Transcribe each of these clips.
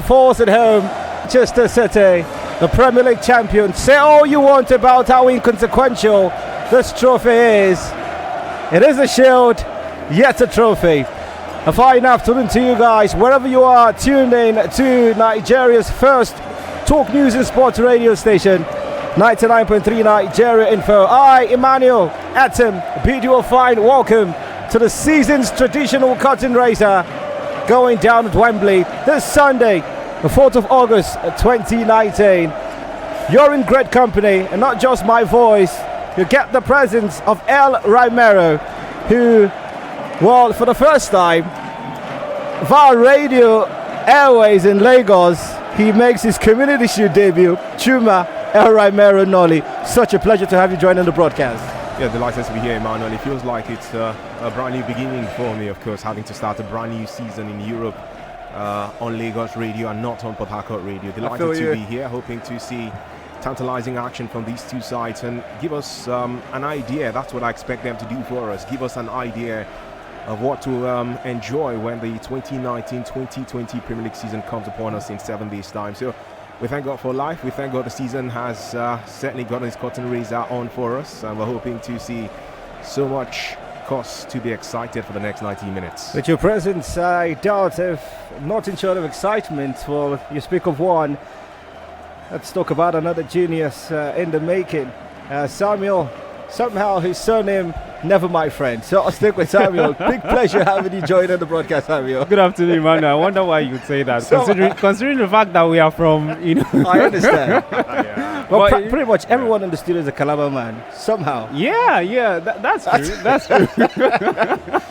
force at home. Manchester City, the Premier League champion. Say all you want about how inconsequential this trophy is. It is a shield, yet a trophy. A fine afternoon to you guys, wherever you are tuned in to Nigeria's first talk news and sports radio station, 99.3 Nigeria Info. I, Emmanuel Atom, bid you a fine welcome to the season's traditional curtain raiser going down at Wembley this Sunday, the 4th of August 2019. You're in great company, and not just my voice. You get the presence of El Romero, who, well, for the first time via radio airways in Lagos, he makes his community shoot debut. Chuma El Romero Nolly, such a pleasure to have you join in the broadcast. Yeah, delighted to be here, Emmanuel. It feels like it's a brand new beginning for me, of course, having to start a brand new season in Europe on Lagos radio and not on Port Harcourt radio. Delighted to be here, hoping to see tantalizing action from these two sides and give us an idea. That's what I expect them to do for us. Give us an idea of what to enjoy when the 2019-2020 Premier League season comes upon us in 7 days' time. So we thank God for life. We thank God the season has certainly gotten his curtain raiser on for us, and we're hoping to see so much cause to be excited for the next 90 minutes. With your presence, I doubt if not in short of excitement. Well, you speak of one. Let's talk about another genius in the making. Samuel, somehow his surname, never my friend. So I'll stick with Samuel. Big pleasure having you join in the broadcast, Samuel. Good afternoon, man. I wonder why you'd say that, considering the fact that we are from, I understand. Well, pretty much everyone in the studio is a Calabar man, somehow. Yeah, that's true. That's true.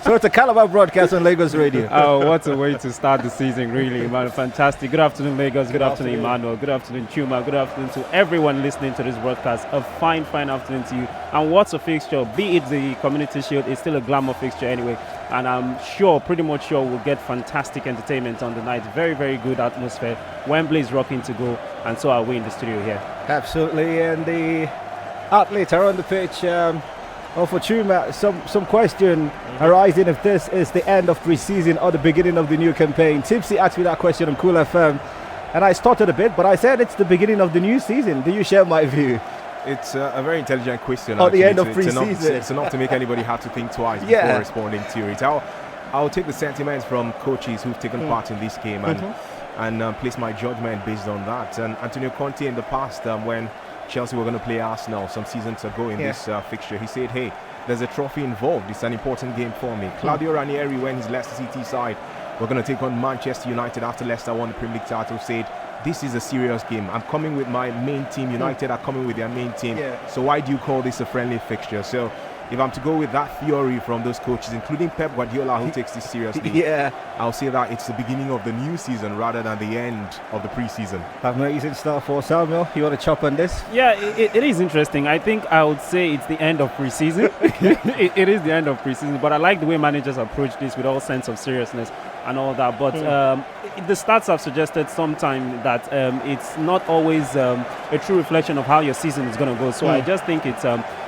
So it's a Calabar broadcast on Lagos Radio. Oh, what a way to start the season, really, man. Fantastic. Good afternoon, Lagos. Good afternoon, Emmanuel. Good afternoon, Chuma. Good afternoon to everyone listening to this broadcast. A fine afternoon to you. And what's a fixture? Be it the Community Shield, it's still a glamour fixture anyway. And I'm sure, pretty much sure, we'll get fantastic entertainment on the night. Very, very good atmosphere. Wembley is rocking to go, and so are we in the studio here. Absolutely. And the athletes are on the pitch. For Chuma, some question arising if this is the end of pre-season or the beginning of the new campaign. Tipsy asked me that question on Cool FM, and I started a bit, but I said it's the beginning of the new season. Do you share my view? It's a very intelligent question. At the end of pre-season. It's enough to make anybody have to think twice before responding to it. I'll take the sentiments from coaches who've taken part in this game and place my judgment based on that. And Antonio Conte in the past, when Chelsea were going to play Arsenal some seasons ago in this fixture, he said, hey, there's a trophy involved. It's an important game for me. Claudio Ranieri, when his Leicester City side were going to take on Manchester United after Leicester won the Premier League title, said, this is a serious game. I'm coming with my main team. United are coming with their main team. So why do you call this a friendly fixture? So if I'm to go with that theory from those coaches, including Pep Guardiola, who takes this seriously, I'll say that it's the beginning of the new season rather than the end of the pre-season. Amazing stuff for Samuel. You want to chop on this? Yeah, it is interesting. I think I would say it's the end of pre-season. it is the end of pre-season, but I like the way managers approach this with all sense of seriousness and all that. But the stats have suggested sometime that it's not always a true reflection of how your season is going to go. So I just think it's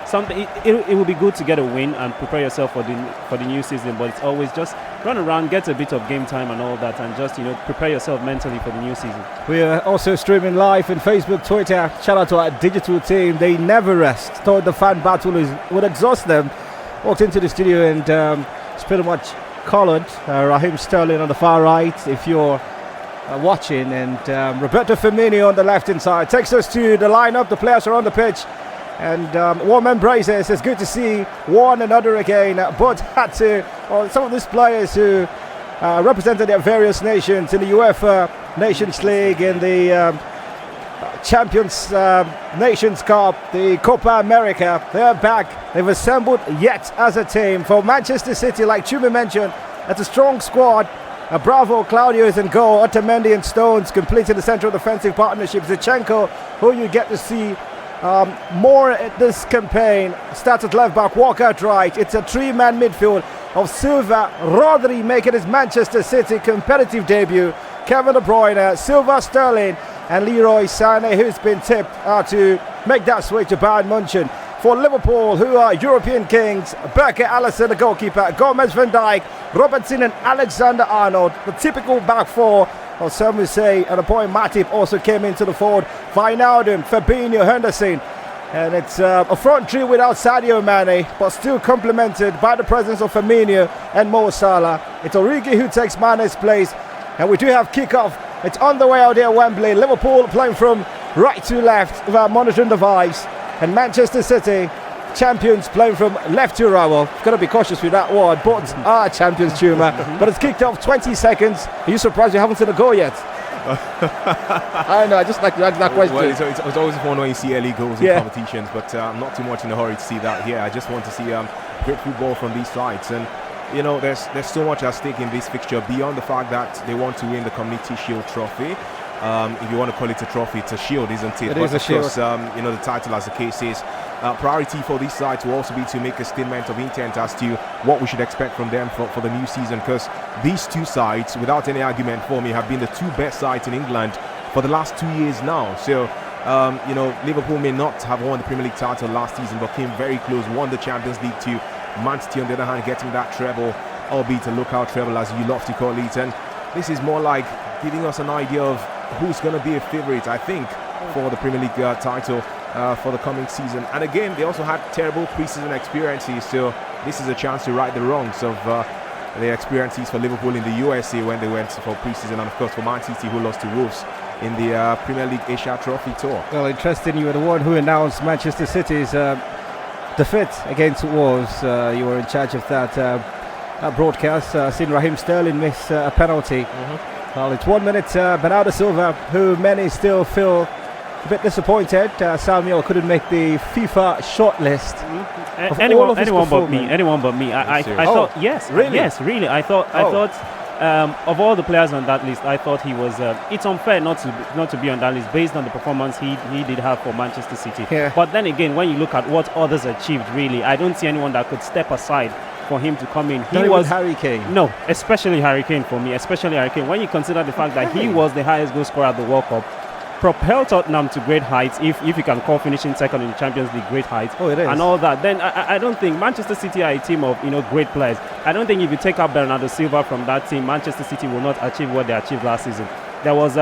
something. It would be good to get a win and prepare yourself for the new season. But it's always just run around, get a bit of game time and all that, and just prepare yourself mentally for the new season. We are also streaming live on Facebook, Twitter. Shout out to our digital team. They never rest. Thought the fan battle would exhaust them. Walked into the studio and it's pretty much coloured. Raheem Sterling on the far right, if you're watching, and Roberto Firmino on the left-hand side. Takes us to the lineup. The players are on the pitch. And warm embraces. It's good to see one another again. But had to, some of these players who represented their various nations in the UEFA Nations League, in the Champions Nations Cup, the Copa America, they're back. They've assembled yet as a team. For Manchester City, like Chumi mentioned, that's a strong squad. Bravo, Claudio is in goal. Otamendi and Stones completing the central defensive partnership. Zinchenko, who you get to see more at this campaign, starts at left back, Walker at right. It's a three-man midfield of Silva, Rodri making his Manchester City competitive debut, Kevin De Bruyne, Silva, Sterling, and Leroy Sané, who's been tipped to make that switch to Bayern München. For Liverpool, who are European kings, Berke Alisson, the goalkeeper, Gomez, Van Dijk, Robertson and Alexander-Arnold, the typical back four. or some would say at a point Matip also came into the fold. Wijnaldum, Fabinho, Henderson. And it's a front three without Sadio Mane, but still complemented by the presence of Firmino and Mo Salah. It's Origi who takes Mane's place. And we do have kickoff. It's on the way out there at Wembley. Liverpool playing from right to left with our monitoring device. And Manchester City, champions, playing from left to right. Well, got to be cautious with that word. Both are champions, Chuma. But it's kicked off 20 seconds. Are you surprised you haven't seen a goal yet? I know, I just like to ask that question. Well, it's always fun when you see early goals in competitions, but I'm not too much in a hurry to see that here. I just want to see great football from these sides. And, you know, there's so much at stake in this fixture beyond the fact that they want to win the Community Shield trophy. If you want to call it a trophy, it's a shield, isn't it? It is a shield. Of course, you know, the title, as the case is, priority for this side will also be to make a statement of intent as to what we should expect from them for the new season, because these two sides, without any argument for me, have been the two best sides in England for the last 2 years now. So, you know, Liverpool may not have won the Premier League title last season, but came very close, won the Champions League too. Man City, on the other hand, getting that treble, albeit a local treble, as you love to call it. And this is more like giving us an idea of who's going to be a favourite, I think, for the Premier League title for the coming season. And again, they also had terrible pre-season experiences, so this is a chance to right the wrongs of their experiences for Liverpool in the USA when they went for pre-season, and of course for Man City, who lost to Wolves in the Premier League Asia Trophy tour. Well, interesting, you were the one who announced Manchester City's defeat against Wolves. You were in charge of that broadcast. Seen Raheem Sterling miss a penalty. Well, it's 1 minute. Bernardo Silva, who many still feel a bit disappointed. Samuel couldn't make the FIFA shortlist. Anyone but me. I thought yes, really? Yes, really. I thought of all the players on that list, I thought he was. It's unfair not to be on that list based on the performance he did have for Manchester City. Yeah. But then again, when you look at what others achieved, really, I don't see anyone that could step aside for him to come in. He was Harry Kane. No, especially Harry Kane for me. Especially Harry Kane. When you consider the fact that he was the highest goal scorer at the World Cup, propelled Tottenham to great heights, if you can call finishing second in the Champions League great heights, and all that, then I don't think Manchester City are a team of great players. I don't think if you take out Bernardo Silva from that team, Manchester City will not achieve what they achieved last season. There was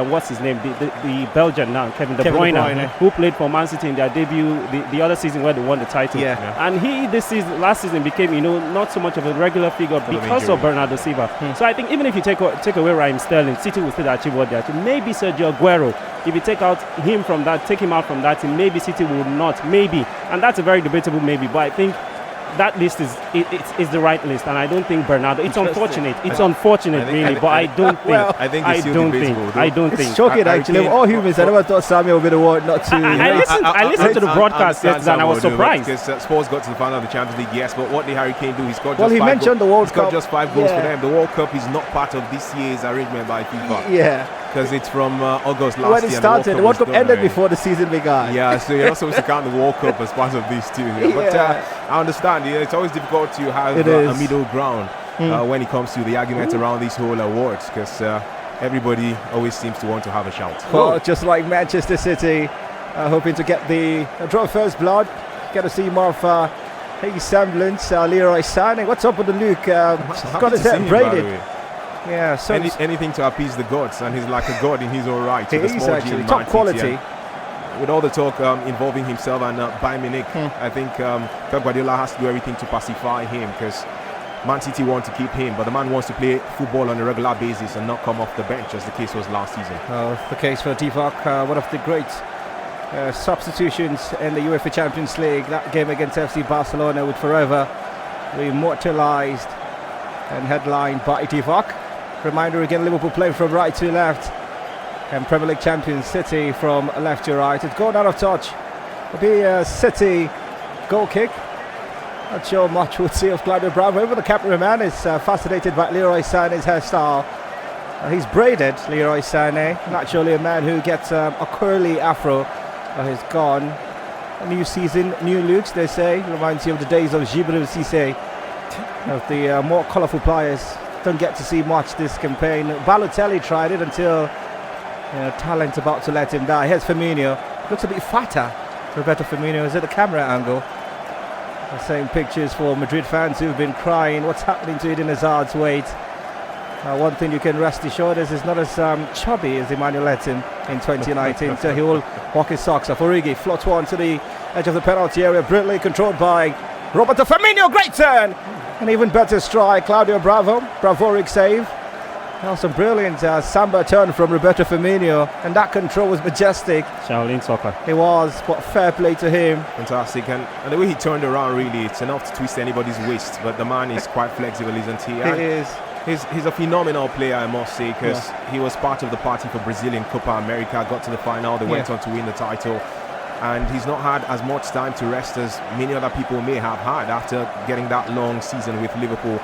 what's his name, the Belgian now, Kevin De Bruyne, who played for Man City in their debut the other season where they won the title. And he last season became not so much of a regular figure because of Bernardo Silva. So I think even if you take away Raheem Sterling, City will still achieve what they achieved. Maybe Sergio Aguero, if you take him out from that team, maybe City will not, maybe, and that's a very debatable maybe. But I think that list is the right list, and I don't think Bernardo. It's unfortunate. It's unfortunate, really, but I don't think. I don't think. It's shocking, actually. All humans, I never thought Samuel would be the one not to. I listened to the broadcast yesterday, and I was surprised because Spurs got to the final of the Champions League. Yes, but what did Harry Kane do? He scored. Well, he mentioned the World Cup. He got just 5 goals for them. The World Cup is not part of this year's arrangement by FIFA. Yeah. Because it's from August last year. When it started, the World Cup ended before the season began. Yeah, so you're not supposed to count the World Cup as part of this too. But I understand. It's always difficult to have a middle ground when it comes to the argument around these whole awards, because everybody always seems to want to have a shout. Well, just like Manchester City, hoping to get the draw first blood, get to see more of his semblance. Leroy Sané, what's up with the Luke? Got his head braided. Yeah, so anything to appease the gods, and he's like a god in his own right. He is actually top quality. With all the talk involving himself and Bayern Munich, I think Pep Guardiola has to do everything to pacify him, because Man City want to keep him, but the man wants to play football on a regular basis and not come off the bench, as the case was last season. The case for Divock, one of the great substitutions in the UEFA Champions League. That game against FC Barcelona would forever be immortalised and headlined by Divock. Reminder again, Liverpool playing from right to left, and Premier League champions City from left to right. It's gone out of touch. It'll be a City goal kick. Not sure much we'll see of Claudio Bravo. However, the cameraman is fascinated by Leroy Sané's hairstyle. He's braided, Leroy Sané. Naturally a man who gets a curly afro. He's gone. A new season, new looks, they say. Reminds you of the days of Djibril Cissé. Of the more colourful players. Don't get to see much this campaign. Balotelli tried it until talent about to let him die. Here's Firmino. Looks a bit fatter. Roberto Firmino is at the camera angle. The same pictures for Madrid fans who've been crying. What's happening to Eden Hazard's weight? One thing you can rest assured is he's not as chubby as Emmanuel Etin in 2019, so he will walk his socks off. Origi floats one to the edge of the penalty area, brilliantly controlled by Roberto Firmino. Great turn! An even better strike. Claudio Bravo. Bravoric save. Now some brilliant samba turn from Roberto Firmino, and that control was majestic. Shaolin soccer. It was, but fair play to him. Fantastic, and the way he turned around, really, it's enough to twist anybody's waist. But the man is quite flexible, isn't he? He is. He's a phenomenal player, I must say, because he was part of the party for Brazil in Copa America, got to the final, they went on to win the title. And he's not had as much time to rest as many other people may have had after getting that long season with Liverpool,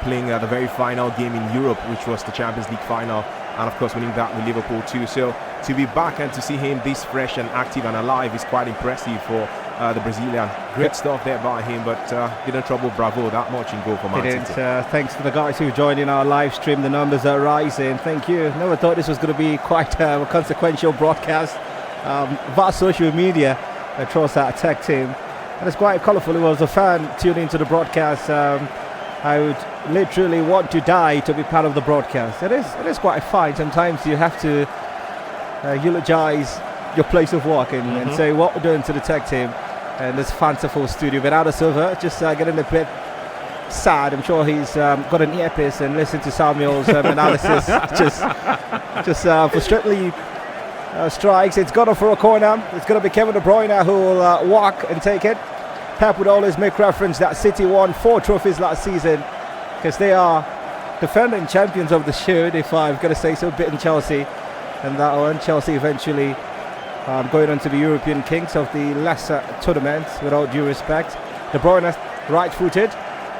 playing the very final game in Europe, which was the Champions League final, and of course winning that with Liverpool too. So to be back and to see him this fresh and active and alive is quite impressive for the Brazilian. Great stuff there by him, but didn't trouble Bravo that much in goal for Man City. Thanks to the guys who joined in our live stream. The numbers are rising. Thank you. Never thought this was going to be quite a consequential broadcast. Vast social media across our tech team, and it's quite colourful. It was a fan tuning into the broadcast. I would literally want to die to be part of the broadcast. It is quite fine. Sometimes you have to eulogize your place of work and say what we're doing to the tech team and this fanciful studio. Bernardo Silva just getting a bit sad. I'm sure he's got an earpiece and listened to Samuel's analysis. just frustratingly strikes. It's gone off for a corner. It's going to be Kevin De Bruyne who will walk and take it. Pep would always make reference that City won 4 trophies last season because they are defending champions of the shield, if I've got to say so, beating Chelsea, and that one Chelsea eventually going on to the European Kings of the lesser tournaments, with all due respect. De Bruyne right-footed,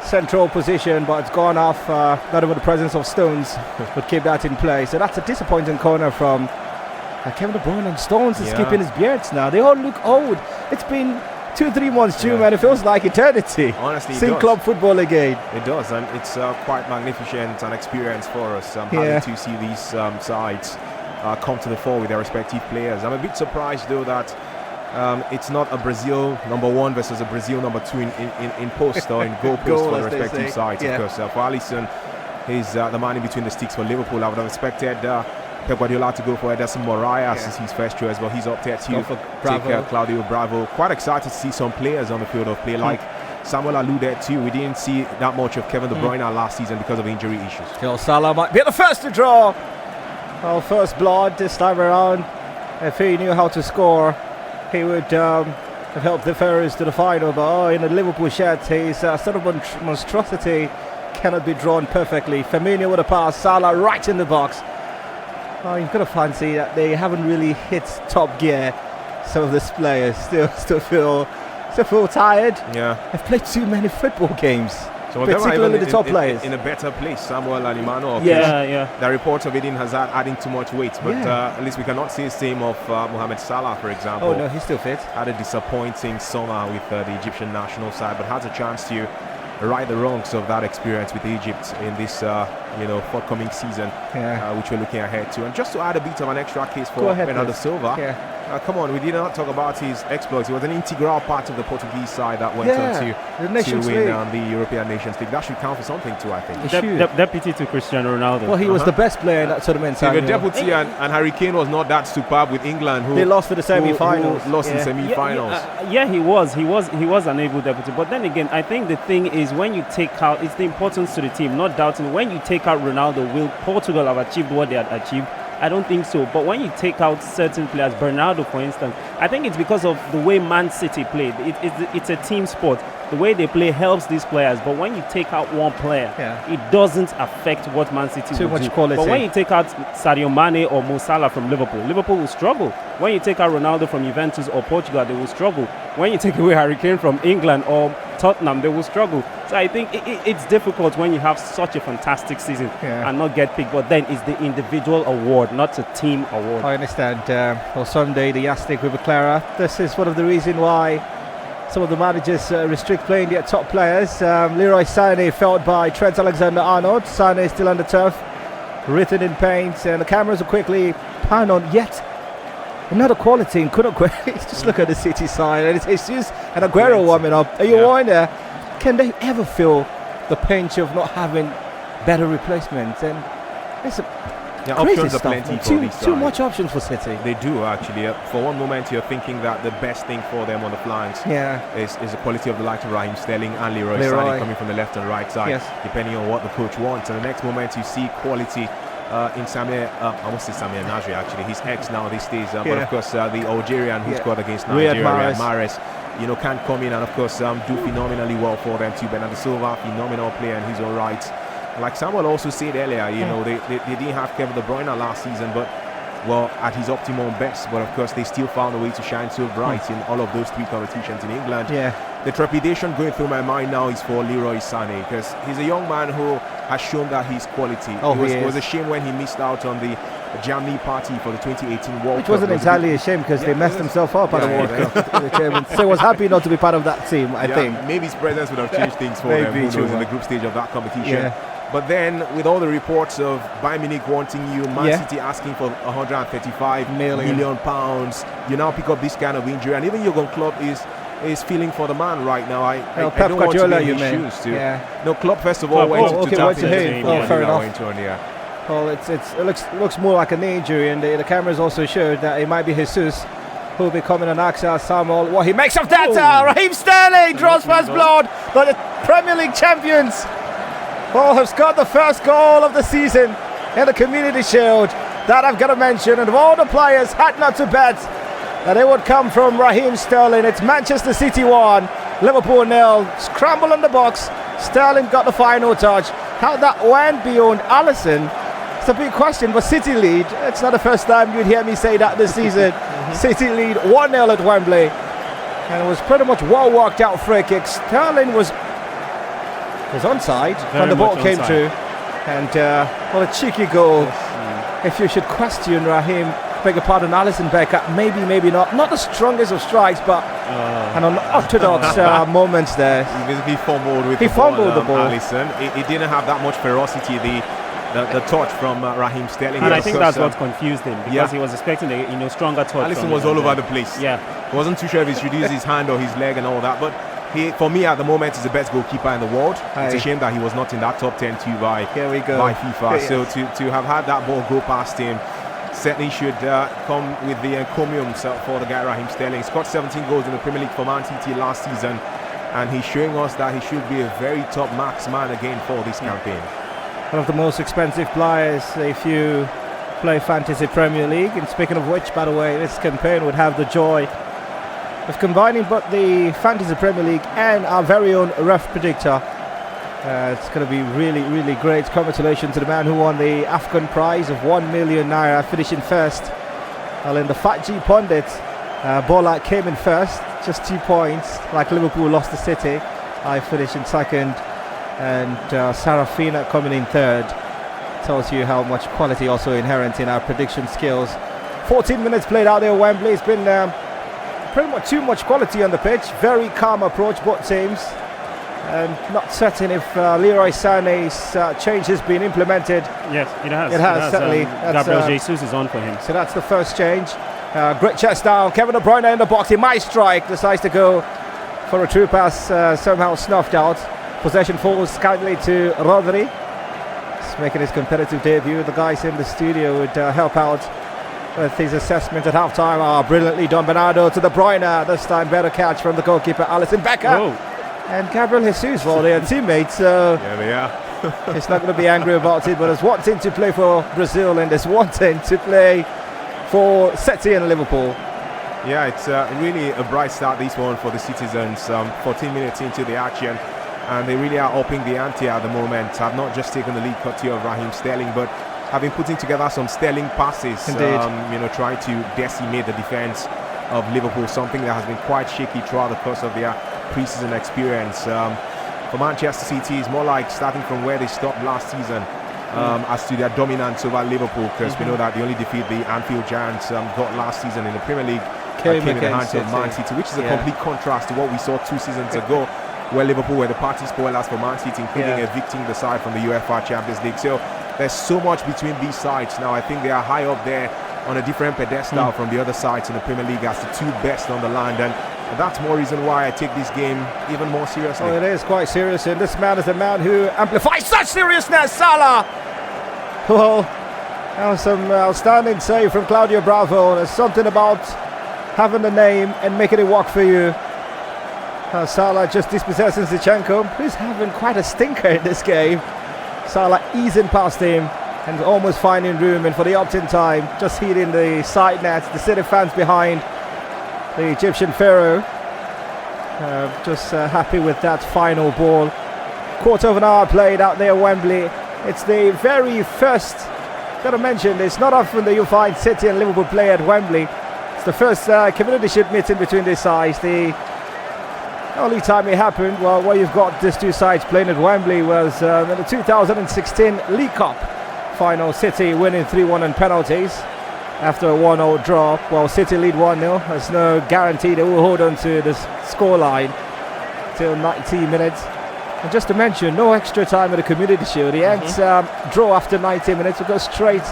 central position, but it's gone off. Not even the presence of Stones would keep that in play. So that's a disappointing corner from Kevin De Bruyne, and Stones is keeping his beards now. They all look old. It's been 2-3 months, man. It feels like eternity. Honestly, seeing club football again. It does, and it's quite magnificent and experience for us having to see these sides come to the fore with their respective players. I'm a bit surprised though that it's not a Brazil number 1 versus a Brazil number 2 in post or in goal post for the respective sides. Of course, for Alisson, he's the man in between the sticks for Liverpool. I would have expected Pep Guardiola to go for Ederson Moraes as his first choice, but he's opted to take Claudio Bravo. Quite excited to see some players on the field of play, like Samuel alluded to. We didn't see that much of Kevin De Bruyne last season because of injury issues. Phil Salah might be the first to draw. Well, first blood this time around. If he knew how to score, he would have helped the Ferries to the final, but in a Liverpool shirt, his sort of monstrosity cannot be drawn perfectly. Firmino with a pass, Salah right in the box. Oh, you've got to fancy that they haven't really hit top gear. Some of these players still feel tired. Yeah, they've played too many football games. So particularly the top players. In a better place, Samuel and Emmanuel. Yeah. The reports of Eden Hazard adding too much weight, but at least we cannot say the same of Mohamed Salah, for example. Oh no, he's still fit. Had a disappointing summer with the Egyptian national side, but has a chance to right the wrongs of that experience with Egypt in this forthcoming season, which we're looking ahead to. And just to add a bit of an extra case for Bernardo Silva, come on, we did not talk about his exploits. He was an integral part of the Portuguese side that went on to win the European Nations League. That should count for something too, I think. Deputy to Cristiano Ronaldo. Well, he was the best player in that tournament. The deputy and Harry Kane was not that superb with England. They lost to the semi-finals. Lost in semi-finals. He was an able deputy. But then again, I think the thing is when you take out, it's the importance to the team, not doubting. When you take out Ronaldo, will Portugal have achieved what they had achieved? I don't think so. But when you take out certain players, Bernardo for instance, I think it's because of the way Man City played. It's a team sport. The way they play helps these players. But when you take out one player, it doesn't affect what Man City Too will much do. quality. But when you take out Sadio Mane or Mo Salah from Liverpool will struggle. When you take out Ronaldo from Juventus or Portugal, they will struggle. When you take away Harry Kane from England or Tottenham, they will struggle. So I think it's difficult when you have such a fantastic season and not get picked. But then it's the individual award, not a team award. I understand. Well, someday the Aztec will be clearer. This is one of the reasons why some of the managers restrict playing their top players. Leroy Sané felled by Trent Alexander-Arnold. Sané still on the turf, written in paint, and the cameras will quickly pan on yet another quality in Kun Aguero. Just look at the City side, and it's Jesus and Aguero warming up. And you wonder, can they ever feel the pinch of not having better replacements, and it's crazy options are stuff. plenty for these Too sides. much options for City. They do actually. For one moment, you're thinking that the best thing for them on the flanks is the quality of the likes of Raheem Sterling and Leroy Sané coming from the left and right side, depending on what the coach wants. And the next moment, you see quality in Samir. I won't say Samir Nasri actually. He's ex now these days, but of course the Algerian who scored against Nigeria, Riyad Mahrez, can come in and of course do phenomenally well for them too. Bernardo Silva, phenomenal player in his own right. Like Samuel also said earlier, they didn't have Kevin De Bruyne last season, but at his optimum best. But of course, they still found a way to shine so bright in all of those 3 competitions in England. The trepidation going through my mind now is for Leroy Sané, because he's a young man who has shown that he's quality. It was a shame when he missed out on the Germany party for the 2018 World Cup. Which wasn't entirely a shame, because they messed themselves up at the World Cup. So he was happy not to be part of that team, I think. Maybe his presence would have changed things for them, who knows, in the group stage of that competition. But then, with all the reports of Bayern Munich wanting you, Man City asking for 135 million pounds, you now pick up this kind of injury, and even Jurgen Klopp is feeling for the man right now. I don't want to be in his shoes too. No, Klopp first of all went to him. Fair enough. Well, it looks more like a knee injury, and the cameras also showed that it might be Jesus who will be coming and ask Samuel what he makes of that. Raheem Sterling draws first blood. But the Premier League champions have scored the first goal of the season in the Community Shield. That I've got to mention, and of all the players had not to bet that it would come from Raheem Sterling. It's Manchester City 1, Liverpool 0. Scramble in the box. Sterling got the final touch. How that went beyond Alisson, it's a big question, but City lead. It's not the first time you'd hear me say that this season. City lead 1-0 at Wembley, and it was pretty much well worked out free kick. Sterling was onside when the ball came through, and what a cheeky goal. If you should question Raheem, beg your pardon, Alisson Becker, maybe not the strongest of strikes, but an unorthodox moments there. He basically fumbled with the ball. Alisson. He didn't have that much ferocity. The touch from Raheem Sterling, and I think that's what confused him, because he was expecting a stronger touch. Alisson was all over the place. He wasn't too sure if he should use his hand or his leg and all that, but for me at the moment, he's the best goalkeeper in the world. It's a shame that he was not in that top 10 too by FIFA. So to have had that ball go past him certainly should come with the encomiums for the guy Raheem Sterling. He scored 17 goals in the Premier League for Man City last season, and he's showing us that he should be a very top marksman again for this campaign. One of the most expensive players if you play Fantasy Premier League. And speaking of which, by the way, this campaign would have the joy of combining both the Fantasy Premier League and our very own Ref Predictor. It's going to be really, really great. Congratulations to the man who won the AFCON prize of 1 million naira, finishing first. Well, in the Fat G Pundit, Bola came in first, just 2 points, like Liverpool lost to City. I finished in second, and Sarafina coming in third. Tells you how much quality also inherent in our prediction skills. 14 minutes played out there at Wembley. It's been pretty much too much quality on the pitch. Very calm approach, both teams. And not certain if Leroy Sané's change has been implemented. Yes, it has. It has, certainly. Gabriel Jesus is on for him. So that's the first change. Great chest down. Kevin De Bruyne in the box. He might strike. Decides to go for a true pass, somehow snuffed out. Possession falls kindly to Rodri. He's making his competitive debut. The guys in the studio would help out with his assessment at half-time. Brilliantly done. Bernardo to De Bruyne. This time better catch from the goalkeeper, Alisson Becker. And Gabriel Jesus, well, they are teammates, so yeah, they are. He's not going to be angry about it, but there's one thing to play for Brazil and there's one thing to play for City and Liverpool. Yeah, it's really a bright start, this one, for the citizens. 14 minutes into the action, and they really are upping the ante at the moment. Have not just taken the lead courtesy of Raheem Sterling, but have been putting together some Sterling passes, trying to decimate the defence of Liverpool, something that has been quite shaky throughout the course of their pre-season experience. For Manchester City, it's more like starting from where they stopped last season as to their dominance over Liverpool, because we know that the only defeat the Anfield Giants got last season in the Premier League came in the hands of Man City, which is a complete contrast to what we saw 2 seasons ago, where Liverpool were the party spoilers for Man City, including evicting the side from the UEFA Champions League. So there's so much between these sides now. I think they are high up there on a different pedestal from the other sides in the Premier League as the 2 best on the land, and that's more reason why I take this game even more seriously. Oh, it is quite serious, and this man is the man who amplifies such seriousness. Salah. Well, that was some outstanding save from Claudio Bravo. There's something about having the name and making it work for you. Salah just dispossessing Zinchenko, who's having quite a stinker in this game. Salah easing past him and almost finding room, and for the opt-in time, just hitting the side net. The City fans behind the Egyptian Pharaoh, just happy with that final ball. Quarter of an hour played out there at Wembley. It's the very first, gotta mention, it's not often that you find City and Liverpool play at Wembley. It's the first community shield meeting between these sides. The only time it happened, well, where you've got these two sides playing at Wembley was in the 2016 League Cup final. City winning 3-1 on penalties after a 1-0 draw. Well, City lead 1-0. There's no guarantee they will hold on to this scoreline till 90 minutes. And just to mention, no extra time in the Community Shield. The ends draw after 90 minutes. Will go straight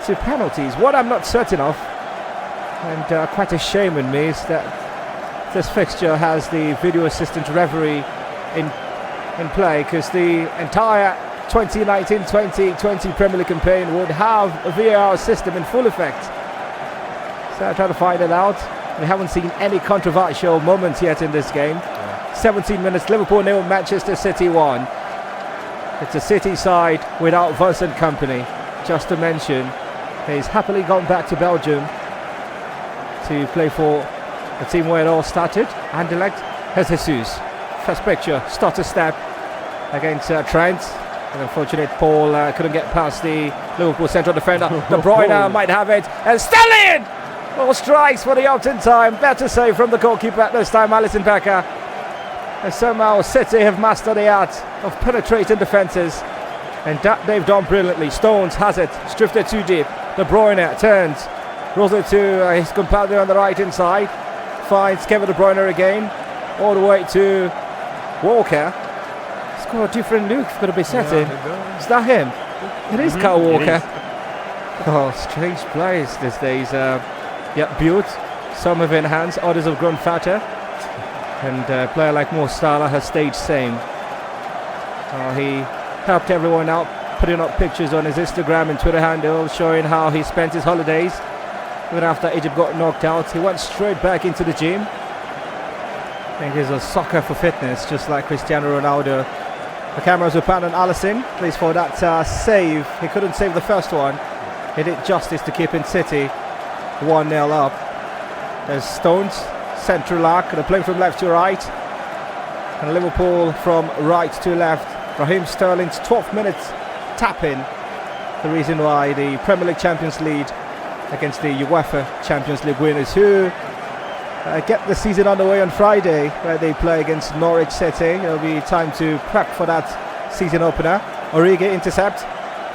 to penalties. What I'm not certain of, and quite a shame in me, is that this fixture has the video assistant referee in play, because the entire 2019-2020 Premier League campaign would have a VAR system in full effect. So I try to find it out. We haven't seen any controversial moments yet in this game. 17 minutes, Liverpool 0, Manchester City 1. It's a City side without Vincent Kompany, just to mention. He's happily gone back to Belgium to play for the team where it all started. Anderlecht. Here's Jesus. First picture, stutter step against Trent. And unfortunately, Paul couldn't get past the Liverpool central defender. De Bruyne might have it. And Sterling! All strikes for the opt-in time. Better save from the goalkeeper at this time, Alisson Becker. And somehow City have mastered the art of penetrating defences. And that they've done brilliantly. Stones has it. Drifted too deep. De Bruyne turns. Rolls it to his companion on the right-hand side. Finds Kevin De Bruyne again. All the way to Walker. He's got a different look. It's got to be set in. Is that him? It is Kyle Walker. Oh, strange players these days. Built. Some have enhanced, others have grown fatter. And a player like Mo Salah has stayed same. He helped everyone out, putting up pictures on his Instagram and Twitter handle showing how he spent his holidays. Even after Egypt got knocked out, he went straight back into the gym. I think he's a sucker for fitness, just like Cristiano Ronaldo. The cameras were pan on Alisson. Please for that save. He couldn't save the first one. He did justice to keeping City 1-0 up. There's Stones, central arc. They're playing from left to right. And Liverpool from right to left. Raheem Sterling's 12th minute tap-in. The reason why the Premier League Champions lead against the UEFA Champions League winners, who get the season underway on Friday, where they play against Norwich City. It'll be time to prep for that season opener. Origi intercept.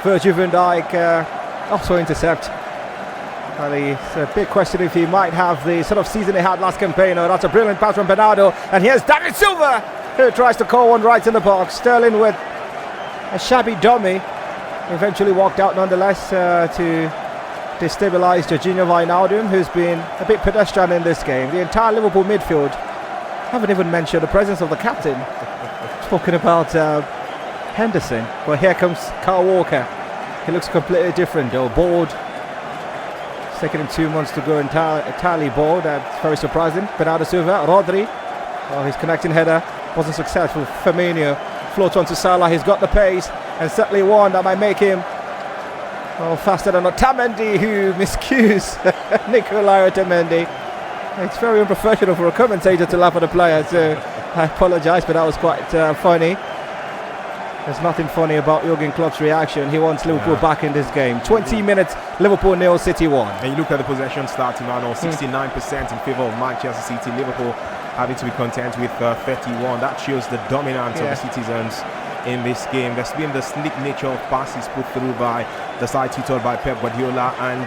Virgil van Dijk also intercept. It's a big question if he might have the sort of season he had last campaign. Oh, that's a brilliant pass from Bernardo. And here's David Silva, who tries to call one right in the box. Sterling with a shabby dummy. Eventually walked out nonetheless to destabilise Jorginho Wijnaldum, who's been a bit pedestrian in this game. The entire Liverpool midfield, haven't even mentioned the presence of the captain. Talking about Henderson. Well, here comes Kyle Walker. He looks completely different though, bored. It's taken him 2 months to go entirely bored. That's very surprising. Bernardo Silva, Rodri. Oh, his connecting header wasn't successful. Firmino floats onto Salah. He's got the pace, and certainly one that might make him faster than Otamendi, who miscues Nicolai Otamendi. It's very unprofessional for a commentator to laugh at a player, so I apologise, but that was quite funny. There's nothing funny about Jurgen Klopp's reaction. He wants Liverpool back in this game. 20 minutes, Liverpool 0, City 1. And you look at the possession starting now, 69% in favour of Manchester City. Liverpool having to be content with 31. That shows the dominance of the citizens in this game. There's been the slick nature of passes put through by the side tutored by Pep Guardiola, and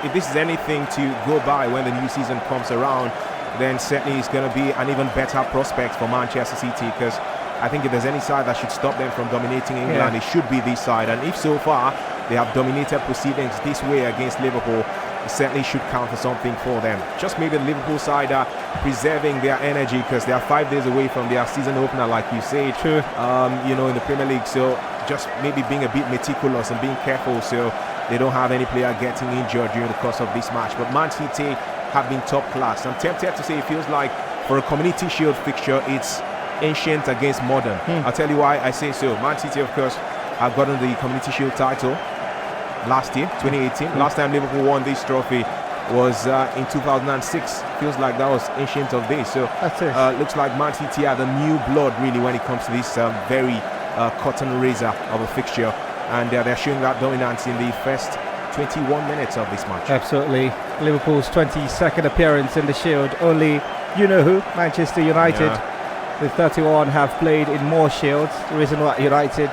if this is anything to go by when the new season comes around, then certainly it's going to be an even better prospect for Manchester City, because I think if there's any side that should stop them from dominating England, it should be this side. And if so far they have dominated proceedings this way against Liverpool, certainly should count for something for them. Just maybe the Liverpool side are preserving their energy because they are 5 days away from their season opener, like you said. True. In the Premier League. So just maybe being a bit meticulous and being careful so they don't have any player getting injured during the course of this match. But Man City have been top class. I'm tempted to say it feels like for a Community Shield fixture, it's ancient against modern. I'll tell you why I say so. Man City, of course, have gotten the Community Shield title last year, 2018. Last time Liverpool won this trophy was in 2006. Feels like that was ancient of days. So looks like Man City are the new blood really when it comes to this very cotton razor of a fixture, and they're showing that dominance in the first 21 minutes of this match. Absolutely. Liverpool's 22nd appearance in the Shield. Only you-know-who, Manchester United, with 31 have played in more Shields. The reason why United,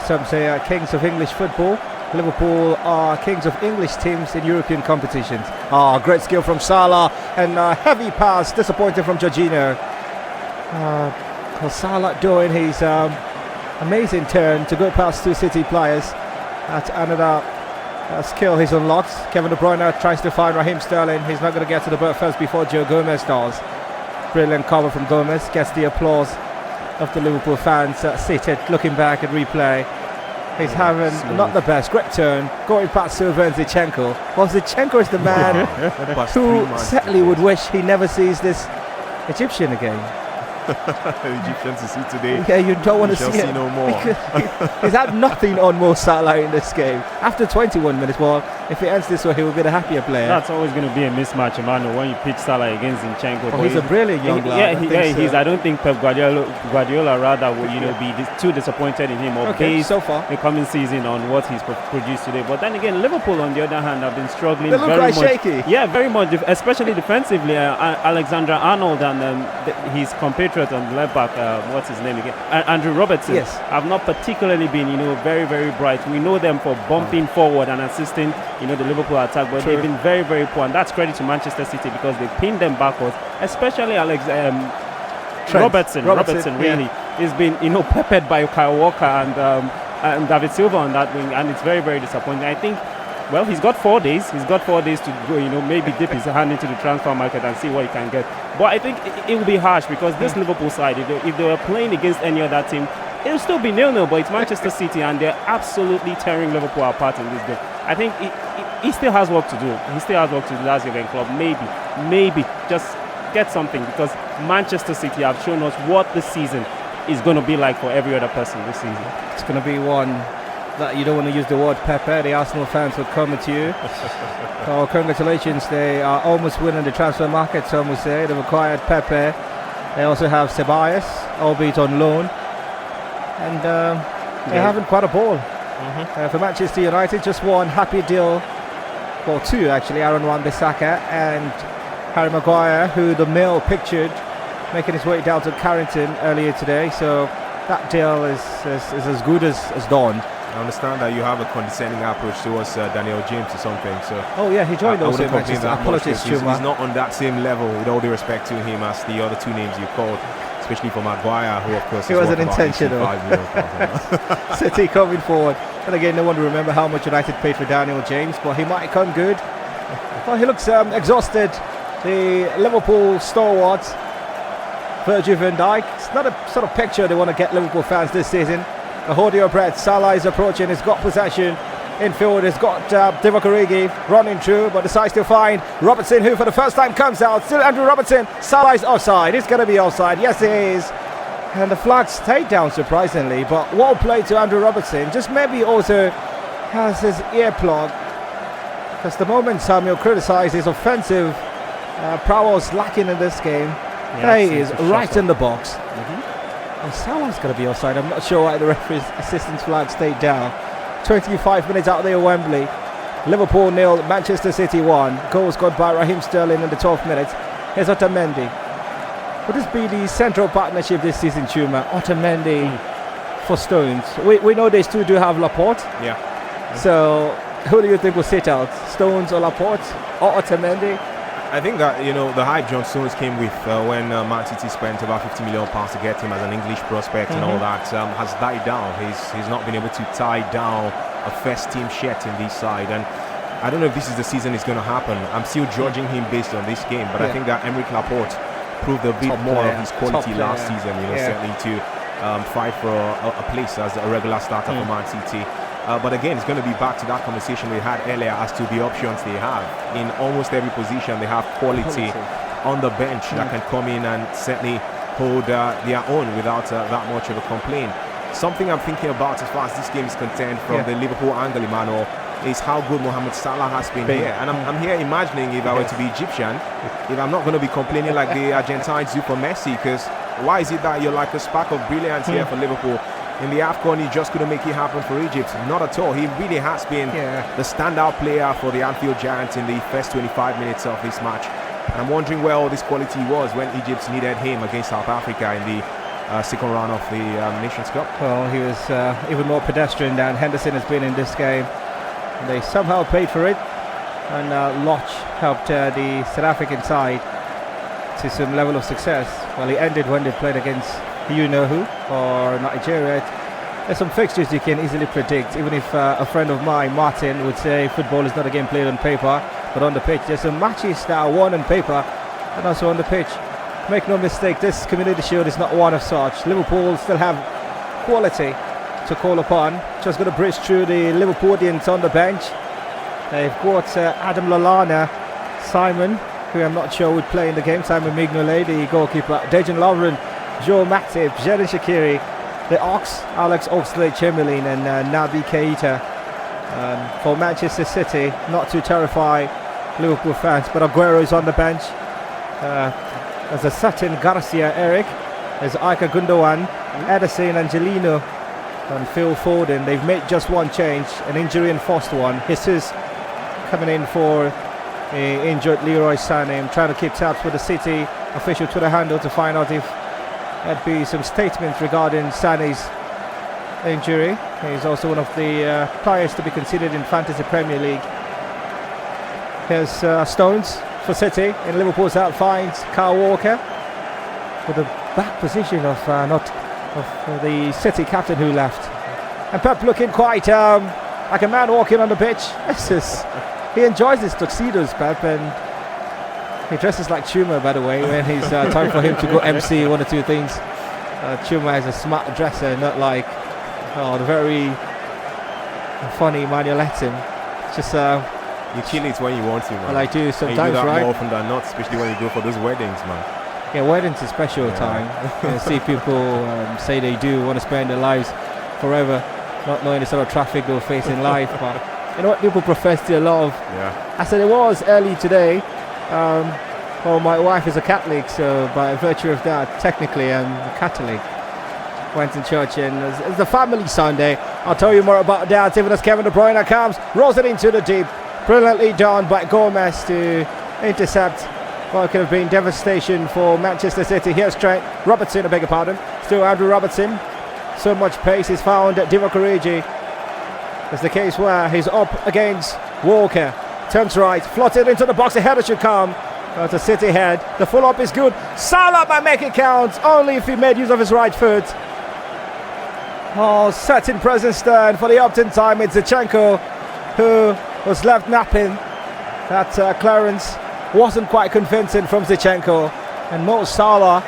some say, are kings of English football. Liverpool are kings of English teams in European competitions. Great skill from Salah, and heavy pass, disappointing from Jorginho. Salah doing his amazing turn to go past two City players. That's another skill he's unlocked. Kevin De Bruyne tries to find Raheem Sterling. He's not going to get to the boat first before Joe Gomez does. Brilliant cover from Gomez, gets the applause of the Liverpool fans seated looking back at replay. He's having not the best. Great turn, going past Sylvain Zinchenko. Well, Zinchenko is the man who certainly would wish he never sees this Egyptian again. Egyptians to see today. Yeah, you don't want to see it. No more. He's had nothing on Mo Salah in this game. After 21 minutes, well, if it ends this way, he will be the happier player. That's always going to be a mismatch, Emmanuel, when you pitch Salah against Zinchenko. He's a brilliant young lad. I don't think Pep Guardiola rather will be too disappointed in him or based so far the coming season on what he's produced today. But then again, Liverpool on the other hand have been struggling. They look very quite much. shaky. Yeah, very much, especially defensively. Alexander-Arnold and his compatriot on the left back, what's his name again? Andrew Robertson. Yes. Have not particularly been, very, very bright. We know them for bumping forward and assisting, the Liverpool attack, but they've been very, very poor, and that's credit to Manchester City because they pinned them backwards, especially Robertson really has been, peppered by Kyle Walker and David Silva on that wing, and it's very, very disappointing. I think, well, he's got 4 days. He's got 4 days to go, maybe dip his hand into the transfer market and see what he can get. But I think it will be harsh because this Liverpool side, if they were playing against any other team, it'll still be 0-0, but it's Manchester City and they're absolutely tearing Liverpool apart in this game. I think he still has work to do. He still has work to do as Jurgen Klopp. Maybe just get something, because Manchester City have shown us what the season is going to be like for every other person this season. It's going to be one that you don't want to use the word Pepe. The Arsenal fans will come at you. So congratulations, they are almost winning the transfer market, some will say. They've acquired Pepe. They also have Ceballos, albeit on loan. And they're having quite a ball. For Manchester United, just one happy deal. Well, two actually, Aaron Wan-Bissaka and Harry Maguire, who the Mail pictured making his way down to Carrington earlier today. So that deal is as good as done. I understand that you have a condescending approach towards Daniel James or something. So he joined also Manchester. Apologies, he's not on that same level, with all due respect to him, as the other two names you called, especially for Maguire, who of course it wasn't intentional. City coming forward, and again, no one will remember how much United paid for Daniel James, but he might come good. Well, he looks exhausted. The Liverpool stalwart, Virgil van Dijk. It's not a sort of picture they want to get Liverpool fans this season. Hold your breath. Salah is approaching. He's got possession. Infield has got Divock Origi running through, but decides to find Robertson, who for the first time comes out. Still Andrew Robertson. Salah is offside. It's going to be offside. Yes, it is. And the flag stayed down, surprisingly. But well played to Andrew Robertson. Just maybe also has his ear plugged, because the moment Samuel criticised his offensive prowess lacking in this game, he is right in the box. And Salah's going to be offside. I'm not sure why the referee's assistance flag stayed down. 25 minutes out there at Wembley. Liverpool 0, Manchester City 1. Goal scored by Raheem Sterling in the 12th minute. Here's Otamendi. Would this be the central partnership this season, Chuma? Otamendi for Stones. We know they still do have Laporte. Yeah. So who do you think will sit out? Stones or Laporte or Otamendi? I think that the hype John Stones came with when Man City spent about £50 million to get him as an English prospect and all that has died down. He's not been able to tie down a first team shirt in this side, and I don't know if this is the season it's going to happen. I'm still judging him based on this game, but I think that Emerick Laporte proved a bit more of his quality last season, certainly to fight for a place as a regular starter for Man City. But again, it's going to be back to that conversation we had earlier as to the options they have. In almost every position, they have quality on the bench that can come in and certainly hold their own without that much of a complaint. Something I'm thinking about as far as this game is concerned from the Liverpool angle, Emmanuel, is how good Mohamed Salah has been here. And I'm here imagining if I were to be Egyptian, if I'm not going to be complaining like the Argentines do for Messi, because why is it that you're like a spark of brilliance here for Liverpool? In the AFCON, he just couldn't make it happen for Egypt. Not at all. He really has been the standout player for the Anfield Giants in the first 25 minutes of this match. And I'm wondering where all this quality was when Egypt needed him against South Africa in the second round of the Nations Cup. Well, he was even more pedestrian than Henderson has been in this game. And they somehow paid for it, and Lodge helped the South African side to some level of success. Well, he ended when they played against you-know-who or Nigeria. There's some fixtures you can easily predict, even if a friend of mine, Martin, would say football is not a game played on paper, but on the pitch. There's some matches that are won on paper and also on the pitch. Make no mistake, this Community Shield is not one of such. Liverpool still have quality to call upon. Just going to breeze through the Liverpoolians on the bench. They've got Adam Lallana, Simon, who I'm not sure would play in the game, Simon Mignolet, the goalkeeper, Dejan Lovren, Joe Matip, Xherdan Shaqiri, the Ox, Alex Oxlade-Chamberlain, and Naby Keita. For Manchester City, not to terrify Liverpool fans, but Aguero is on the bench. There's a Satin Garcia Eric, there's Ika Gundogan, Edison Angelino, and Phil Foden. They've made just one change, an injury-enforced one. Jesus coming in for injured Leroy Sané. I'm trying to keep tabs with the City official Twitter handle to find out if there'd be some statements regarding Sané's injury. He's also one of the players to be considered in Fantasy Premier League. Here's Stones for City in Liverpool's out finds Kyle Walker with the back position of the City captain who left, and Pep looking quite like a man walking on the pitch. He enjoys his tuxedos, Pep, and he dresses like Chuma, by the way, when he's time for him to go MC one or two things. Chuma is a smart dresser, not like the very funny Manuel Etim. Just you kill it when you want to, man. Well, I do sometimes, and you do that right? more often than not, especially when you go for those weddings, man. Yeah, weddings is a special time. You see people say they do want to spend their lives forever, not knowing the sort of traffic they'll face in life. But you know what, people profess their love. Yeah. I said it was early today. Well, my wife is a Catholic, so by virtue of that, technically I'm a Catholic. Went to church, and it's a family Sunday. I'll tell you more about that even as Kevin De Bruyne comes, rolls it into the deep. Brilliantly done by Gomez to intercept. Well, it could have been devastation for Manchester City. Here's Trent Robertson, I beg your pardon. Still Andrew Robertson. So much pace is found at Divock Origi. It's the case where he's up against Walker. Turns right, floated into the box. The header should come. That's a City head. The follow-up is good. Salah might make it count, only if he made use of his right foot. Oh, certain presence stand for the Upton time. It's Zinchenko who was left napping. That clearance wasn't quite convincing from Zinchenko. And Mo Salah,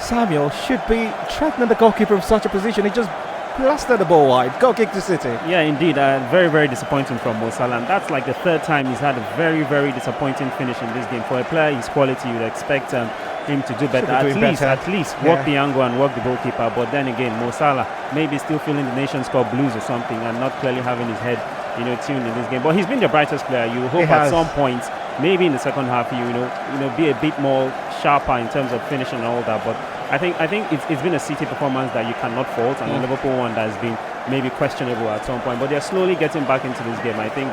Samuel, should be threatening the goalkeeper from such a position. He just blasted the ball wide. Goal kick to City. Yeah, indeed. Very, very disappointing from Mo Salah. And that's like the third time he's had a very, very disappointing finish in this game. For a player his quality, you'd expect him to do better. At least work the angle and work the goalkeeper. But then again, Mo Salah maybe still feeling the Nations Cup blues or something and not clearly having his head tuned in this game. But he's been the brightest player. You hope at some point, maybe in the second half, be a bit more sharper in terms of finishing and all that. But I think it's been a City performance that you cannot fault, and a Liverpool one that has been maybe questionable at some point. But they're slowly getting back into this game. I think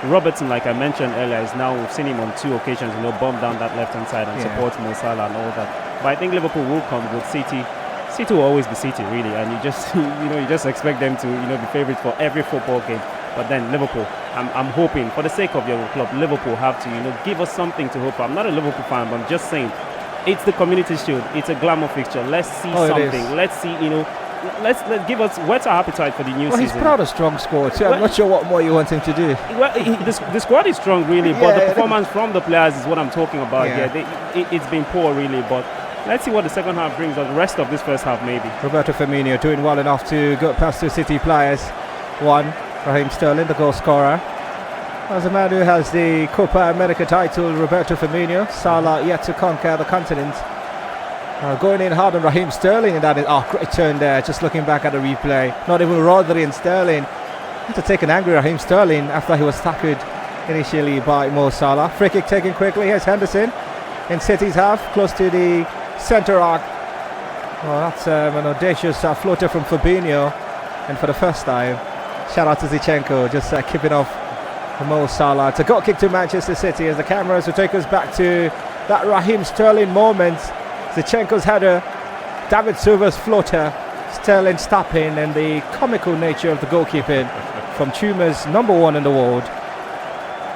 Robertson, like I mentioned earlier, is now, we've seen him on 2 occasions, bomb down that left-hand side and support Mo Salah and all that. But I think Liverpool will come with City. City will always be City, really, and you just you just expect them to be favourites for every football game. But then Liverpool, I'm hoping, for the sake of your club, Liverpool have to give us something to hope for. I'm not a Liverpool fan, but I'm just saying, it's the Community Shield. It's a glamour fixture. Let's see something. Let's see let's give us what's our appetite for the new season. He's proud of strong squad, so I'm not sure what more you want him to do. Well, the squad is strong, really, but the performance from the players is what I'm talking about. It's been poor, really, but let's see what the second half brings, or the rest of this first half, maybe. Roberto Firmino doing well enough to go past two City players. One, Raheem Sterling, the goal scorer. As a man who has the Copa America title, Roberto Firmino. Salah yet to conquer the continent. Going in hard on Raheem Sterling, and that is great turn there. Just looking back at the replay, not even Rodri and Sterling had to take an angry Raheem Sterling after he was tackled initially by Mo Salah. Free kick taken quickly. Here's Henderson in City's half, close to the centre arc. Well, that's an audacious floater from Fabinho, and for the first time, shout out to Zinchenko, just keeping off Mo Salah. It's a goal kick to Manchester City as the cameras will take us back to that Raheem Sterling moment. Zinchenko's header, David Silva's floater, Sterling stopping, and the comical nature of the goalkeeping from Tuma's number one in the world,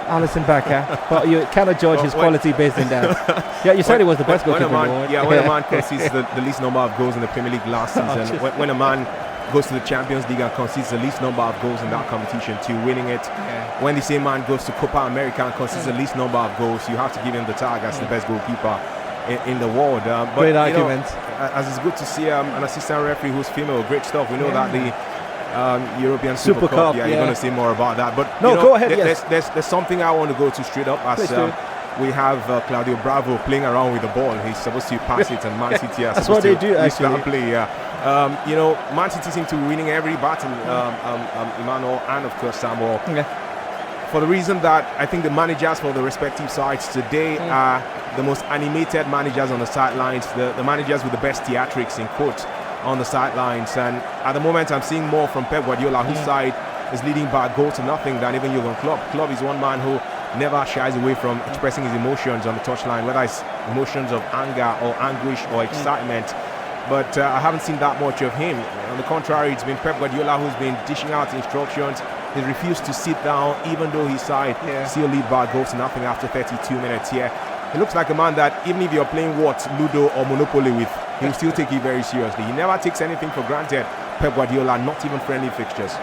Alisson Becker. But you cannot judge his quality based on that. Yeah, you said he was the best goalkeeper in the world. Yeah, when a man concedes the least number of goals in the Premier League last season, when a man goes to the Champions League and concedes the least number of goals in that competition to winning it, when the same man goes to Copa America and concedes the least number of goals, you have to give him the tag as the best goalkeeper in the world. But great argument. As it's good to see an assistant referee who's female, great stuff. We know that the European Super Cup, you're going to say more about that. But go ahead. There's something I want to go to straight up as we have Claudio Bravo playing around with the ball. He's supposed to pass it, and Man City are supposed to use that play. Man City seem to be winning every battle, Emmanuel and of course Samuel. For the reason that I think the managers for the respective sides today are the most animated managers on the sidelines, the managers with the best theatrics in quotes on the sidelines. And at the moment I'm seeing more from Pep Guardiola, whose side is leading by a goal to nothing, than even Jurgen Klopp. Klopp is one man who never shies away from expressing his emotions on the touchline, whether it's emotions of anger or anguish or excitement. But I haven't seen that much of him. On the contrary, it's been Pep Guardiola who's been dishing out instructions. He refused to sit down, even though his side still lead by goals to nothing after 32 minutes here. He looks like a man that even if you're playing Ludo or Monopoly with, he'll still take it very seriously. He never takes anything for granted. Pep Guardiola, not even friendly fixtures.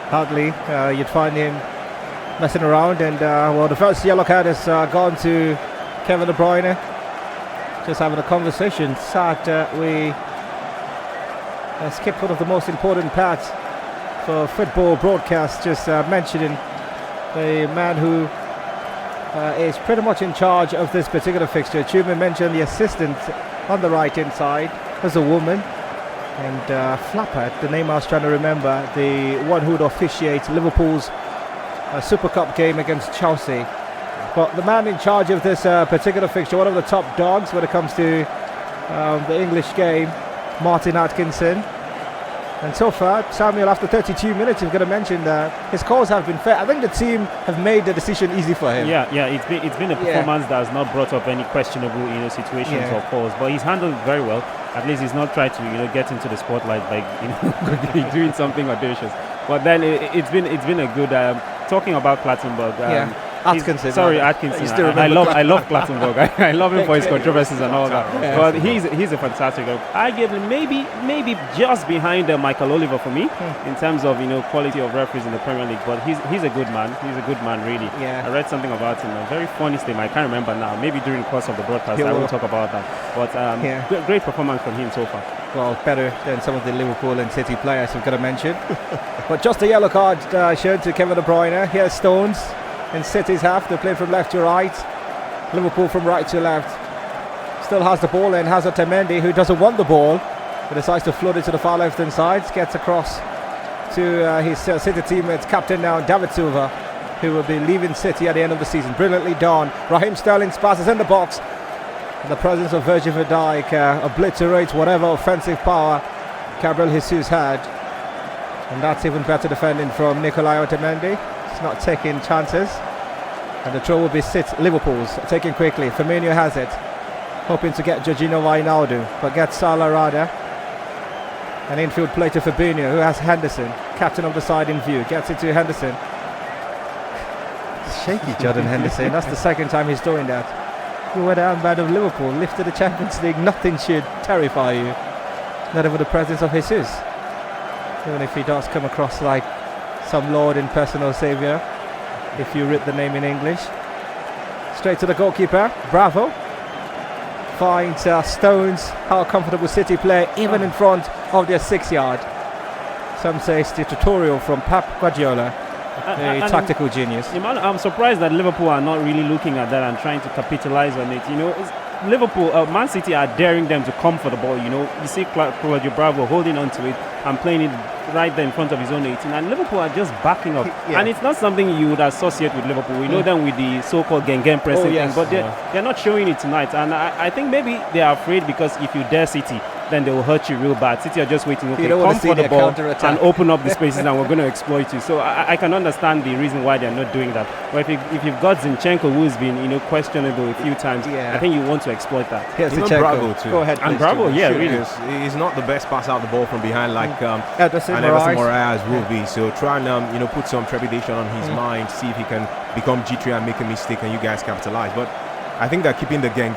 Hardly. You'd find him messing around, and the first yellow card has gone to Kevin De Bruyne. Just having a conversation. Sad we skipped one of the most important parts for football broadcast, just mentioning the man who is pretty much in charge of this particular fixture. Chuma mentioned the assistant on the right hand side as a woman, and Flapper, the name I was trying to remember, the one who would officiate Liverpool's Super Cup game against Chelsea. But the man in charge of this particular fixture, one of the top dogs when it comes to the English game, Martin Atkinson. And so far, Samuel, after 32 minutes, you've got to mention that his calls have been fair. I think the team have made the decision easy for him. It's been a performance that has not brought up any questionable situations or calls, but he's handled it very well. At least he's not tried to get into the spotlight like doing something audacious. But then it's been a good talking about Clattenburg. Atkinson. Atkinson. I love Clattenburg. I love him for his controversies and all that. But he's a fantastic. Arguably, maybe just behind Michael Oliver for me in terms of quality of referees in the Premier League. But he's a good man. He's a good man, really. I read something about him. A very funny statement. I can't remember now. Maybe during the course of the broadcast I will talk about that. But great performance from him so far. Well, better than some of the Liverpool and City players we've got to mention. But just a yellow card shown to Kevin De Bruyne. Here's Stones. In City's half, they play from left to right. Liverpool from right to left. Still has the ball, and has Otamendi, who doesn't want the ball, but decides to float it to the far left hand side. Gets across to his City teammates, captain now David Silva, who will be leaving City at the end of the season. Brilliantly done. Raheem Sterling's pass is in the box. And the presence of Virgil van Dijk obliterates whatever offensive power Gabriel Jesus had. And that's even better defending from Nicolai Otamendi. Not taking chances, and the throw will be Liverpool's taking quickly. Firmino has it, hoping to get Jorginho Wijnaldum, but gets Salah rather. An infield play to Fabinho, who has Henderson, captain of the side, in view. Gets it to Henderson. Shaky Jordan Henderson. That's the second time he's doing that. You were the armband of Liverpool, lifted the Champions League. Nothing should terrify you, not even the presence of Jesus. even if he does come across like some lord and personal saviour, if you read the name in English. Straight to the goalkeeper, Bravo. Finds Stones, how comfortable City play, even in front of their 6-yard. Some say it's the tutorial from Pep Guardiola, a tactical genius. I'm surprised that Liverpool are not really looking at that and trying to capitalize on it. Liverpool, Man City are daring them to come for the ball. You see Claudio Bravo holding on to it and playing it right there in front of his own 18, and Liverpool are just backing up. And it's not something you would associate with Liverpool. We know them with the so-called gang pressing thing, but they're not showing it tonight. And I think maybe they are afraid, because if you dare City, then they will hurt you real bad. City are just waiting, okay, come for the ball and open up the spaces, and we're going to exploit you. So I can understand the reason why they're not doing that. But if you've got Zinchenko, who's been questionable a few times, I think you want to exploit that. Here's Bravo too. Go ahead, and Bravo, really. He's not the best pass out the ball from behind like Ederson Moraes will be. So try and put some trepidation on his mind, see if he can become G3 and make a mistake, and you guys capitalize. But I think they're keeping the gang,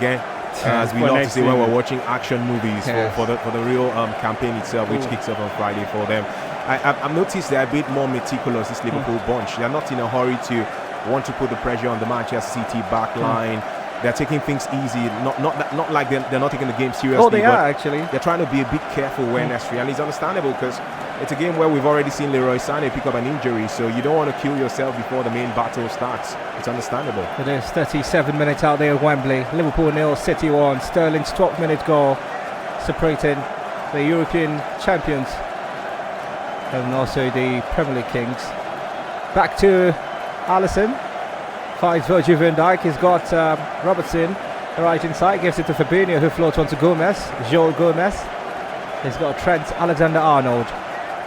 as we love to say when we're watching action movies for the real campaign itself, which kicks off on Friday for them. I've noticed they're a bit more meticulous, this Liverpool bunch. They're not in a hurry to want to put the pressure on the Manchester City back line. They're taking things easy, not like they're not taking the game seriously. Oh, they are actually. They're trying to be a bit careful where necessary, and it's understandable, because it's a game where we've already seen Leroy Sané pick up an injury, so you don't want to kill yourself before the main battle starts. It's understandable. It is 37 minutes out there at Wembley. Liverpool 0, City 1. Sterling's 12th-minute goal, separating the European champions and also the Premier League kings. Back to Alisson. Finds Virgil van Dijk. He's got Robertson right inside. Gives it to Fabinho, who floats onto Gomez. Joel Gomez. He's got Trent Alexander-Arnold.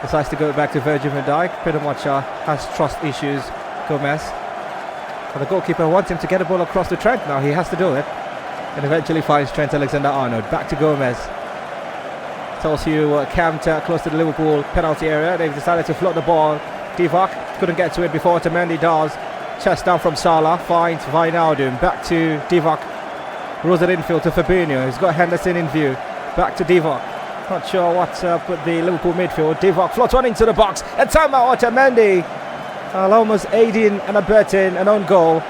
Decides to go back to Virgil van Dijk. Pretty much has trust issues, Gomez. And the goalkeeper wants him to get the ball across to Trent. Now he has to do it. And eventually finds Trent Alexander-Arnold. Back to Gomez. Tells you camped close to the Liverpool penalty area. They've decided to float the ball. Divock couldn't get to it before Otamendi does. Chest down from Salah. Finds Wijnaldum. Back to Divock. Rolls it infield to Fabinho. He's got Henderson in view. Back to Divock. Not sure what's up with the Liverpool midfield. Divock floats one into the box. And somehow Otamendi almost aiding and abetting an own goal.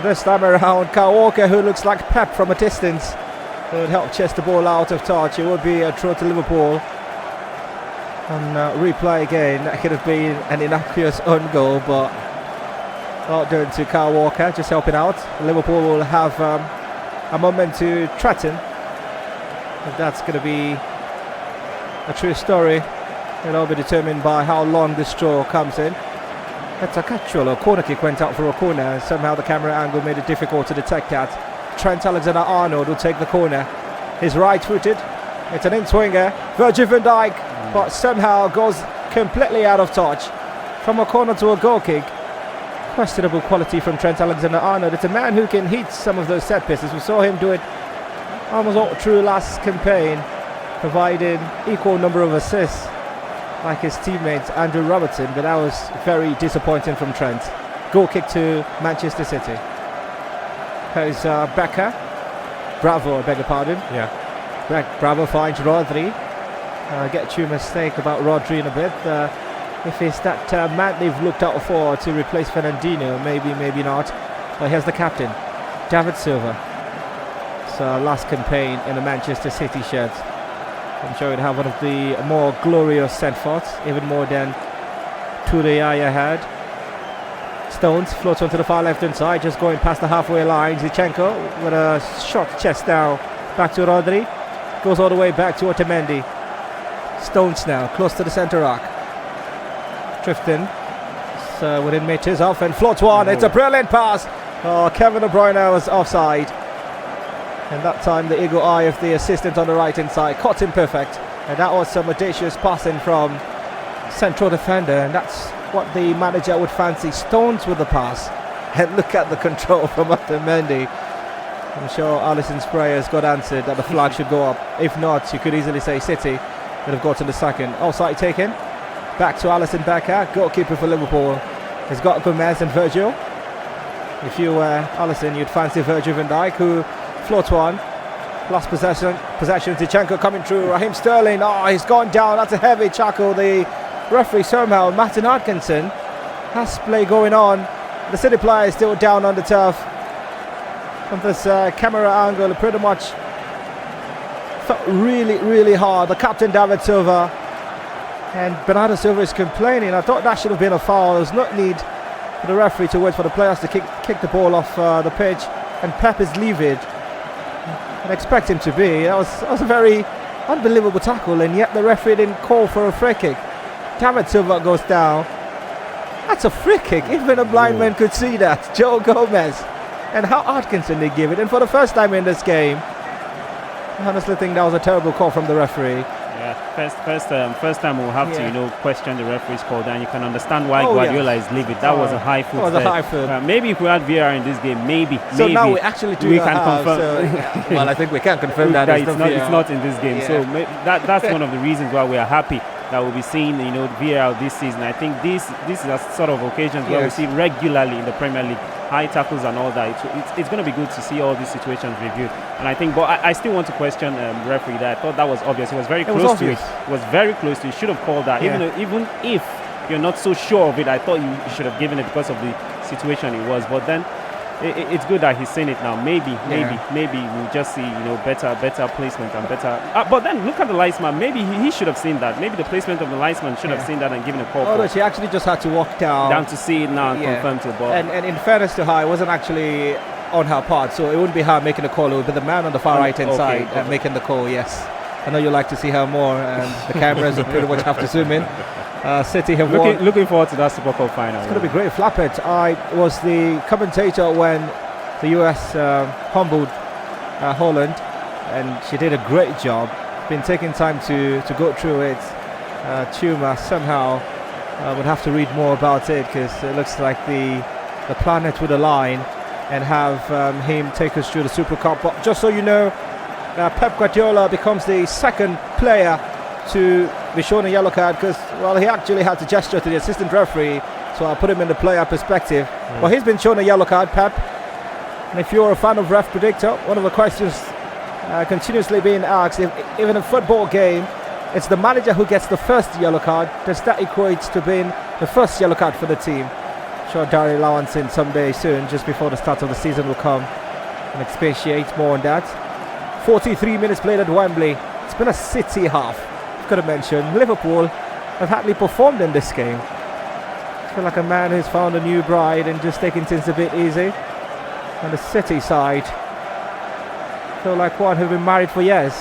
This time around, Kyle Walker, who looks like Pep from a distance, would help chest the ball out of touch. It would be a throw to Liverpool. And replay again. That could have been an innocuous own goal, but not doing to Kyle Walker, just helping out. Liverpool will have a moment to threaten. If that's going to be a true story, it'll be determined by how long the straw comes in. That's a Cacciolo. Corner kick went out for a corner, and somehow the camera angle made it difficult to detect that. Trent Alexander-Arnold will take the corner. He's right-footed. It's an in-swinger. Virgil van Dijk, but somehow goes completely out of touch. From a corner to a goal kick. Questionable quality from Trent Alexander-Arnold. It's a man who can hit some of those set pieces. We saw him do it almost all through last campaign, providing equal number of assists like his teammate Andrew Robertson, but that was very disappointing from Trent. Goal kick to Manchester City. Here's Becker. Bravo, I beg your pardon. Yeah. Bravo finds Rodri. Get you a mistake about Rodri in a bit. If it's that man they've looked out for to replace Fernandinho, maybe not. But here's the captain, David Silva. So last campaign in the Manchester City shirt. I'm sure he'd have one of the more glorious send-forths, even more than Toure Yaya had. Stones floats onto the far left-hand side, just going past the halfway line. Zinchenko with a short chest now. Back to Rodri. Goes all the way back to Otamendi. Stones now, close to the centre arc. Drifting. So within meters off and floats one. It's a brilliant pass. Oh, Kevin De Bruyne was offside. And that time the eagle eye of the assistant on the right hand side caught him perfect. And that was some audacious passing from central defender. And that's what the manager would fancy. Stones with the pass. And look at the control from Otamendi. I'm sure Alisson's prayers got answered that the flag should go up. If not, you could easily say City would have gotten the second. Offside taken. Back to Alisson Becker, goalkeeper for Liverpool. He's got Gomez and Virgil. If you were Alisson, you'd fancy Virgil van Dijk, who floats one. Last possession. Zinchenko coming through. Raheem Sterling. Oh, he's gone down. That's a heavy tackle. The referee somehow, Martin Atkinson, has play going on. The City player is still down on the turf. From this camera angle, it pretty much felt really, really hard. The captain, David Silva, and Bernardo Silva is complaining. I thought that should have been a foul. There's no need for the referee to wait for the players to kick the ball off the pitch, and Pep is livid. I'd expect him to be. That was a very unbelievable tackle, and yet the referee didn't call for a free kick. David Silva goes down. That's a free kick. Even a blind man could see that. Joe Gomez. And how Atkinson they give it. And for the first time in this game, I honestly think that was a terrible call from the referee. Yeah, first time we'll have to question the referee's call. Then you can understand why Guardiola is livid. That was a high foot. That was a high foot. Maybe if we had VAR in this game, maybe. So now we actually do. We can confirm. Well, I think we can confirm that it's not in this game. So that's one of the reasons why we are happy that we'll be seeing VAR this season. I think this is a sort of occasions where we see regularly in the Premier League high tackles and all that. It's going to be good to see all these situations reviewed. And I think, but I still want to question referee that. I thought that was obvious. He was very close to it. He was very close to it. He should have called that. Even if you're not so sure of it, I thought you should have given it because of the situation it was. But then it's good that he's saying it now. Maybe we'll just see better placement and better. But then look at the linesman. Maybe he should have seen that. Maybe the placement of the linesman should have seen that and given a call. No, she actually just had to walk down to see it now and confirm to the ball. And in fairness to her, it wasn't actually on her part, so it wouldn't be her making the call. It would be the man on the far right hand side making the call. Yes, I know you like to see her more, and the cameras pretty much have to zoom in. City have won. Looking forward to that Super Cup final. It's going to be great. Flappet, I was the commentator when the US humbled Holland, and she did a great job. Been taking time to go through it. Chuma somehow would have to read more about it, because it looks like the planet would align and have him take us through the Super Cup. But just so you know, Pep Guardiola becomes the second player to be shown a yellow card, because, well, he actually had to gesture to the assistant referee, so I'll put him in the player perspective. But he's been shown a yellow card, Pep. And if you're a fan of Ref Predictor, one of the questions continuously being asked, if even in a football game, it's the manager who gets the first yellow card, does that equate to being the first yellow card for the team? I'm sure Darry Lowenson someday soon, just before the start of the season, will come and expatiate more on that. 43 minutes played at Wembley. It's been a City half. I've got to mention, Liverpool have hardly performed in this game. I feel like a man who's found a new bride and just taking things a bit easy. On the City side, feel like one who've been married for years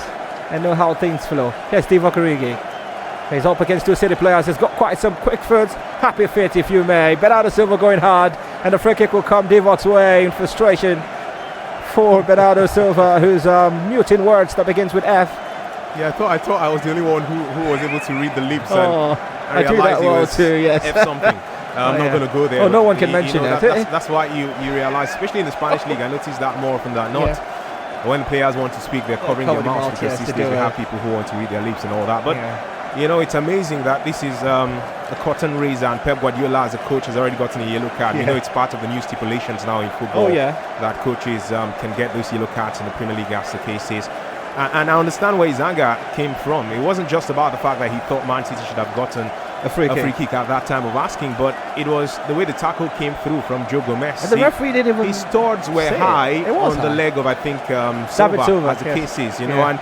and know how things flow. Here's Steve Okereke. He's up against two City players. He's got quite some quick foot. Happy feet, if you may. Bernardo Silva going hard, and the free kick will come Divok's way in frustration for Bernardo Silva, who's muting words that begins with F. Yeah, I thought I was the only one who was able to read the lips and I do that well too, yes. F something. I'm not going to go there. Oh, no one can mention it. That's why you realize, especially in the Spanish league, I noticed that more often than not. When players want to speak, they're covering their mouths, because these days we have people who want to read their lips and all that. But it's amazing that this is a curtain raiser, and Pep Guardiola as a coach has already gotten a yellow card. It's part of the new stipulations now in football that coaches can get those yellow cards in the Premier League, as the case is. And I understand where his anger came from. It wasn't just about the fact that he thought Man City should have gotten a free kick at that time of asking, but it was the way the tackle came through from Joe Gomez. And the referee didn't even. His studs were high on the leg of, I think, Silva, as the case is, and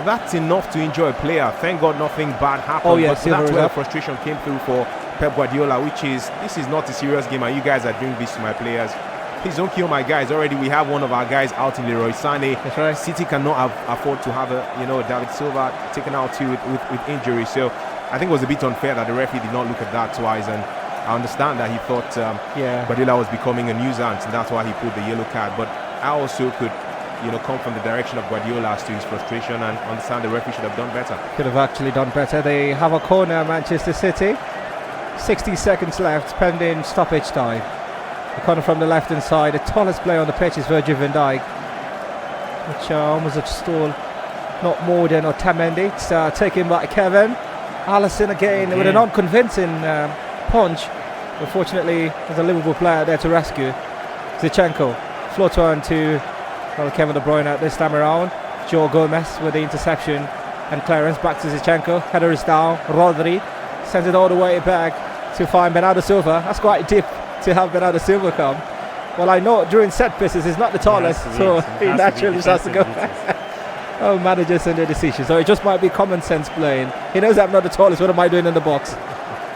that's enough to enjoy a player. Thank God nothing bad happened. But that's where the frustration came through for Pep Guardiola, which is, this is not a serious game, and you guys are doing this to my players. Please don't kill my guys. Already we have one of our guys out in Leroy Sané. That's right. City cannot afford to have David Silva taken out too with injury. So I think it was a bit unfair that the referee did not look at that twice. And I understand that he thought Guardiola was becoming a nuisance, and that's why he pulled the yellow card. But I also could come from the direction of Guardiola as to his frustration, and understand the referee should have done better. Could have actually done better. They have a corner, Manchester City. 60 seconds left, pending stoppage time. The corner from the left-hand side. The tallest player on the pitch is Virgil van Dijk, which almost a stall, not more than Otamendi. It's taken by Kevin. Alisson again with an unconvincing punch. Unfortunately, there's a Liverpool player there to rescue. Zinchenko. Floater on to Kevin De Bruyne this time around. Joe Gomez with the interception and clearance back to Zinchenko. Header is down. Rodri Sends it all the way back to find Bernardo Silva. That's quite deep to have Bernardo Silva come. Well, I know during set pieces he's not the tallest, so he naturally just has to go back. Oh, managers and their decisions. So it just might be common sense playing. He knows I'm not the tallest. What am I doing in the box?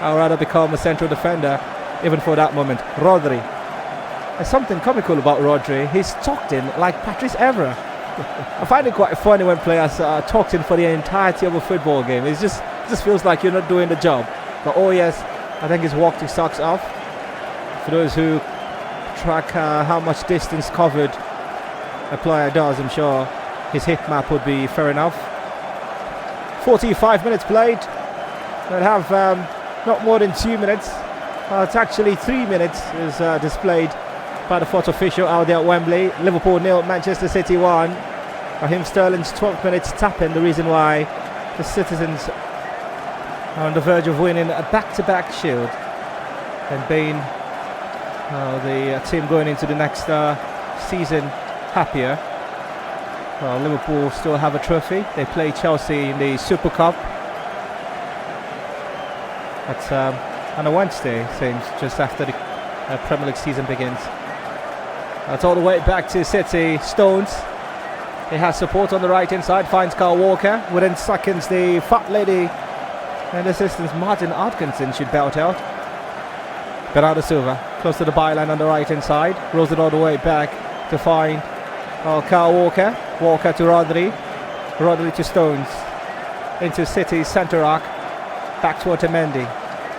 I'd rather become a central defender, even for that moment. Rodri. There's something comical about Rodri. He's tucked in like Patrice Evra. I find it quite funny when players are tucked in for the entirety of a football game. It just feels like you're not doing the job. But oh yes, I think he's walked his socks off. For those who track how much distance covered a player does, I'm sure his hit map would be fair enough. 45 minutes played. They'll have not more than 2 minutes. It's actually 3 minutes is displayed by the fourth official out there at Wembley. Liverpool 0, Manchester City 1. Raheem Sterling's 12 minutes tap-in, the reason why the Citizens are on the verge of winning a back-to-back Shield and being the team going into the next season happier. Liverpool still have a trophy. They play Chelsea in the Super Cup. That's on a Wednesday, it seems, just after the Premier League season begins. That's all the way back to City. Stones. He has support on the right hand side. Finds Kyle Walker. Within seconds, the fat lady and assistant Martin Atkinson should belt out. Bernardo Silva close to the byline on the right hand side. Rolls it all the way back to find Kyle Walker. Walker to Rodri. Rodri to Stones. Into City's centre arc. Back to Otamendi.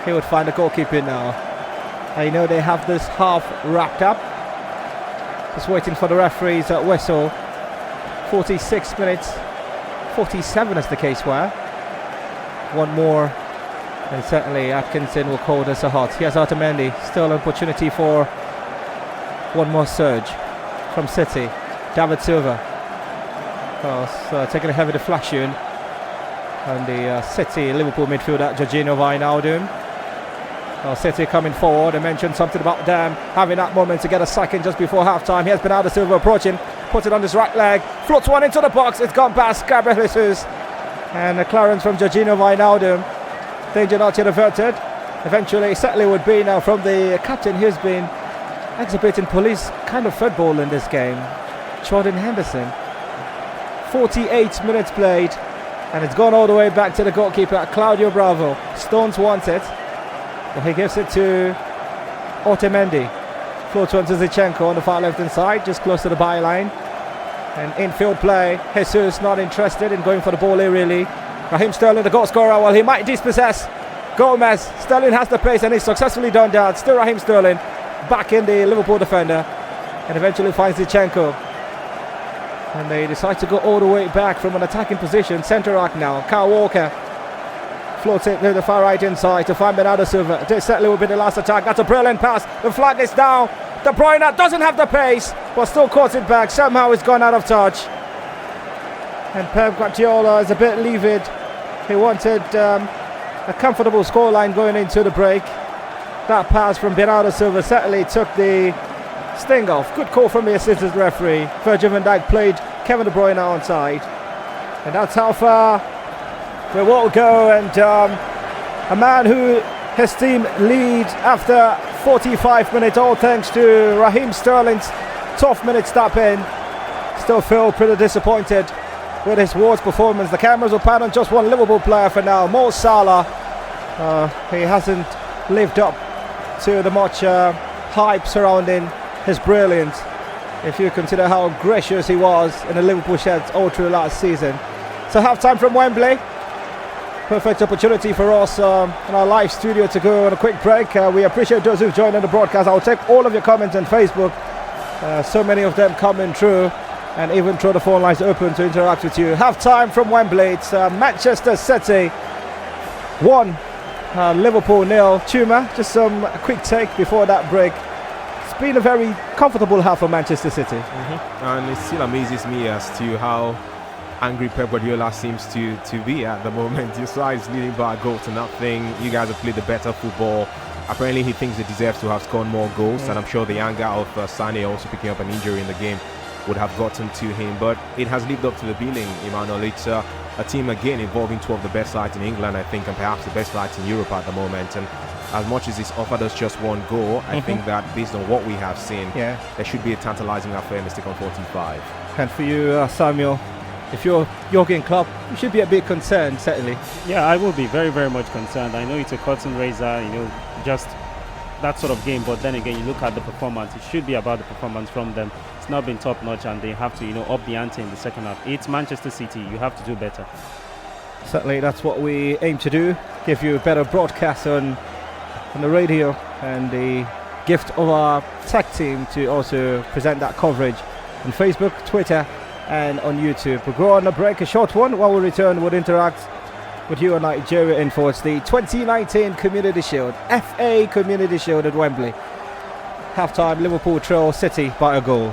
He would find the goalkeeper now. I know they have this half wrapped up. Just waiting for the referee's whistle. 46 minutes, 47 as the case were. One more, and certainly Atkinson will call this a hot. Here's Otamendi, still an opportunity for one more surge from City. David Silva, taking a heavy deflection. And the City Liverpool midfielder Jorginho Wijnaldum. City coming forward. I mentioned something about them having that moment to get a second just before half-time. Here's Bernardo Silva approaching, puts it on his right leg, floats one into the box. It's gone past Gabriel Jesus, and a clearance from Jorginho Wijnaldum. Danger not yet averted. Eventually, certainly would be now from the captain who's been exhibiting police kind of football in this game, Jordan Henderson. 48 minutes played, and it's gone all the way back to the goalkeeper, Claudio Bravo. Stones wants it. He gives it to Otamendi. Floats one to Zinchenko on the far left hand side, just close to the byline. And infield play. Jesus not interested in going for the ball here really. Raheem Sterling, the goal scorer, well, he might dispossess Gomez. Sterling has the pace and he's successfully done that. Still Raheem Sterling back in the Liverpool defender, and eventually finds Zinchenko. And they decide to go all the way back from an attacking position. Centre arc now. Kyle Walker floats it to the far right inside to find Bernardo Silva. This certainly will be the last attack. That's a brilliant pass. The flag is down. De Bruyne doesn't have the pace, but still caught it back. Somehow it's gone out of touch. And Pep Guardiola is a bit livid. He wanted a comfortable scoreline going into the break. That pass from Bernardo Silva certainly took the sting off. Good call from the assistant referee. Virgil van Dijk played Kevin De Bruyne onside. And that's how far we will go, and a man who his team lead after 45 minutes, all thanks to Raheem Sterling's 12 minutes stop in. Still feel pretty disappointed with his Wolves performance. The cameras will pan on just one Liverpool player for now, Mo Salah. He hasn't lived up to the much hype surrounding his brilliance, if you consider how gracious he was in the Liverpool shirts all through last season. So half time from Wembley. Perfect opportunity for us in our live studio to go on a quick break. We appreciate those who've joined on the broadcast. I'll take all of your comments on Facebook. So many of them coming through, and even through the phone lines open to interact with you. Half time from Wembley. It's Manchester City 1, Liverpool 0. Chuma, just some quick take before that break. It's been a very comfortable half for Manchester City. And it still amazes me as to how angry Pep Guardiola seems to be at the moment. Your side is leading by a goal to nothing. You guys have played the better football. Apparently he thinks he deserves to have scored more goals, and I'm sure the anger of Sane also picking up an injury in the game would have gotten to him. But it has lived up to the billing, Emmanuel. It's a team again involving two of the best sides in England, I think, and perhaps the best sides in Europe at the moment. And as much as it's offered us just one goal, I think that based on what we have seen, there should be a tantalizing affair mistake on 45. And for you, Samuel, if you're Jurgen Klopp, you should be a bit concerned, certainly. Yeah, I will be very, very much concerned. I know it's a curtain raiser, just that sort of game, but then again, you look at the performance, it should be about the performance from them. It's not been top notch, and they have to, up the ante in the second half. It's Manchester City, you have to do better. Certainly, that's what we aim to do, give you a better broadcast on the radio, and the gift of our tech team to also present that coverage on Facebook, Twitter, and on YouTube. We'll go on a break, a short one. While we return, we'll interact with you on Nigeria Info. It's the 2019 Community Shield, FA Community Shield at Wembley. Half-time, Liverpool trail City by a goal.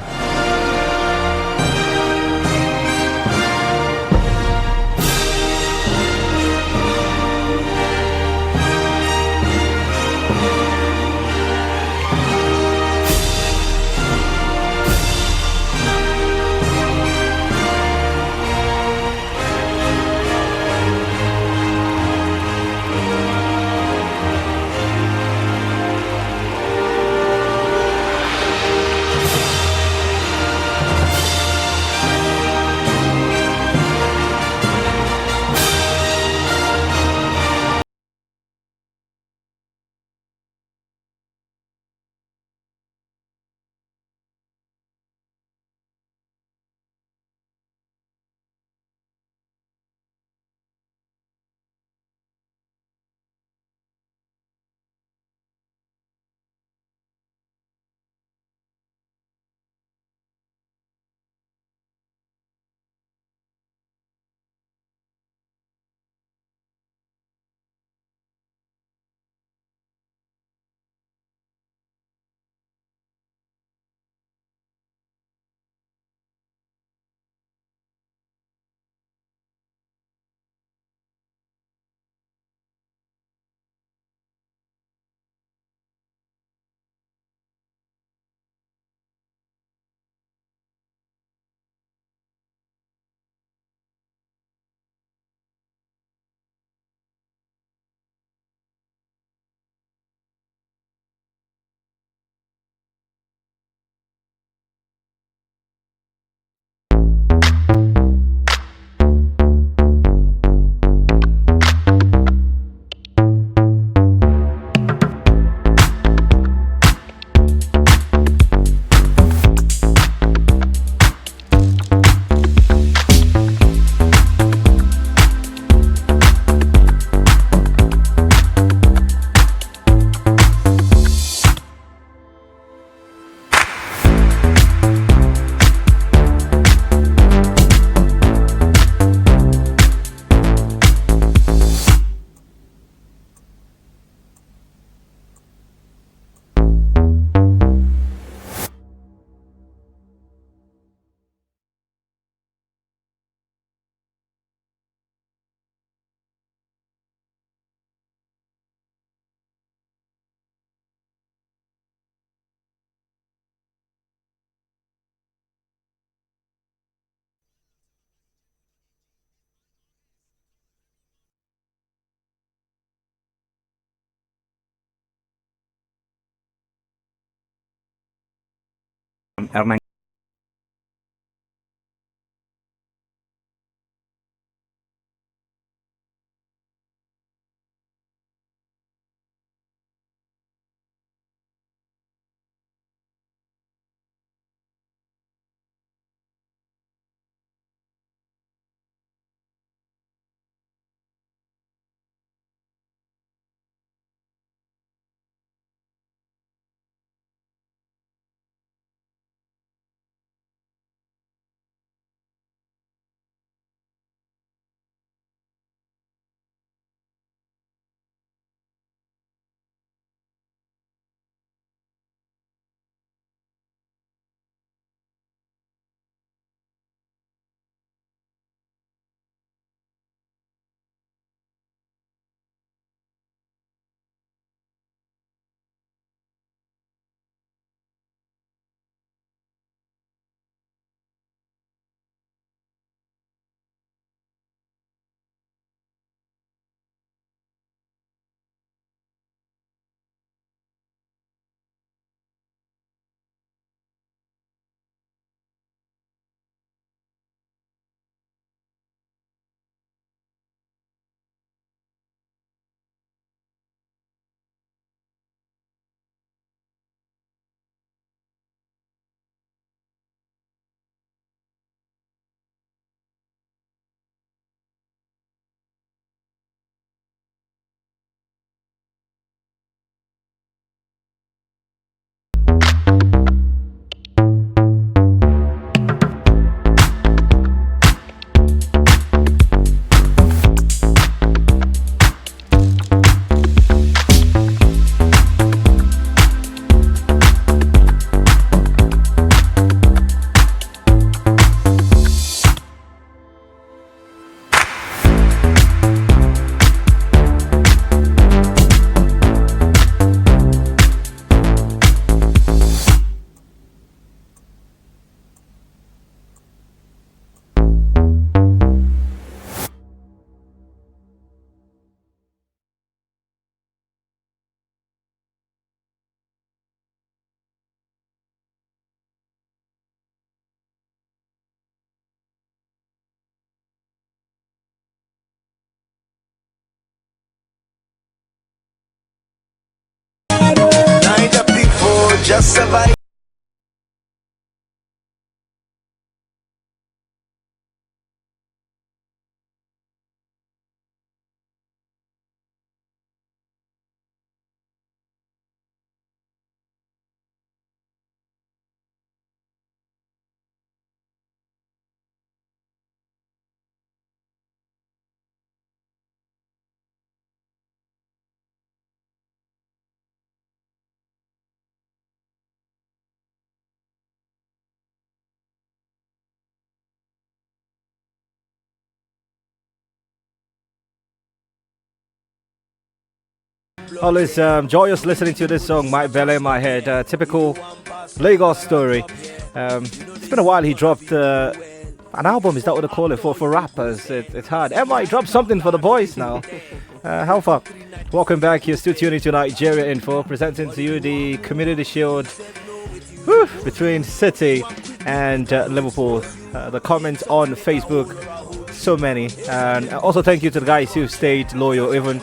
Hernán just survive. Always joyous listening to this song, My Belly, My Head. Typical Lagos story. It's been a while he dropped an album, is that what they call it, for rappers? It's hard. MI dropped something for the boys now. How far? Welcome back. You're still tuning to Nigeria Info, presenting to you the Community Shield between City and Liverpool. The comments on Facebook, so many. And also thank you to the guys who stayed loyal even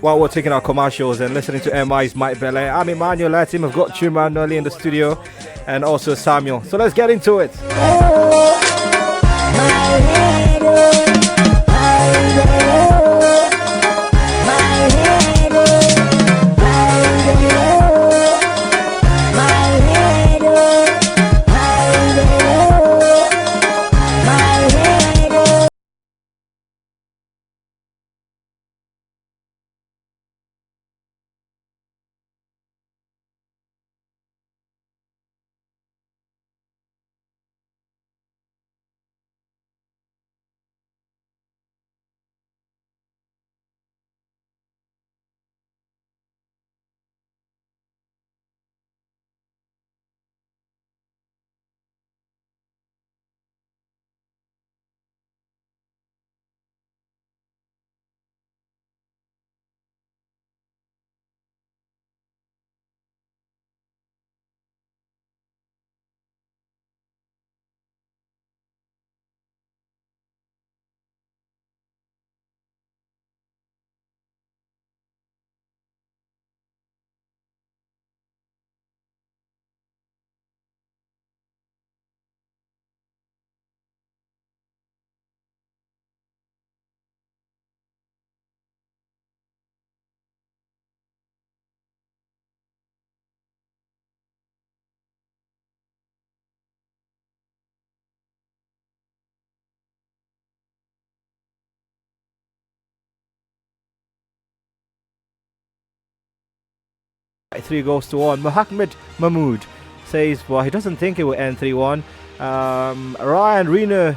while we're taking our commercials and listening to MI's Mike Bele. I'm Emmanuel Latim. I've got Chuma Nolly in the studio and also Samuel. So let's get into it. Three goes to one. Mohammed Mahmood says, well, he doesn't think it will end 3-1. Ryan Reno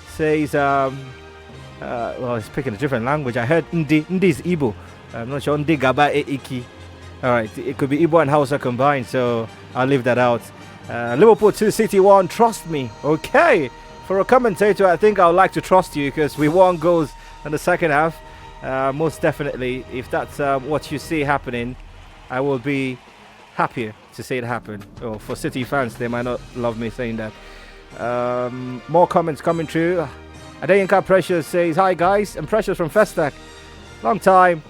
says, well, he's picking a different language. I heard Ndi is Igbo. I'm not sure. Ndi Gaba e Iki. Alright, it could be Igbo and Hausa combined, so I'll leave that out. Liverpool 2, City 1. Trust me. Okay. For a commentator, I think I would like to trust you because we won goals in the second half. Most definitely, if that's what you see happening, I will be happier to see it happen. Oh, for City fans, they might not love me saying that. More comments coming through. Adeyinka Precious says, hi guys, I'm Precious from Festac. Long time.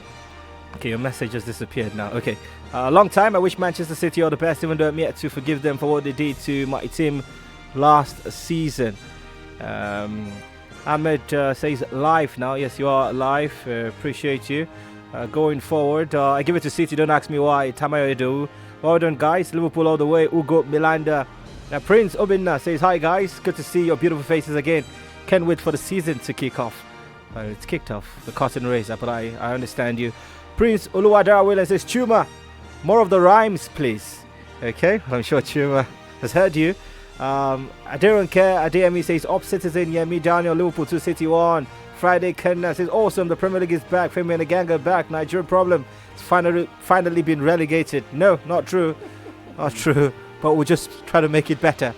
Okay, your message just disappeared now. Okay. Long time. I wish Manchester City all the best, even though I'm yet to forgive them for what they did to my team last season. Ahmed says, live now. Yes, you are live. Appreciate you. Going forward, I give it to City. Don't ask me why. Tamayo Edu. Well done, guys. Liverpool all the way. Ugo Milanda. Prince Obinna says, hi, guys. Good to see your beautiful faces again. Can't wait for the season to kick off. It's kicked off. The curtain raiser, but I understand you. Prince Oluwadara Williams says, Chuma, more of the rhymes, please. Okay, I'm sure Chuma has heard you. I don't care. Adeyemi says, Up Citizen, Yemi Daniel, Liverpool 2, City 1. Friday Kenna says, awesome, the Premier League is back. Femi and the Gang are back. Nigeria problem. It's finally been relegated. No, not true. Not true. But we'll just try to make it better.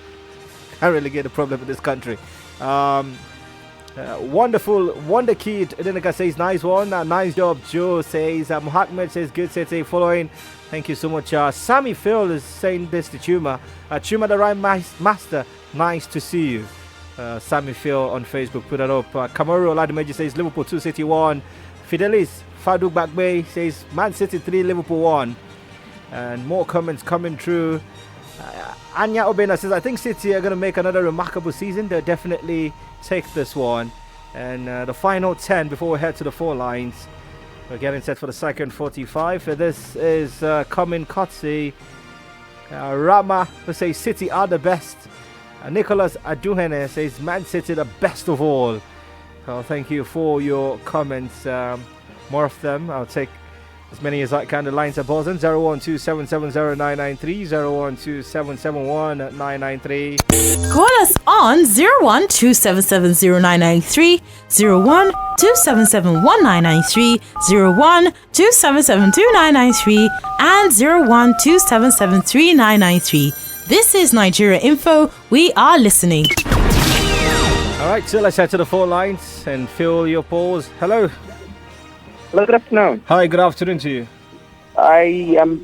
Can't relegate the problem in this country. Wonderful. Wonder Kid. Ideneka says, nice one. Nice job. Joe says, Muhammad says, good City. Following. Thank you so much. Sammy Phil is saying this to Chuma. Chuma the Rhyme Master. Nice to see you. Sammy Phil on Facebook put that up. Kamaru Oladimeji says Liverpool 2, City 1. Fidelis Faduk Bakbay says Man City 3, Liverpool 1. And more comments coming through. Anya Obena says, I think City are going to make another remarkable season. They'll definitely take this one. And the final 10 before we head to the 4 lines. We're getting set for the second 45. This is coming courtesy Rama, who says City are the best. Nicholas Aduhene says Man City the best of all. Thank you for your comments. More of them. I'll take as many as I can. The lines are buzzing. 012770993, 012771993. Call us on 012770993, 012771993, 012772993, and 012773993. This is Nigeria Info. We are listening. Alright, so let's head to the 4 lines and fill your polls. Hello. Hello, good afternoon. Hi, good afternoon to you. I am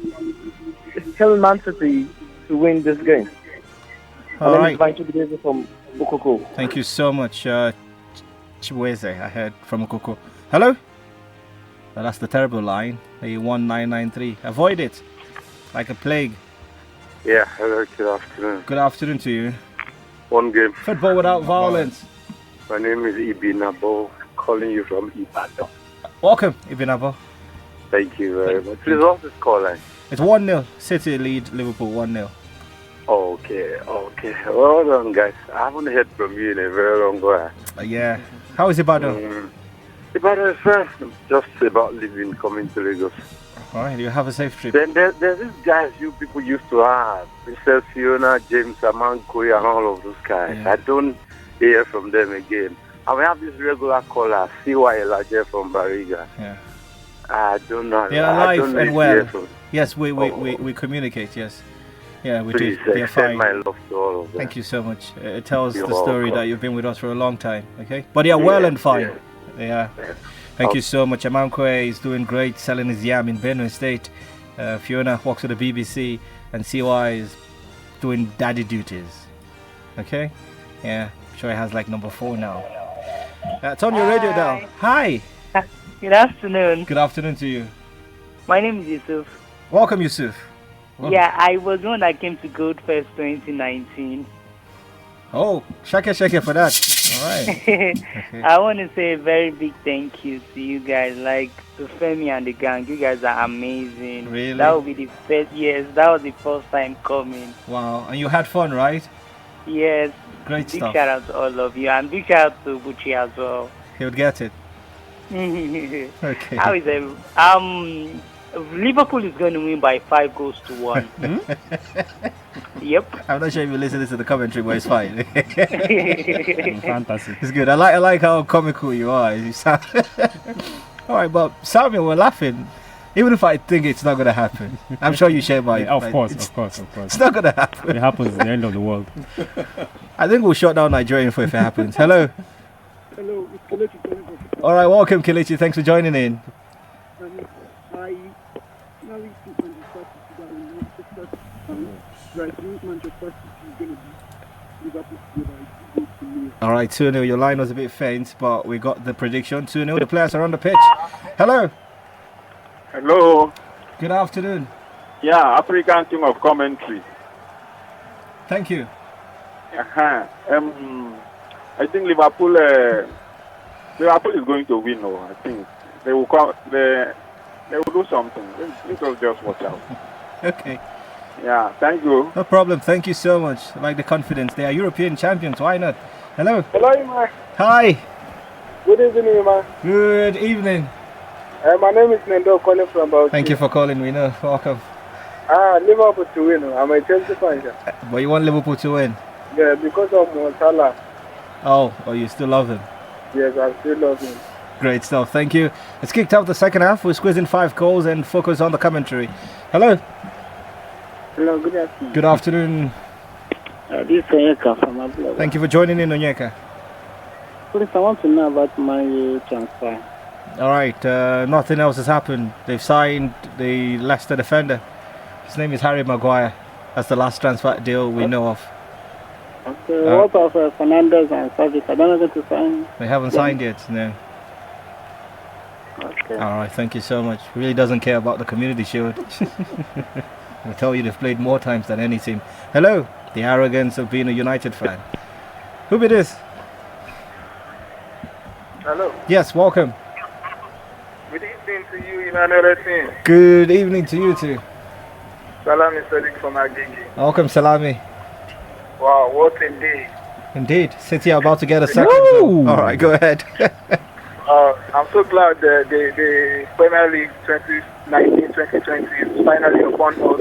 telling Man City to win this game. All right. From Okoko. Thank you so much, Chibueze. I heard from Okoko. Hello? Well, that's the terrible line. The 1993. Avoid it like a plague. Yeah, hello, good afternoon. Good afternoon to you. One game. Football without violence. My name is Ibinabo, calling you from Ibadan. Welcome, Ibinabo. Thank you very much. Result is calling. It's 1-0. City lead Liverpool 1-0. Okay. Well done, guys. I haven't heard from you in a very long while. Yeah. How is Ibadan? Ibadan is well. Just about leaving, coming to Lagos. Alright, you have a safe trip. Then there's these guys you people used to have. Princess Fiona, James Amankoy, and all of those guys. Yeah. I don't hear from them again. And we have this regular caller, CY Elijah from Bariga. Yeah. I don't know. They're alive and well. Yes, we communicate, yes. Yeah, we Please, do. They're fine. my love to all of them. Thank you so much. It tells You're the story welcome. that you've been with us for a long time, okay? But they are well and fine. Yeah. They are. Thank you so much. Amankwe is doing great, selling his yam in Benue State. Fiona works with the BBC, and CY is doing daddy duties. Okay? Yeah, I'm sure he has like number 4 now. Turn your radio down. Hi. Good afternoon. Good afternoon to you. My name is Yusuf. Welcome, Yusuf. Welcome. Yeah, I was one that came to Gold Fest 2019. Oh, shake for that. All right. Okay. I want to say a very big thank you to you guys, like to Femi and the gang. You guys are amazing. Really? That will be the first. Yes, that was the first time coming. Wow, and you had fun, right? Yes. Great big stuff. shout out to all of you, and big shout out to Buchi as well. He would get it. Okay. How is it? Liverpool is going to win by 5-1. Yep. I'm not sure if you listen to the commentary, but it's fine. Fantasy. It's good. I like how comical you are. You sound all right, but Samuel, we're laughing. Even if I think it's not going to happen, I'm sure you share my. Yeah, of course. It's not going to happen. It happens at the end of the world. I think we'll shut down Nigeria if it happens. Hello. Hello, it's Kelechi. All right, welcome, Kelechi. Thanks for joining in. I now see on the first that Manchester City is going to be Liverpool together. All right, 2-0. Your line was a bit faint, but we got the prediction. 2-0. The players are on the pitch. Hello. Hello. Good afternoon. Yeah, African team of commentary. Thank you. I think Liverpool is going to win. No, I think they will come. They will do something. Let us just watch out. Okay. Yeah, thank you. No problem. Thank you so much. I like the confidence. They are European champions. Why not? Hello. Hello, Ima. Hi. Good evening, Ima. Good evening. My name is Nendo, calling from Bauchi. Thank you for calling me. No, welcome. Liverpool to win. I'm a Chelsea fan. But you want Liverpool to win? Yeah, because of Salah. Oh, you still love him? Yes, I still love him. Great stuff. Thank you. It's kicked out the second half. We're squeezing 5 goals and focus on the commentary. Hello. Hello, good afternoon. Good afternoon. This is Onyeka from Abula. Thank you for joining in, Onyeka. Please, I want to know about my transfer. All right. Nothing else has happened. They've signed the Leicester defender. His name is Harry Maguire. That's the last transfer deal we know of. Okay, what of Fernandez and Savic? I don't know what to sign. They haven't signed yet, no. Okay. All right, thank you so much. Really doesn't care about the community shield. will tell you they've played more times than any team. Hello, the arrogance of being a United fan. Who be this? Hello. Yes, welcome. Good evening to you, Emmanuel. Good evening to you too. Salami Sadiq from Agege. Welcome, Salami. Wow, what a day. Indeed, City are about to get a second goal. All right, go ahead. I'm so glad the Premier League 2019-2020 is finally upon us.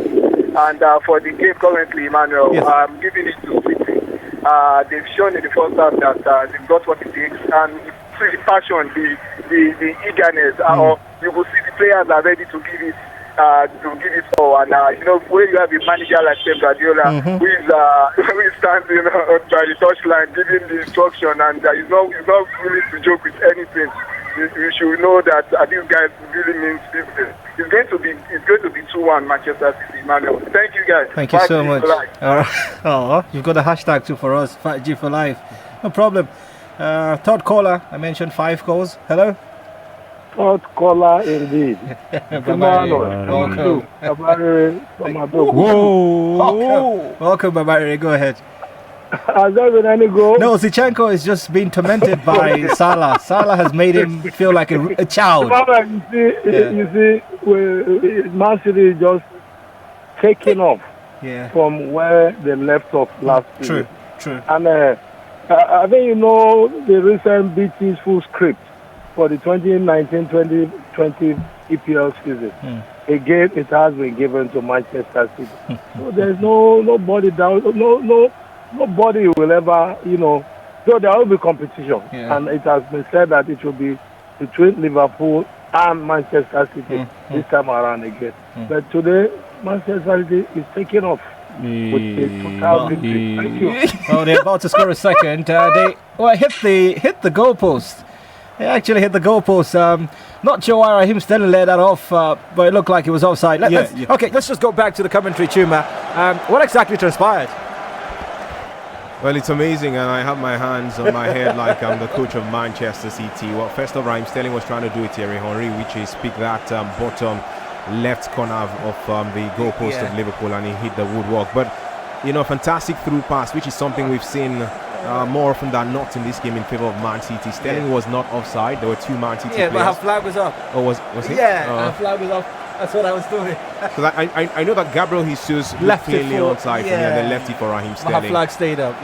And for the game currently, Emmanuel, yes. I'm giving it to City. They've shown in the first half that they've got what it takes, and see the passion, the eagerness. You will see the players are ready to give it. All, and when you have a manager like Pep Guardiola, who is standing by the touchline giving the instruction, and he's not willing to joke with anything. You should know that these guys really means business. It's going to be 2-1 Manchester City, Emmanuel. Thank you guys. Thank you so much. All right. Oh, you've got a hashtag too for us, 5G for life. No problem. Third caller, I mentioned 5 goals. Hello. Third caller indeed. Welcome. Welcome, Babari. Go ahead. Has there been any goal? No, Zinchenko is just being tormented by Salah. Salah has made him feel like a child. You see, Man City is just taking off from where they left off last season. True. And I think the recent BT's full script for the 2019-2020 EPL season. Again, it has been given to Manchester City. So there's nobody down, nobody will ever, so there will be competition. And it has been said that it will be between Liverpool and Manchester City this time around again. But today, Manchester City is taking off with a total victory. Thank you. Oh, they're about to score a second. They hit the goalpost. They actually hit the goalpost. Not sure why Raheem Sterling let that off, but it looked like it was offside. Okay, let's just go back to the commentary, Chuma. What exactly transpired? Well, it's amazing, and I have my hands on my head like I'm the coach of Manchester City. Well, first of all, Raheem Sterling was trying to do it, Thierry Henry, which is pick that bottom left corner of the goalpost of Liverpool, and he hit the woodwork. But, fantastic through pass, which is something we've seen more often than not in this game in favour of Man City. Sterling was not offside. There were 2 Man City players. Yeah, but her flag was up. Oh, was it? Yeah, her flag was up. That's what I was doing. Because I know that Gabriel Jesus left clearly onside for me, and they left it for Raheem Sterling. Her flag stayed up.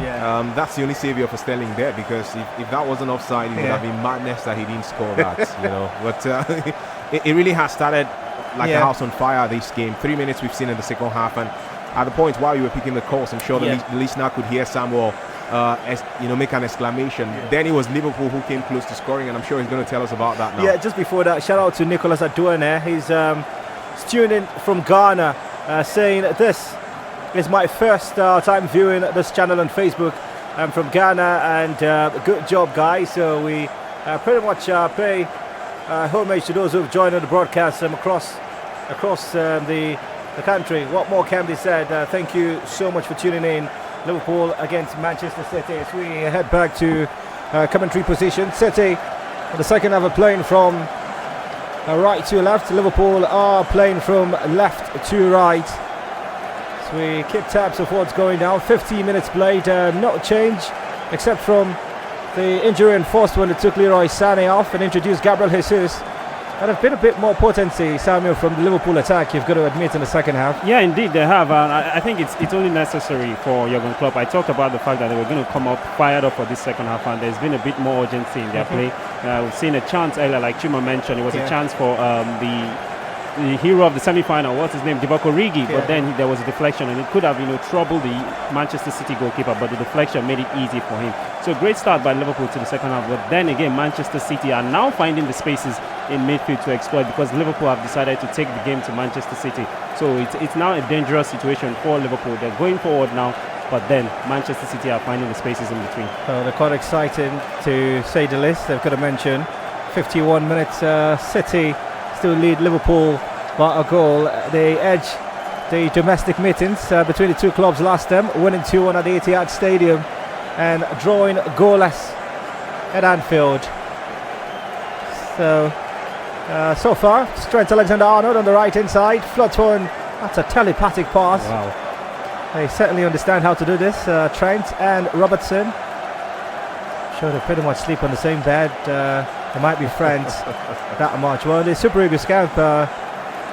That's the only saviour for Sterling there, because if that wasn't offside, it would have been madness that he didn't score that. But it really has started like a house on fire, this game. 3 minutes we've seen in the second half, and at the point while you were picking the calls, I'm sure the listener could hear Samuel make an exclamation. Then it was Liverpool who came close to scoring, and I'm sure he's going to tell us about that now. Yeah, just before that, shout out to Nicholas Aduane. He's tuned in from Ghana, saying this is my first time viewing this channel on Facebook. I'm from Ghana, and good job, guys. So we pretty much pay homage to those who've joined the broadcast across the country. What more can be said? Thank you so much for tuning in. Liverpool against Manchester City. As we head back to commentary position, City the second half are playing from right to left. Liverpool are playing from left to right. So we keep tabs of what's going down. 15 minutes played, no change except from the injury enforced when it took Leroy Sané off and introduced Gabriel Jesus. And have been a bit more potency, Samuel, from the Liverpool attack, you've got to admit, in the second half. Yeah, indeed, they have. And I think it's only necessary for Jurgen Klopp. I talked about the fact that they were going to come up fired up for this second half, and there's been a bit more urgency in their play. We've seen a chance earlier, like Chuma mentioned. It was a chance for the hero of the semi-final, what's his name, Divock Origi, but then there was a deflection, and it could have troubled the Manchester City goalkeeper, but the deflection made it easy for him. So great start by Liverpool to the second half, but then again Manchester City are now finding the spaces in midfield to exploit, because Liverpool have decided to take the game to Manchester City. So it's now a dangerous situation for Liverpool. They're going forward now, but then Manchester City are finding the spaces in between. They're quite exciting, to say the least. They've got to mention 51 minutes, City still lead Liverpool by a goal. They edge the domestic meetings between the two clubs last time, winning 2-1 at the Etihad Stadium and drawing goalless at Anfield. So far, Trent Alexander-Arnold on the right hand side, Flotton That's a telepathic pass. Wow. They certainly understand how to do this. Trent and Robertson. Sure, they pretty much sleep on the same bed. They might be friends that much. Well, the Super Eagles camp,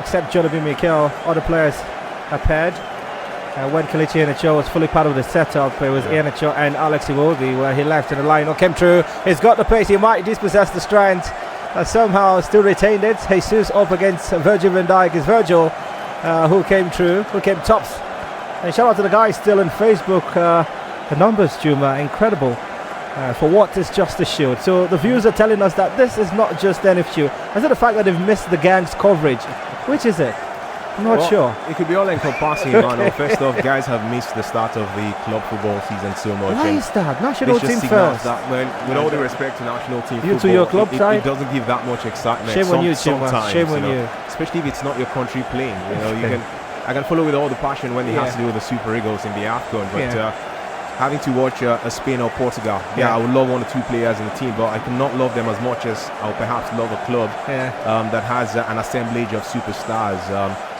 except Jonathan Mikel, other players are paired. When Kelechi Iheanacho was fully part of the setup, it was Iheanacho and Alex Iwobi, where he left and the line came through. He's got the pace, he might dispossess the strength. Somehow still retained it. Jesus up against Virgil van Dijk. Is Virgil who came through, who came tops. And shout out to the guys still on Facebook. The numbers, Juma, incredible. For what is just a shield. So the viewers are telling us that this is not just NFU. Is it the fact that they've missed the gang's coverage? Which is it? I'm not sure. It could be all encompassing, man. First off, guys have missed the start of the club football season so much. Why is that? National team first. That with all due respect to national team you football, to your club side? It doesn't give that much excitement. Shame on you, Chima. Sometimes, Shame on you. Especially if it's not your country playing. You know, I can follow with all the passion when it has to do with the Super Eagles in the AFCON, but having to watch a Spain or Portugal, I would love 1 or 2 players in the team, but I cannot love them as much as I would perhaps love a club that has an assemblage of superstars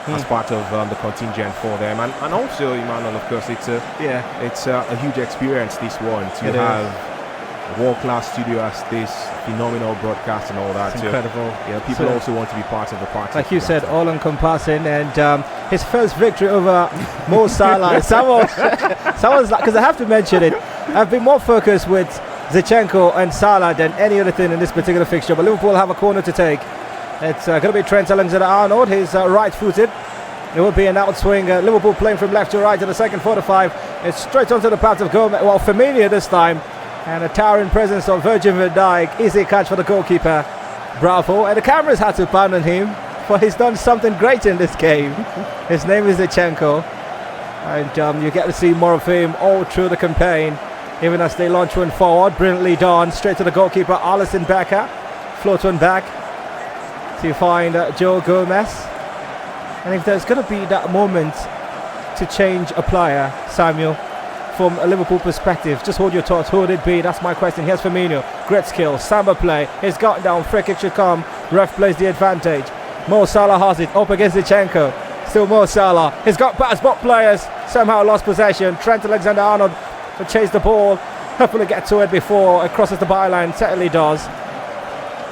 as part of the contingent for them. And also, Emmanuel, of course, it's a huge experience, this one, to have world-class studio as this, phenomenal broadcast and all that. It's incredible. Yeah, people also want to be part of the party. Like you said, all-encompassing, and his first victory over Mo Salah. Someone's like, because I have to mention it, I've been more focused with Zinchenko and Salah than any other thing in this particular fixture, but Liverpool have a corner to take. It's going to be Trent Alexander-Arnold. He's right-footed. It will be an outswing. Liverpool playing from left to right in the second 45. It's straight onto the path of Gomez. Well, Firmino this time. And a towering presence of Virgil van Dijk. Easy catch for the goalkeeper. Bravo. And the cameras had to pound on him, for he's done something great in this game. His name is Zinchenko. And you get to see more of him all through the campaign. Even as they launch one forward. Brilliantly done. Straight to the goalkeeper, Alisson Becker. Float one back to find Joe Gomez. And if there's going to be that moment to change a player, Samuel, from a Liverpool perspective, just hold your thoughts. Who would it be? That's my question. Here's Firmino. Great skill. Samba play. He's got down. Free kick should come. Ref plays the advantage. Mo Salah has it. Up against Zinchenko. Still Mo Salah. He's got pass. Both players somehow lost possession. Trent Alexander-Arnold to chase the ball. Hopefully get to it before it crosses the byline. Certainly does.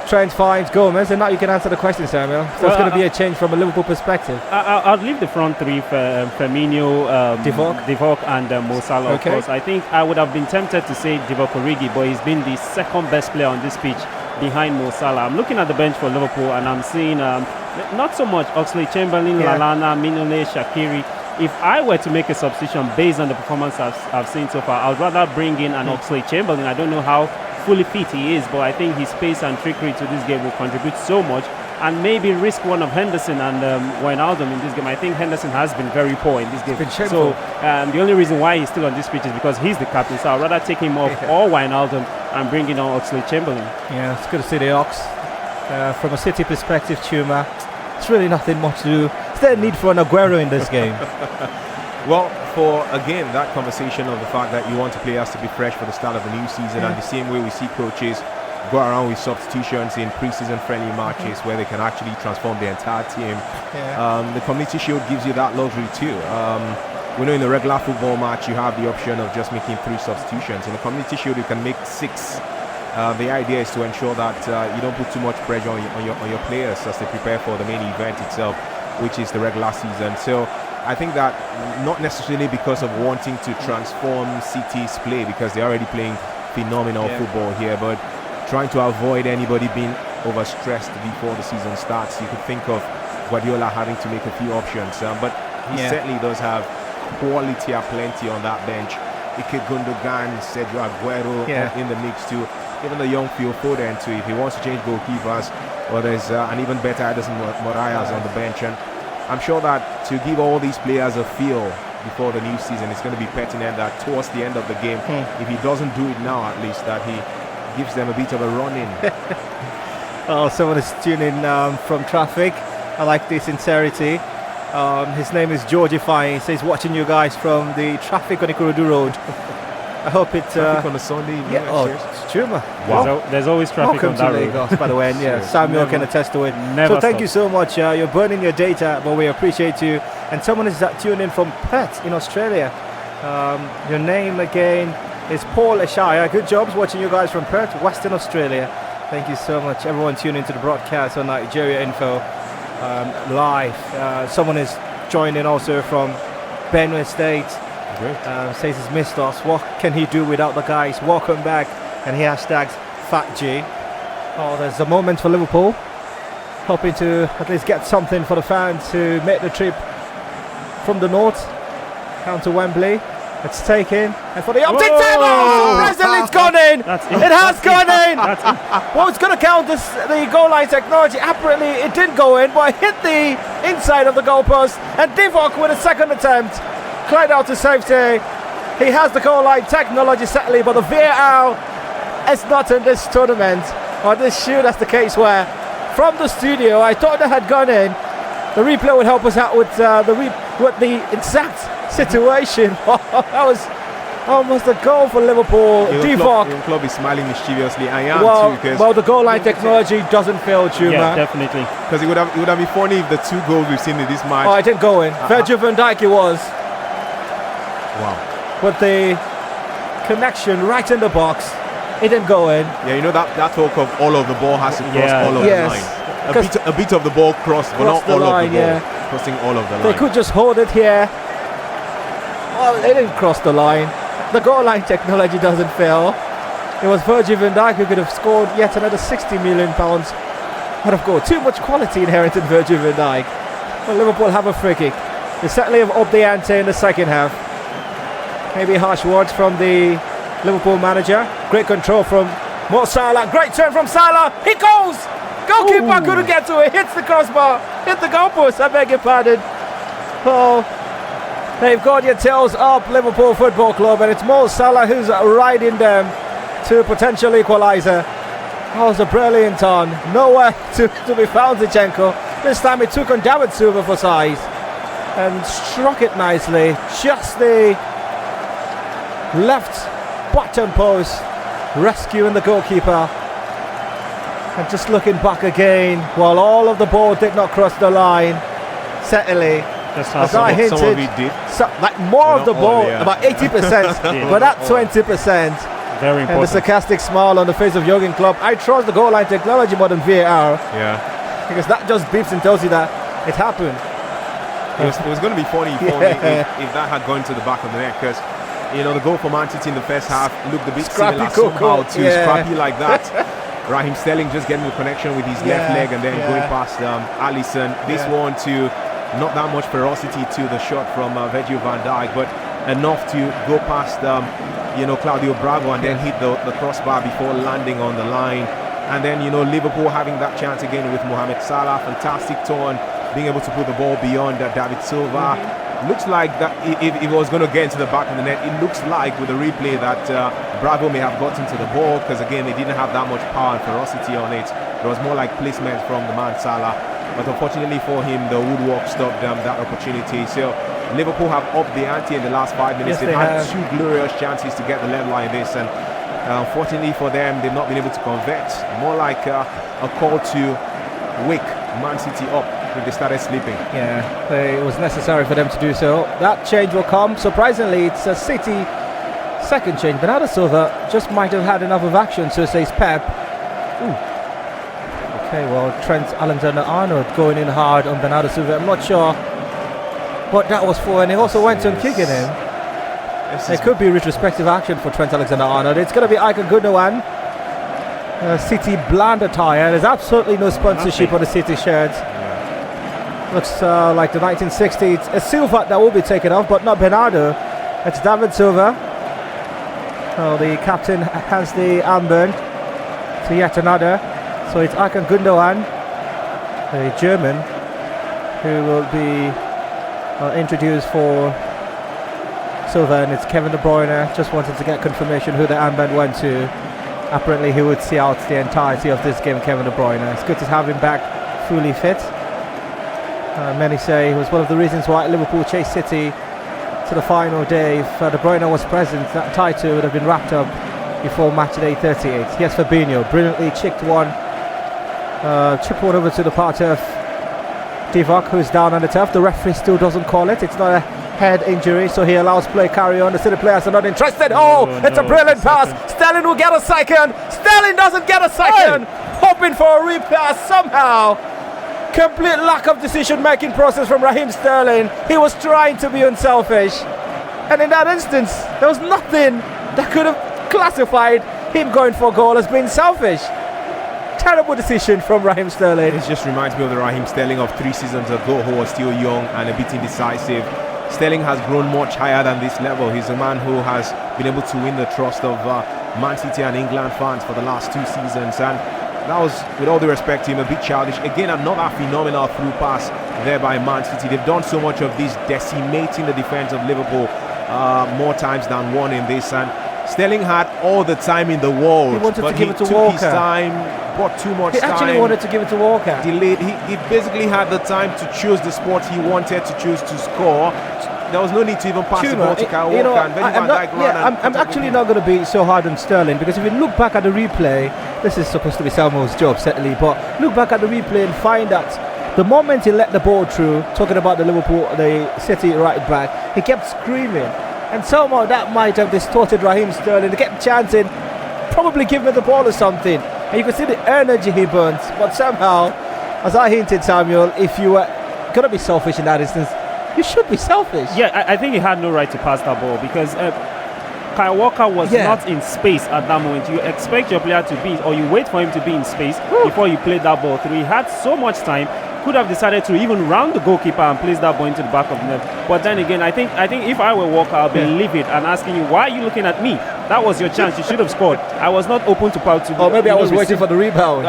Trent finds Gomez, and now you can answer the question, Samuel. So it's going to be a change from a Liverpool perspective. I'd leave the front three for Firmino, Divock and Mo Salah, of course. I think I would have been tempted to say Divock Origi, but he's been the second best player on this pitch behind Mo Salah. I'm looking at the bench for Liverpool, and I'm seeing not so much Oxlade-Chamberlain, Lallana, Mignolet, Shaqiri. If I were to make a substitution based on the performance I've seen so far, I'd rather bring in an Oxlade-Chamberlain. I don't know how fully fit he is, but I think his pace and trickery to this game will contribute so much, and maybe risk one of Henderson and Wijnaldum in this game. I think Henderson has been very poor in this game, so the only reason why he's still on this pitch is because he's the captain, so I'd rather take him off or Wijnaldum and bring in Oxlade-Chamberlain. Yeah, it's good to see the Ox. From a City perspective, Chuma, it's really nothing much to do. Is there a need for an Aguero in this game? Well, for again that conversation of the fact that you want the players to be fresh for the start of the new season, and the same way we see coaches go around with substitutions in pre-season friendly matches where they can actually transform the entire team. The Community Shield gives you that luxury too. We know in the regular football match you have the option of just making 3 substitutions. In the Community Shield you can make 6. The idea is to ensure that you don't put too much pressure on your players as they prepare for the main event itself, which is the regular season. So I think that not necessarily because of wanting to transform City's play, because they're already playing phenomenal football here, but trying to avoid anybody being overstressed before the season starts. You could think of Guardiola having to make a few options, but he certainly does have quality aplenty on that bench. Ike Gundogan, Sergio Aguero in the mix too. Even the young Phil Foden too. If he wants to change goalkeepers, well, there's an even better Edison Moraes on the bench. And I'm sure that to give all these players a feel before the new season, it's going to be pertinent that towards the end of the game, if he doesn't do it now at least, that he gives them a bit of a run-in. Oh, someone is tuning from traffic. I like the sincerity. His name is Georgify. He says watching you guys from the traffic on Ikorodu Road. I hope it. Traffic on a Sunday. Yeah. Oh, it's true, man. Wow. There's always traffic Welcome on that to road. Lagos, by the way. And yeah, Samuel can attest to it. Never so thank stop. you so much. You're burning your data, but we appreciate you. And someone is tuned in from Perth in Australia. Your name again is Paul Ashaya. Good jobs watching you guys from Perth, Western Australia. Thank you so much. Everyone tuning into the broadcast on Nigeria Info live. Someone is joining also from Benue State. Says he's missed us. What can he do without the guys? Welcome back. And he hashtags Fat G. Oh, there's a moment for Liverpool. Hoping to at least get something for the fans who make the trip from the north down to Wembley. It's taken. And for the optic table! Surprisingly, it's gone in! It has gone in! Well, it's going to count the goal line technology. Apparently, it didn't go in, but it hit the inside of the goalpost. And Divock with a second attempt. Clyde out to safety. He has the goal line technology certainly, but the VAR is not in this tournament. Or this shoot, that's the case where from the studio, I thought that had gone in. The replay would help us out with the exact situation. That was almost a goal for Liverpool. Divock. The club is smiling mischievously. I am too. Because well, the goal line technology doesn't fail, Chuma. Yeah, definitely. Because it would have been funny if the 2 goals we've seen in this match. Oh, it didn't go in. Virgil van Dijk it was. Wow. With the connection right in the box, it didn't go in. Yeah, you know that talk of all of the ball has to cross all of the line. A bit of the ball crossed, but not all of the ball. Crossing all of the line. They could just hold it here. Well, they didn't cross the line. The goal line technology doesn't fail. It was Virgil van Dijk who could have scored yet another £60 million out of goal. Too much quality inherent in Virgil van Dijk. Well, Liverpool have a free kick. They certainly have upped the ante in the second half. Maybe harsh words from the Liverpool manager. Great control from Mo Salah. Great turn from Salah. He goes! Goalkeeper couldn't get to it. Hits the crossbar. Hit the goalpost. I beg your pardon. Oh, they've got your tails up, Liverpool Football Club, and it's Mo Salah who's riding them to potential equaliser. That was a brilliant turn. Nowhere to be found, Zinchenko. This time it took on David Silva for size and struck it nicely. Just the left bottom post, rescuing the goalkeeper. And just looking back again, while all of the ball did not cross the line, certainly, as I hinted, some of it did. Like more of the ball, about 80%, but that 20%. Very important. And the sarcastic smile on the face of Jurgen Klopp. I trust the goal line technology more than VAR. Yeah. Because that just beeps and tells you that it happened. It was going to be funny if that had gone to the back of the net, because the goal for Man City in the first half looked a bit similar somehow to Scrappy like that. Raheem Sterling just getting the connection with his left leg and then going past Alisson. This one to not that much ferocity to the shot from Virgil van Dijk, but enough to go past Claudio Bravo and then hit the crossbar before landing on the line. And then Liverpool having that chance again with Mohamed Salah. Fantastic turn, being able to put the ball beyond David Silva. Looks like that if it was going to get into the back of the net, it looks like with the replay that Bravo may have gotten to the ball, because again they didn't have that much power and ferocity on it. It was more like placement from the man Salah, but unfortunately for him the woodwork stopped that opportunity. So Liverpool have upped the ante in the last 5 minutes. They've had 2 glorious chances to get the level like this, and unfortunately for them they've not been able to convert. More like a call to wake Man City up when they started sleeping. Yeah, it was necessary for them to do so. That change will come. Surprisingly, it's a City second change. Bernardo Silva just might have had enough of action, so says Pep. Okay, well, Trent Alexander-Arnold going in hard on Bernardo Silva. I'm not sure what that was for, and he also went on kicking him. It could be retrospective action for Trent Alexander-Arnold. It's going to be Icon Gundogan. City bland attire. There's absolutely no sponsorship on the City shirt. Looks like the 1960s. It's Silva that will be taken off, but not Bernardo. It's David Silva. So the captain has the armband to yet another. So it's Icon Gundogan, a German, who will be introduced for Silva, and it's Kevin De Bruyne. Just wanted to get confirmation who the armband went to. Apparently he would see out the entirety of this game, Kevin De Bruyne. It's good to have him back fully fit. Many say it was one of the reasons why Liverpool chased City to the final day. If De Bruyne was present, that title would have been wrapped up before match day 38. Here's Fabinho, brilliantly chipped one over to the part of Divock, who's down on the turf. The referee still doesn't call it. It's not a head injury, so he allows play carry on. The City players are not interested. It's a brilliant pass. Sterling will get a second. Sterling doesn't get a second. Hoping for a repass somehow. Complete lack of decision-making process from Raheem Sterling. He was trying to be unselfish, and in that instance, there was nothing that could have classified him going for a goal as being selfish. Terrible decision from Raheem Sterling. It just reminds me of the Raheem Sterling of 3 seasons ago, who was still young and a bit indecisive. Sterling has grown much higher than this level. He's a man who has been able to win the trust of Man City and England fans for the last 2 seasons, and that was, with all due respect to him, a bit childish. Again, another phenomenal through pass there by Man City. They've done so much of this, decimating the defense of Liverpool more times than one in this, and Sterling had all the time in the world. He wanted but to give it to took Walker. His time, bought too much time. He actually wanted to give it to Walker. Delayed. He basically had the time to choose the sport he wanted to choose to score. There was no need to even pass the ball to Kyle Walker. I'm actually not going to be so hard on Sterling, because if you look back at the replay, this is supposed to be Salmo's job, certainly, but look back at the replay and find that the moment he let the ball through, talking about the City right back, he kept screaming, and somehow that might have distorted Raheem Sterling. He kept chanting, probably give me the ball or something, and you can see the energy he burns. But somehow, as I hinted, Samuel, if you were going to be selfish in that instance, you should be selfish. Yeah, I think he had no right to pass that ball, because Kyle Walker was not in space at that moment. You expect your player to be, or you wait for him to be in space before you play that ball through. He had so much time, could have decided to even round the goalkeeper and place that ball into the back of the net. But then again, I think if I were Walker, I'll be livid and asking you, why are you looking at me? That was your chance. You should have scored. I was not open to power to. Or maybe I was waiting for the rebound.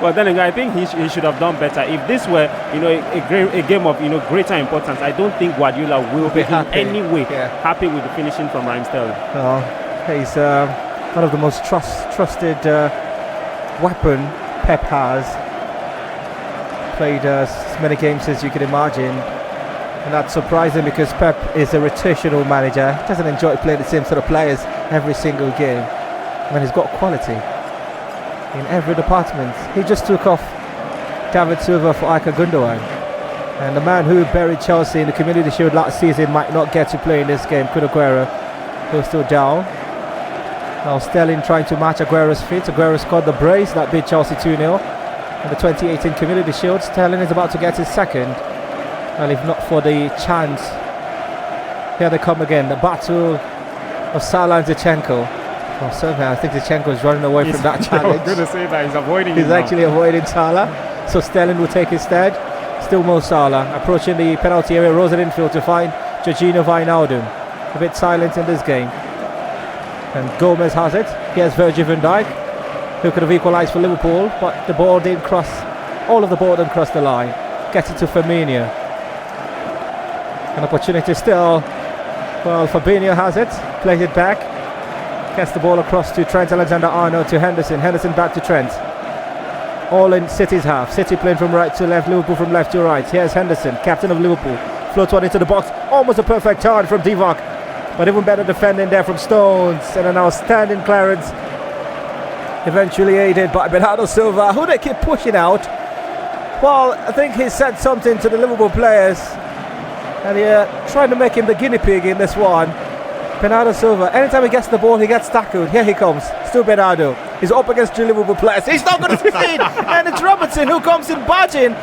But then again, I think he should have done better. If this were, a game of, greater importance, I don't think Guardiola will be in any way happy with the finishing from Raheem Sterling. He's one of the most trusted weapon Pep has. Played as many games as you could imagine, and that's surprising because Pep is a rotational manager. He doesn't enjoy playing the same sort of players every single game. I mean, he's got quality in every department. He just took off David Silva for Ika Gundogan, and the man who buried Chelsea in the Community Shield last season might not get to play in this game. Kun Aguero, who's still down. Now Sterling trying to match Aguero's feet. Aguero scored the brace that beat Chelsea 2-0 in the 2018 Community Shield. Sterling is about to get his second, and if not for the chance, here they come again, the battle of Salah and Zinchenko. Somehow I think Zinchenko is running away from that challenge. I was going to say that he's avoiding He's actually avoiding Salah, so Sterling will take his stead. Still Mo Salah approaching the penalty area, rolls it infield to find Jorginho Wijnaldum. A bit silent in this game, and Gomez has it. Here's Virgil van Dijk, who could have equalised for Liverpool, but the ball didn't cross. All of the ball didn't cross the line. Gets it to Firmino. An opportunity still. Well, Fabinho has it. Plays it back. Gets the ball across to Trent Alexander-Arnold to Henderson. Henderson back to Trent. All in City's half. City playing from right to left. Liverpool from left to right. Here's Henderson, captain of Liverpool. Floats one into the box. Almost a perfect turn from Divock, but even better defending there from Stones, and an outstanding clearance. Eventually aided by Bernardo Silva, who they keep pushing out. Well, I think he said something to the Liverpool players, and they're trying to make him the guinea pig in this one. Bernardo Silva, anytime he gets the ball, he gets tackled. Here he comes, still Bernardo. He's up against 2 Liverpool players. He's not going to succeed, and it's Robertson who comes in barging.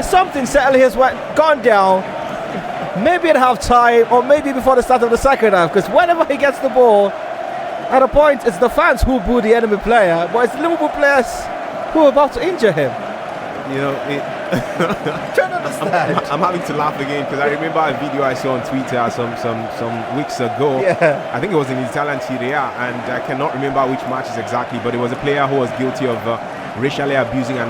Something certainly has gone down. Maybe at half time, or maybe before the start of the second half, because whenever he gets the ball, at a point, it's the fans who boo the enemy player, but it's the Liverpool players who are about to injure him. Don't understand. I'm having to laugh again because I remember a video I saw on Twitter some weeks ago. Yeah. I think it was in Italian Serie A, and I cannot remember which matches exactly, but it was a player who was guilty of racially abusing a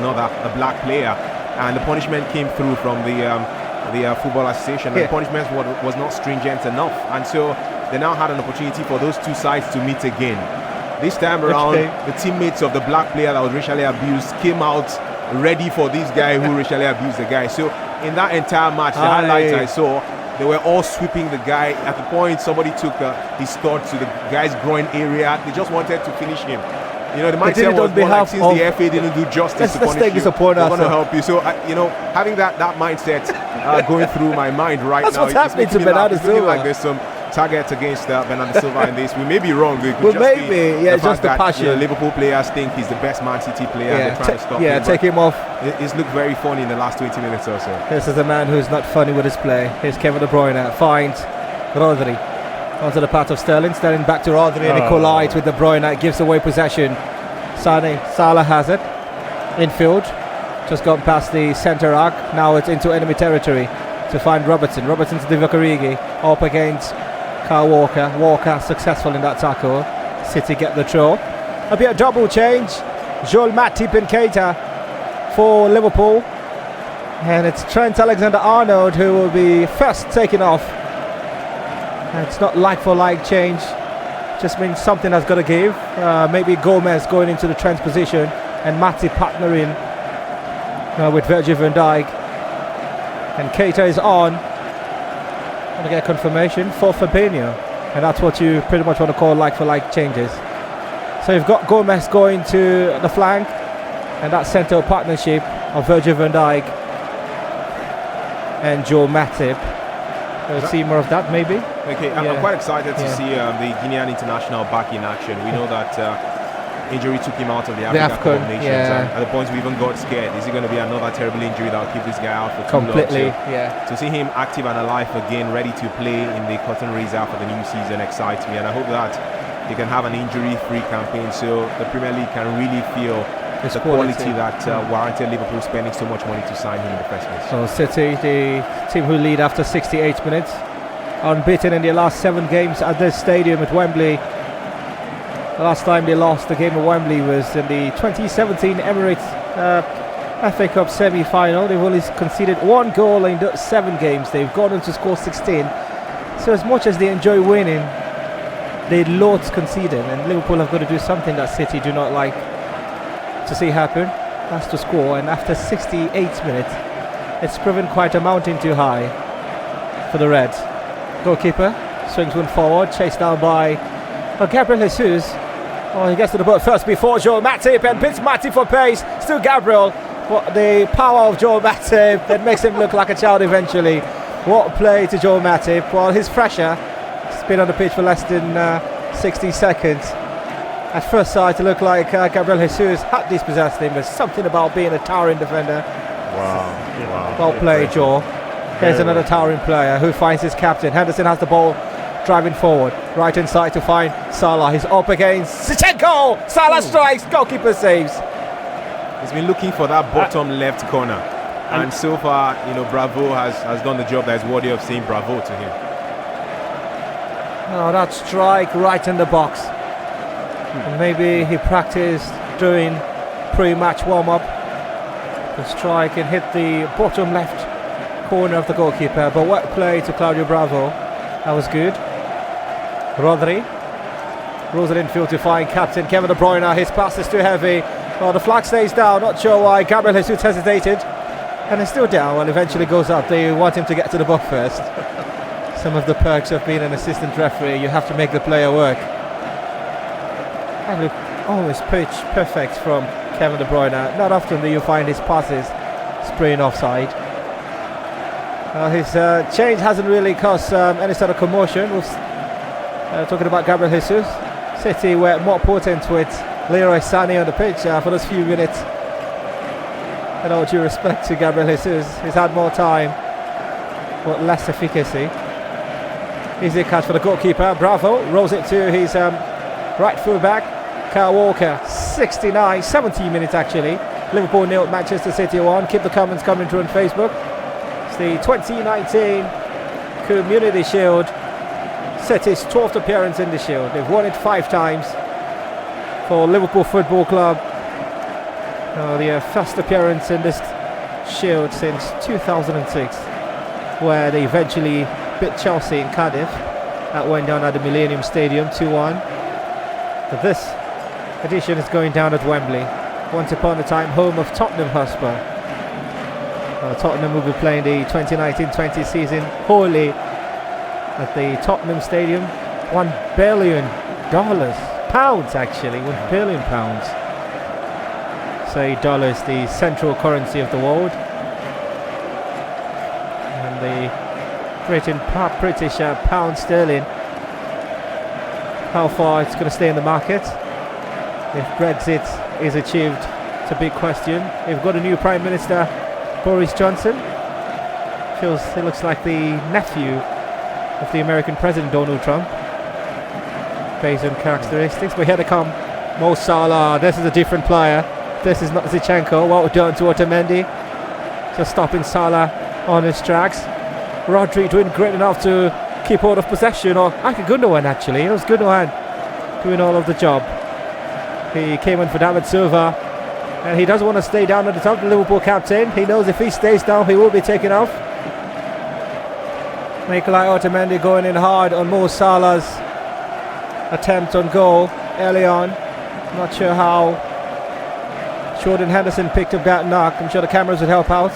black player, and the punishment came through from the Football Association. The punishment was not stringent enough, and so they now had an opportunity for those two sides to meet again. This time around, the teammates of the black player that was racially abused came out ready for this guy who racially abused the guy. So in that entire match, the highlights I saw, They were all sweeping the guy. At the point, somebody took his thought to the guy's groin area. They just wanted to finish him. You know, the mindset was more like, since the FA didn't do justice to punish you, we're going to help you. So, you know, having that mindset going through my mind right That's now, what's happening to Bernardo Silva. Like there's some targets against Bernardo Silva in this. We may be wrong. It could just the passion. You know, Liverpool players think he's the best Man City player. And they're trying to stop him. Take him off. He's looked very funny in the last 20 minutes or so. This is a man who's not funny with his play. Here's Kevin De Bruyne. Finds Rodri. Onto the path of Sterling. Sterling back to Rodri and he collides with De Bruyne. Gives away possession. Salah has it. Infield. Just gone past the centre arc. Now it's into enemy territory to find Robertson. Robertson to Divock Origi. Up against Kyle Walker. Walker successful in that tackle. City get the throw. A bit of double change. Joel Matip and Keita for Liverpool. And it's Trent Alexander-Arnold who will be first taken off. And it's not like for like change. Just means something has got to give. Maybe Gomez going into the Trent's position and Matip partnering with Virgil van Dijk. And Keita is on. Want to get confirmation for Fabinho. And that's what you pretty much want to call like for like changes. So you've got Gomez going to the flank. And that central partnership of Virgil van Dijk and Joel Matip. We'll see more of that maybe. Okay, I'm quite excited to see the Guinean international back in action. We know that injury took him out of the African Cup of Nations. And at the point we even got scared. Is it going to be another terrible injury that will keep this guy out for too long? Completely, To see him active and alive again, ready to play in the cotton razor for the new season excites me. And I hope that they can have an injury-free campaign so the Premier League can really feel the quality that warranted Liverpool spending so much money to sign him in the first place. So City, the team who lead after 68 minutes, unbeaten in their last 7 games at this stadium at Wembley. The last time they lost the game at Wembley was in the 2017 Emirates FA Cup semi-final. They've only conceded 1 goal in those 7 games. They've gone on to score 16. So as much as they enjoy winning, they loathe conceding, and Liverpool have got to do something that City do not like to see happen. That's to score, and after 68 minutes it's proven quite a mountain too high for the Reds. Goalkeeper swings one forward, chased down by Gabriel Jesus. Oh, he gets to the boat first before Joel Matip and beats Matip for pace. Still Gabriel, but the power of Joel Matip that makes him look like a child eventually. What play to Joel Matip. Well, his pressure. He's been on the pitch for less than 60 seconds. At first sight, it looked like Gabriel Jesus had dispossessed him. There's something about being a towering defender. Wow. Well played, Joel. Here's another towering player who finds his captain. Henderson has the ball, driving forward. Right inside to find Salah. He's up against Zinchenko. Salah strikes. Goalkeeper saves. He's been looking for that bottom left corner. And so far, you know, Bravo has done the job that is worthy of saying bravo to him. Oh, that strike right in the box. And maybe he practiced during pre-match warm-up. The strike and hit the bottom left corner of the goalkeeper. But what play to Claudio Bravo. That was good. Rodri rolls it infield to find captain Kevin De Bruyne. His pass is too heavy. Well, the flag stays down. Not sure why Gabriel Jesus hesitated. And it's still down. Well, eventually goes up. They want him to get to the book first. Some of the perks of being an assistant referee. You have to make the player work. And look, always pitch perfect from Kevin De Bruyne. Not often do you find his passes spraying offside. His change hasn't really caused any sort of commotion. Talking about Gabriel Jesus. City were more potent with Leroy Sané on the pitch for those few minutes. And all due respect to Gabriel Jesus, he's had more time but less efficacy. Easy catch for the goalkeeper. Bravo rolls it to his right full back. Kyle Walker, 70 minutes actually. Liverpool 0, Manchester City 1. Keep the comments coming through on Facebook. It's the 2019 Community Shield. City's 12th appearance in the Shield. They've won it 5 times for Liverpool Football Club. Their first appearance in this Shield since 2006, where they eventually beat Chelsea in Cardiff. That went down at the Millennium Stadium 2-1. But this edition is going down at Wembley. Once upon a time, home of Tottenham Hotspur. Tottenham will be playing the 2019-20 season wholly at the Tottenham Stadium. $1 billion. Pounds, actually. £1 billion. Say dollars, the central currency of the world. And the British pound sterling. How far it's going to stay in the market if Brexit is achieved, it's a big question. We've got a new Prime Minister, Boris Johnson. He looks like the nephew of the American President Donald Trump, based on characteristics. But here they come, Mo Salah. This is a different player. This is not Zinchenko. Well done to Otamendi, just stopping Salah on his tracks. Rodri doing great enough to keep hold of possession. Or actually Gundogan, actually. It was Gundogan doing all of the job. He came in for David Silva, and he doesn't want to stay down at the top. The Liverpool captain, he knows if he stays down, he will be taken off. Nicolai Otamendi going in hard on Mo Salah's attempt on goal early on. Not sure how Jordan Henderson picked up that knock. I'm sure the cameras would help out.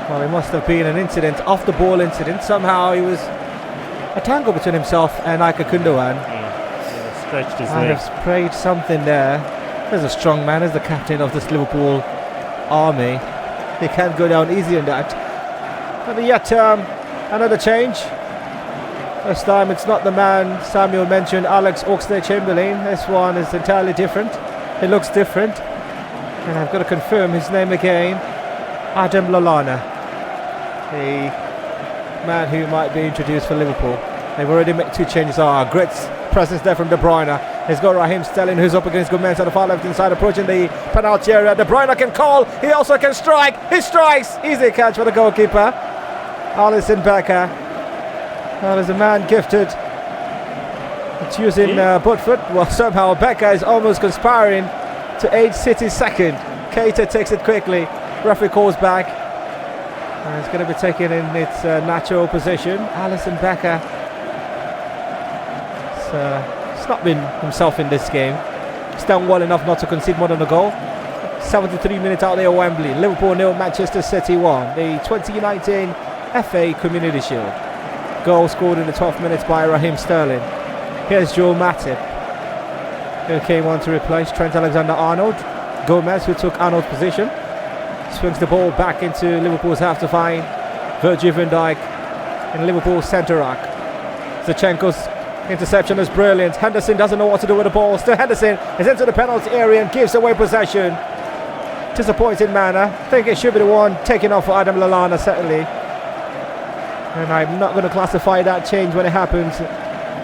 Well, it must have been an incident, off the ball incident. Somehow he was a tangle between himself and Ike Gundogan. He stretched his I legs. have sprayed something there. There's a strong man, as the captain of this Liverpool army. He can't go down easy on that. But yet, another change. This time it's not the man Samuel mentioned, Alex Oxlade-Chamberlain. This one is entirely different. It looks different. And I've got to confirm his name again. Adam Lallana, a man who might be introduced for Liverpool. They've already made 2 changes. Great presence there from De Bruyne. He's got Raheem Sterling, who's up against Gomez on the far left hand side, approaching the penalty area. De Bruyne can call. He also can strike. He strikes. Easy catch for the goalkeeper, Alisson Becker. Well, there's a man gifted at using butt foot. Well, somehow Becker is almost conspiring to aid City's second. Keita takes it quickly. Referee calls back. And it's going to be taken in its natural position. Alisson Becker. He's not been himself in this game. He's done well enough not to concede more than a goal. 73 minutes out there at Wembley. Liverpool 0, Manchester City 1. The 2019 FA Community Shield. Goal scored in the 12th minutes by Raheem Sterling. Here's Joe Matip, who came on to replace Trent Alexander-Arnold. Gomez, who took Arnold's position, swings the ball back into Liverpool's half to find Virgil van Dijk in Liverpool's centre rack. Zinchenko's interception is brilliant. Henderson doesn't know what to do with the ball. Still Henderson is into the penalty area and gives away possession. Disappointing manner. I think it should be the one taken off for Adam Lallana, certainly. And I'm not going to classify that change when it happens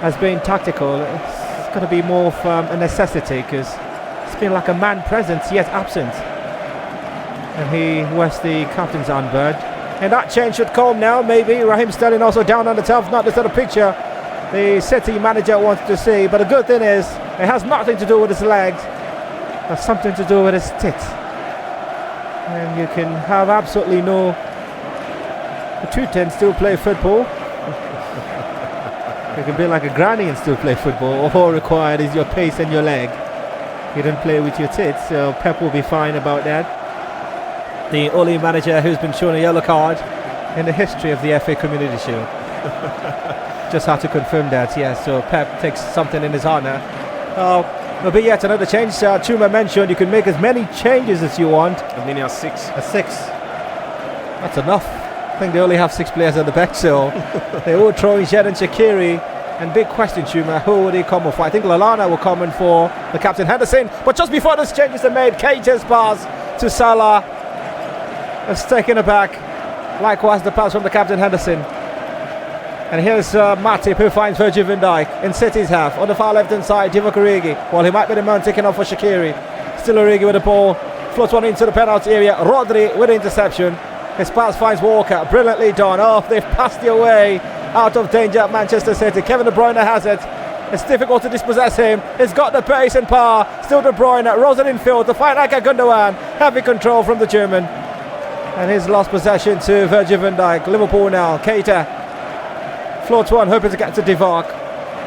as being tactical. It's going to be more of a necessity, because it's been like a man present yet absent. And he wears the captain's armband. And that change should come now, maybe. Raheem Sterling also down on the top. Not the sort of picture the City manager wants to see. But the good thing is, it has nothing to do with his legs. It has something to do with his tits. And you can have absolutely no tooth and still play football. You can be like a granny and still play football. All required is your pace and your leg. You don't play with your tits, so Pep will be fine about that. The only manager who's been shown a yellow card in the history of the FA Community Shield. Just had to confirm that, yes. So Pep takes something in his honour. There'll be yet another change. Chuma mentioned you can make as many changes as you want. I mean, a 6. A 6. That's enough. I think they only have 6 players on the bench, so they will throw in Xherdan Shaqiri. And big question, Chuma, who will he come in for? I think Lallana will come in for the captain Henderson. But just before those changes are made, Keita's pass to Salah is taken aback. Likewise, the pass from the captain Henderson. And here's Matip, who finds Virgil van Dijk in City's half. On the far left hand side, Divock Origi. Well, he might be the man taken off for Shaqiri. Still Origi with the ball. Floats one into the penalty area. Rodri with the interception. His pass finds Walker. Brilliantly done. Oh, they've passed the away. Out of danger at Manchester City. Kevin De Bruyne has it. It's difficult to dispossess him. He's got the pace and power. Still De Bruyne. Rolls it in field to find Ike Gundogan. Heavy control from the German. And he's lost possession to Virgil van Dijk. Liverpool now. Keita floats one, hoping to get to Divock.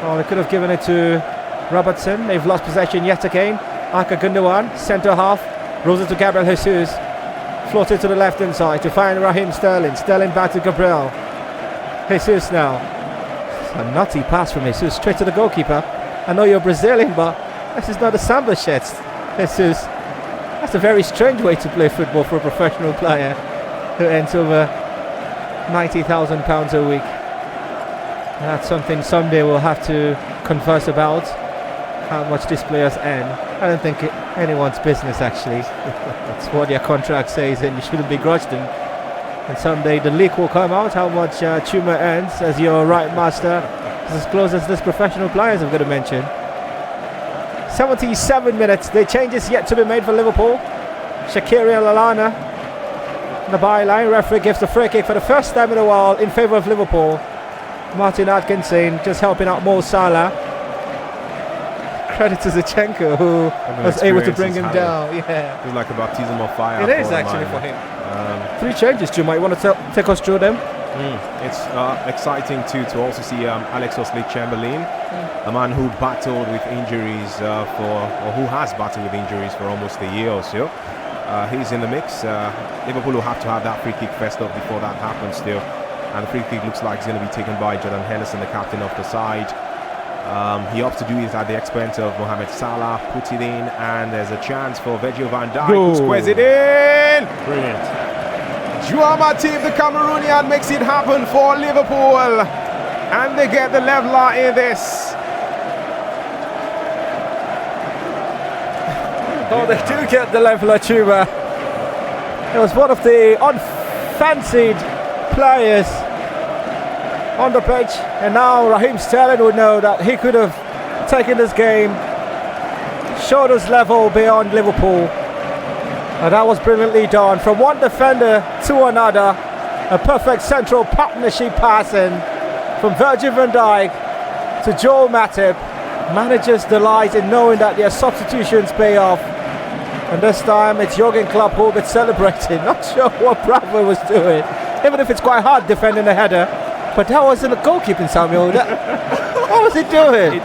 Oh, they could have given it to Robertson. They've lost possession yet again. Ike Gundogan, centre half. Rolls it to Gabriel Jesus. Floats it to the left hand side to find Raheem Sterling. Sterling back to Gabriel. Jesus now. It's a nutty pass from Jesus straight to the goalkeeper. I know you're Brazilian, but this is not a samba shirt. Jesus. That's a very strange way to play football for a professional player who earns over £90,000 a week. That's something someday we'll have to converse about, how much these players earn. I don't think anyone's business, actually. That's what their contract says, and you shouldn't begrudge them. And someday the leak will come out, how much Chuma earns as your right master. It's as close as this professional players I'm going to mention. 77 minutes, the changes yet to be made for Liverpool. Shaqiri and Lallana on the byline. Referee gives the free kick for the first time in a while in favour of Liverpool. Martin Atkinson just helping out Mo Salah. Credit to Zinchenko, who was able to bring him down. Yeah, it was like a baptism of fire. It is actually for him. 3 changes, Juma. You want to take us through them? It's exciting too to also see Alex Oxlade-Chamberlain, a man who battled with injuries or who has battled with injuries for almost a year or so. He's in the mix. Liverpool will have to have that free kick first up before that happens still. And the free kick looks like it's going to be taken by Jordan Henderson, the captain of the side. He opts to do it at the expense of Mohamed Salah, puts it in, and there's a chance for Virgil van Dijk, who squares it in! Brilliant. Joao Matip, the Cameroonian, makes it happen for Liverpool, and they get the leveler in this. Oh, they do get the leveler, Chuma. It was one of the unfancied players on the pitch, and now Raheem Sterling would know that he could have taken this game shoulders level beyond Liverpool, and that was brilliantly done from one defender to another. A perfect central partnership passing from Virgil van Dijk to Joel Matip. Managers delight in knowing that their substitutions pay off, and this time it's Jurgen Klopp who will be celebrating. Not sure what Bravo was doing, even if it's quite hard defending a header. But that wasn't a goalkeeping, Samuel. What was he doing?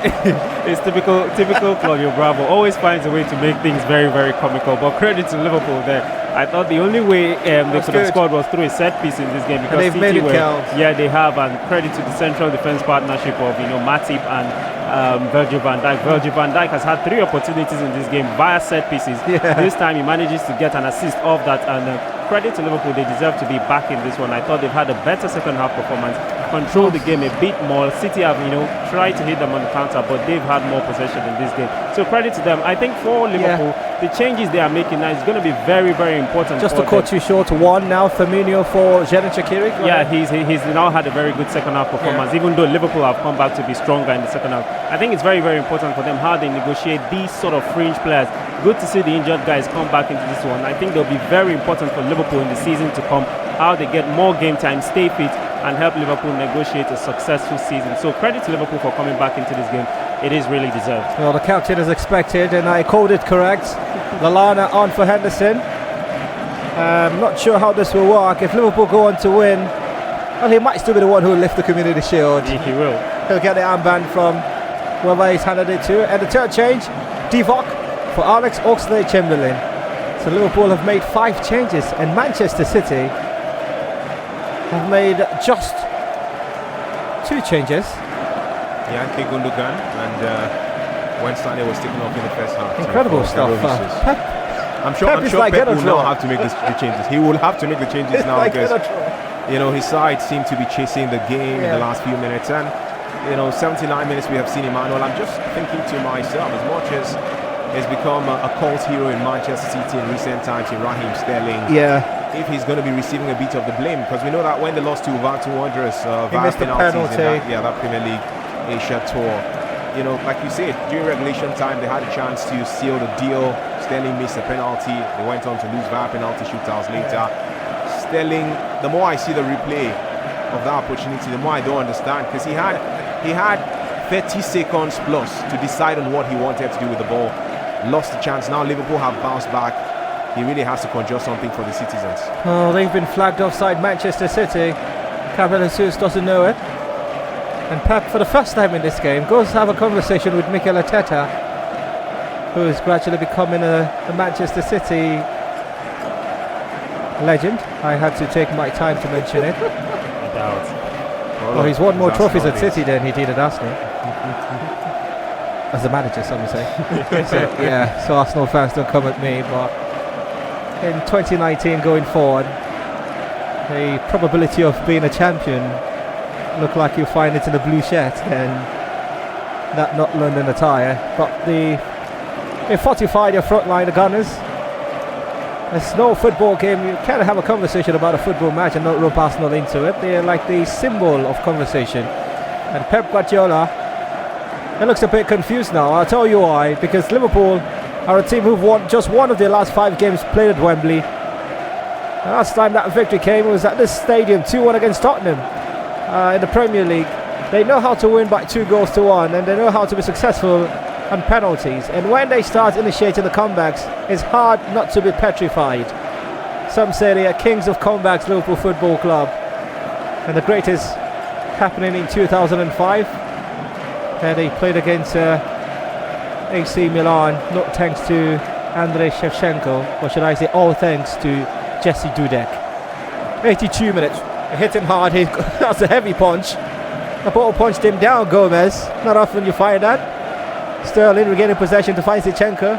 It's typical Claudio Bravo. Always finds a way to make things very, very comical. But credit to Liverpool there. I thought the only way they could have scored was through a set piece in this game, because they've made it count. Yeah, they have, and credit to the central defense partnership of Matip and Virgil van Dijk. Virgil van Dijk has had 3 opportunities in this game via set pieces. Yeah. This time he manages to get an assist off that, and credit to Liverpool, they deserve to be back in this one. I thought they've had a better second half performance, controlled the game a bit more. City have tried to hit them on the counter, but they've had more possession in this game. So credit to them. I think for Liverpool, the changes they are making now is going to be very, very important. Just to cut you short, 1 now, Firmino for Xherdan Shaqiri. Yeah, he's now had a very good second half performance, even though Liverpool have come back to be stronger in the second half. I think it's very, very important for them how they negotiate these sort of fringe players. Good to see the injured guys come back into this one. I think they'll be very important for Liverpool in the season to come, how they get more game time, stay fit, and help Liverpool negotiate a successful season. So credit to Liverpool for coming back into this game. It is really deserved. Well, the captain is expected, and I called it correct. Lallana on for Henderson. Not sure how this will work. If Liverpool go on to win, well, he might still be the one who will lift the Community Shield. He will. He'll get the armband from whoever he's handed it to. And the third change, Divock for Alex Oxlade-Chamberlain. So Liverpool have made 5 changes, and Manchester City have made just 2 changes. Yankee Gundogan and Wednesday was taken off in the first half. Incredible stuff. I'm sure Pep will now have to make the changes. He will have to make the changes now, because his side seemed to be chasing the game in the last few minutes, and 79 minutes we have seen Emmanuel. I'm just thinking to myself, as much as he's become a cult hero in Manchester City in recent times, in Raheem Sterling. If he's going to be receiving a bit of the blame, because we know that when they lost to Wolverhampton Wanderers via penalties in that Premier League Asia tour, like you said, during regulation time they had a chance to seal the deal. Sterling missed a penalty. They went on to lose via penalty shootouts later. Sterling, the more I see the replay of that opportunity, the more I don't understand, because he had 30 seconds plus to decide on what he wanted to do with the ball. Lost the chance. Now Liverpool have bounced back. He really has to conjure something for the citizens. Oh, they've been flagged offside, Manchester City. Gabriel Jesus doesn't know it. And Pep, for the first time in this game, goes to have a conversation with Mikel Arteta, who is gradually becoming a Manchester City legend. I had to take my time to mention it. I doubt. Well, he's won more trophies at Arsenal City than he did at Arsenal. As a manager, some would say. So Arsenal fans don't come at me, but in 2019 going forward, the probability of being a champion look like you find it in a blue shirt than that not London attire. But they fortified your front line, the Gunners. There's no football game. You can't have a conversation about a football match and not rope Arsenal into it. They're like the symbol of conversation. And Pep Guardiola, he looks a bit confused now. I'll tell you why. Because Liverpool are a team who've won just one of their last 5 games played at Wembley. The last time that victory came was at this stadium, 2-1 against Tottenham in the Premier League. They know how to win by 2-1, and they know how to be successful on penalties. And when they start initiating the comebacks, it's hard not to be petrified. Some say they are kings of comebacks, Liverpool Football Club. And the greatest happening in 2005. And they played against AC Milan, not thanks to Andrei Shevchenko, or should I say all thanks to Jesse Dudek. 82 minutes. It hit him hard. That's a heavy punch. The ball punched him down, Gomez. Not often you find that. Sterling regaining possession to find Zinchenko.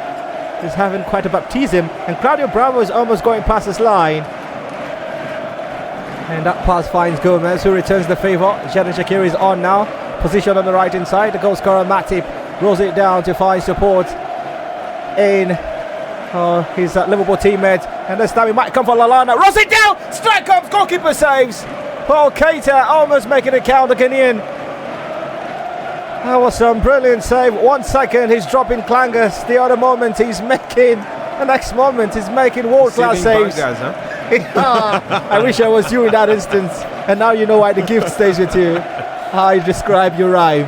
He's having quite a baptism. And Claudio Bravo is almost going past this line. And that pass finds Gomez, who returns the favour. Xherdan Shaqiri is on now. Position on the right hand side. The goal scorer Matip rolls it down to find support in his Liverpool teammate. And this time he might come for Lallana. Rolls it down. Strike comes. Goalkeeper saves. Paul Keita almost making it count, the Ghanaian. That was some brilliant save. 1 second he's dropping clangers. The other moment he's making. The next moment he's making world-class saves. Bangers, huh? I wish I was you in that instance. And now you know why the gift stays with you. How you describe your rhyme.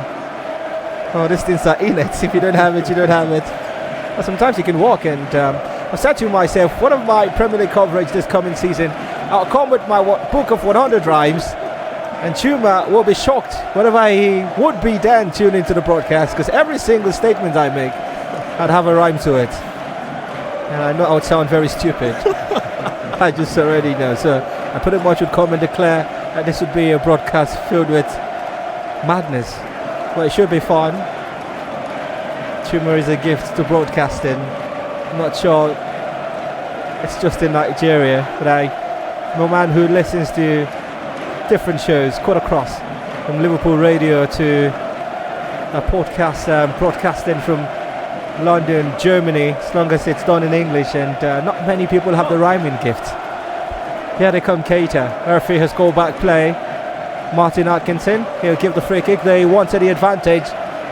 Oh, these things are in it. If you don't have it, you don't have it. But sometimes you can walk. And I said to myself, one of my Premier League coverage this coming season, I'll come with my book of 100 rhymes. And Chuma will be shocked whenever he would be then tuned into the broadcast, because every single statement I make, I'd have a rhyme to it. And I know I would sound very stupid. I just already know. So I pretty much would come and declare that this would be a broadcast filled with madness. But it should be fun. Chuma is a gift to broadcasting. I'm not sure it's just in Nigeria, but I'm a man who listens to different shows quite across, from Liverpool radio to a podcast broadcasting from London, Germany, as long as it's done in English, and not many people have the rhyming gift. Here they come, Keita. Murphy has goal back play. Martin Atkinson, he'll give the free kick. They wanted the advantage.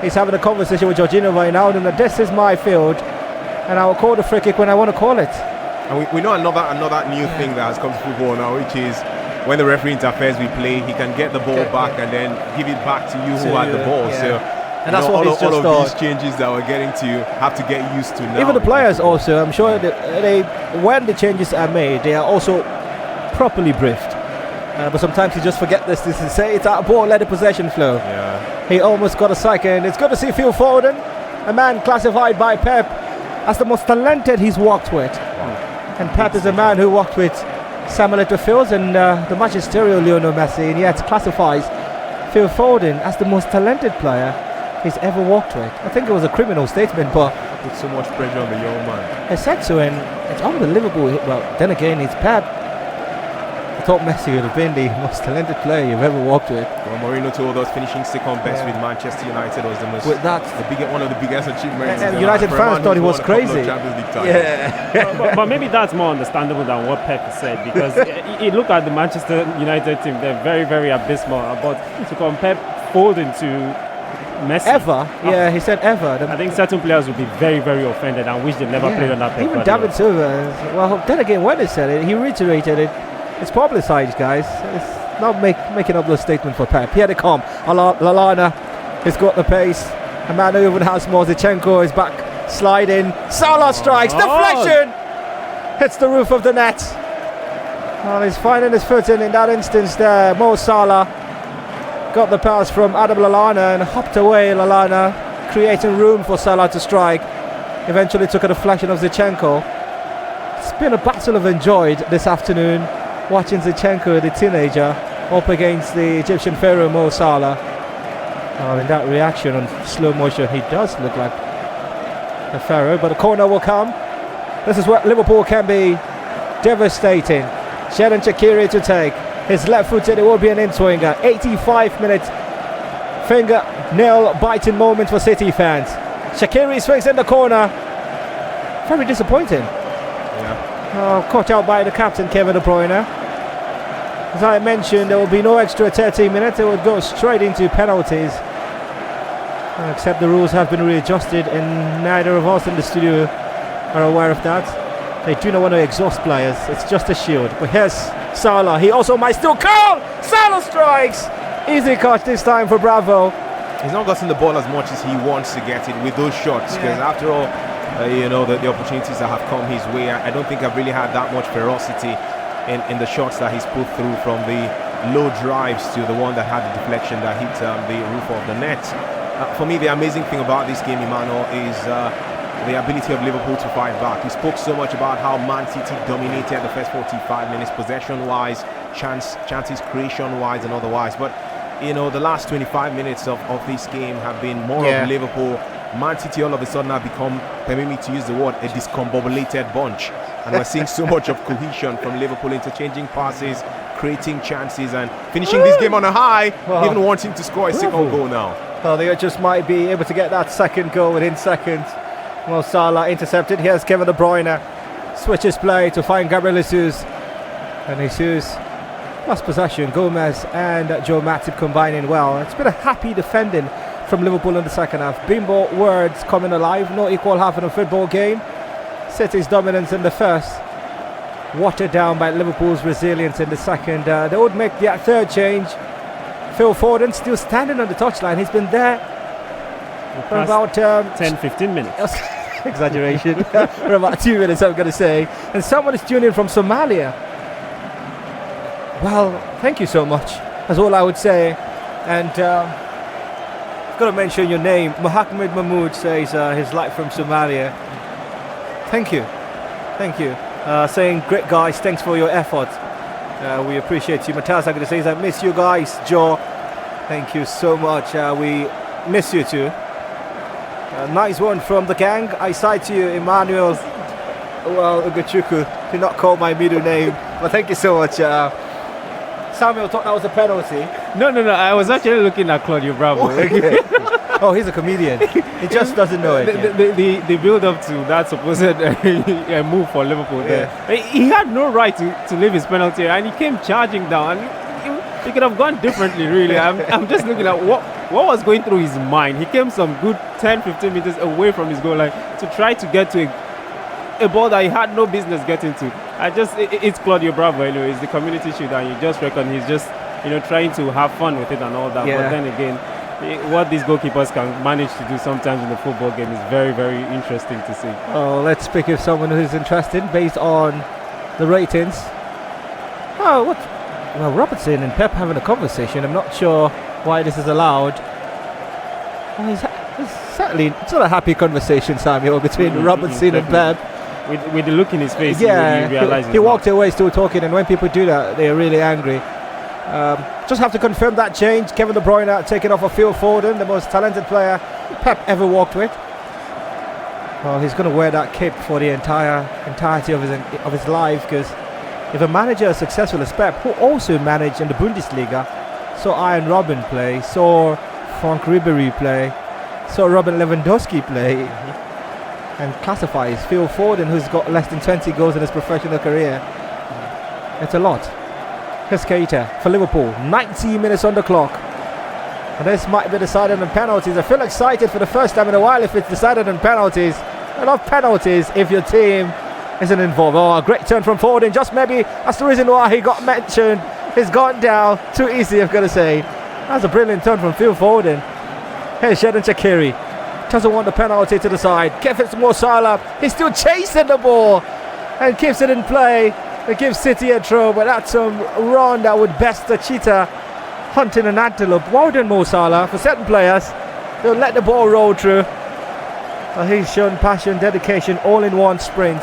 He's having a conversation with Jorginho right now, and this is my field, and I will call the free kick when I want to call it. And we know another new thing that has come to football now, which is when the referee interferes with play, he can get the ball back and then give it back to you who had the ball. Yeah. So, and that's what all of these changes that we're getting to have to get used to now. Even the players also, I'm sure that when the changes are made, they are also properly briefed. But sometimes you just forget this. This is say it's out of ball, let the possession flow. Yeah. He almost got a second. It's good to see Phil Foden, a man classified by Pep as the most talented he's worked with. And Pep is a man who worked with Samuel Eto'o and the magisterial Lionel Messi, and yet classifies Phil Foden as the most talented player he's ever worked with. I think it was a criminal statement, but put so much pressure on the young man. I said so, and it's unbelievable. Well, then again, it's Pep. I thought Messi would have been the most talented player you've ever worked with. Well, Mourinho told us finishing second best with Manchester United was the most. With that, one of the biggest achievements. And United fans thought it was crazy. Yeah. but maybe that's more understandable than what Pep said, because you look at the Manchester United team; they're very, very abysmal. But to compare Foden to Messi, ever, he said ever. I think certain players would be very, very offended and wish they never played on that Pep. Even David Silva. Well, then again, when he said it, he reiterated it. It's publicised, guys. It's not making up the statement for Pep. Here they come. Lallana has got the pace. A man who even has more. Zinchenko is back sliding. Salah strikes. Deflection! Hits the roof of the net. Well, he's finding his footing in that instance there. Mo Salah got the pass from Adam Lallana and hopped away. Lallana creating room for Salah to strike. Eventually took a deflection of Zinchenko. It's been a battle I've enjoyed this afternoon. Watching Zinchenko, the teenager, up against the Egyptian Pharaoh Mo Salah. In that reaction on slow motion, he does look like a Pharaoh, but the corner will come. This is what Liverpool can be devastating. Xherdan Shaqiri to take. His left footed, it will be an in-swinger. 85 minutes. Finger nail biting moment for City fans. Shaqiri swings in the corner. Very disappointing. Caught out by the captain, Kevin De Bruyne. As I mentioned, there will be no extra 30 minutes. It will go straight into penalties. Except the rules have been readjusted, and neither of us in the studio are aware of that. They do not want to exhaust players. It's just a shield. But here's Salah. He also might still call. Salah strikes. Easy catch this time for Bravo. He's not gotten the ball as much as he wants to get it with those shots, because after all, the opportunities that have come his way, I don't think I've really had that much ferocity in the shots that he's put through, from the low drives to the one that had the deflection that hit the roof of the net. For me, the amazing thing about this game, Emmanuel, is the ability of Liverpool to fight back. We spoke so much about how Man City dominated the first 45 minutes, possession-wise, chances creation-wise and otherwise. But, the last 25 minutes of this game have been more of Liverpool. Man City all of a sudden have become, permit me to use the word, a discombobulated bunch. And we're seeing so much of cohesion from Liverpool, interchanging passes, creating chances, and finishing this game on a high, even wanting to score a second goal now. Well, they just might be able to get that second goal within seconds. Well, Salah intercepted. Here's Kevin De Bruyne. Switches play to find Gabriel Jesus. And Jesus lost possession. Gomez and Joe Matip combining well. It's been a happy defending from Liverpool in the second half. Bimbo words coming alive. No equal half in a football game. City's dominance in the first, watered down by Liverpool's resilience in the second. They would make the third change. Phil Foden still standing on the touchline. He's been there for about 10-15 minutes. Exaggeration. For about 2 minutes, I'm going to say. And someone is tuning in from Somalia. Well, thank you so much. That's all I would say. And I've got to mention your name. Mohammed Mahmood says his life from Somalia. Thank you. Thank you. Saying, great guys, thanks for your effort. We appreciate you. Matthias, I'm going to say, I miss you guys. Joe, thank you so much. We miss you too. Nice one from the gang. I cite you, Emmanuel. Well, Ugochukwu. Do not call my middle name. But thank you so much. Samuel thought that was a penalty. No. I was actually looking at Claudio Bravo. Okay. Oh, he's a comedian. He just doesn't know it. The build up to that supposed move for Liverpool there. He had no right to leave his penalty, and he came charging down. He could have gone differently, really. I'm just looking at what was going through his mind. He came some good 10-15 meters away from his goal line to try to get to a ball that he had no business getting to. It's Claudio Bravo anyway. It's the community shield, and you just reckon he's just trying to have fun with it and all that. Yeah. But then again, what these goalkeepers can manage to do sometimes in the football game is very, very interesting to see. Oh, let's speak of someone who's interested based on the ratings. Oh, what? Well, Robertson and Pep having a conversation. I'm not sure why this is allowed. Well, it's not a happy conversation, Samuel, between Robertson and Pep. With the look in his face, yeah, you realize he walked away still talking, and when people do that, they are really angry. Just have to confirm that change. Kevin De Bruyne taking off of Phil Foden, the most talented player Pep ever walked with. Well, he's going to wear that cape for the entirety of his life, because if a manager as successful as Pep, who also managed in the Bundesliga, saw Ian Robben play, saw Frank Ribery play, saw Robin Lewandowski play, and classifies Phil Foden, who's got less than 20 goals in his professional career, it's a lot. Here's Keita for Liverpool, 90 minutes on the clock. And this might be decided on penalties. I feel excited for the first time in a while if it's decided on penalties. I love penalties if your team isn't involved. Oh, a great turn from Foden. Just maybe that's the reason why he got mentioned. He's gone down. Too easy, I've got to say. That's a brilliant turn from Phil Foden. Here's Xherdan Shaqiri. Doesn't want the penalty to the side. Gives it to Mo Salah. He's still chasing the ball and keeps it in play. It gives City a throw, but that's a run that would best the cheetah hunting an antelope. Well done, Mo Salah. For certain players, they'll let the ball roll through. He's shown passion, dedication, all in one sprint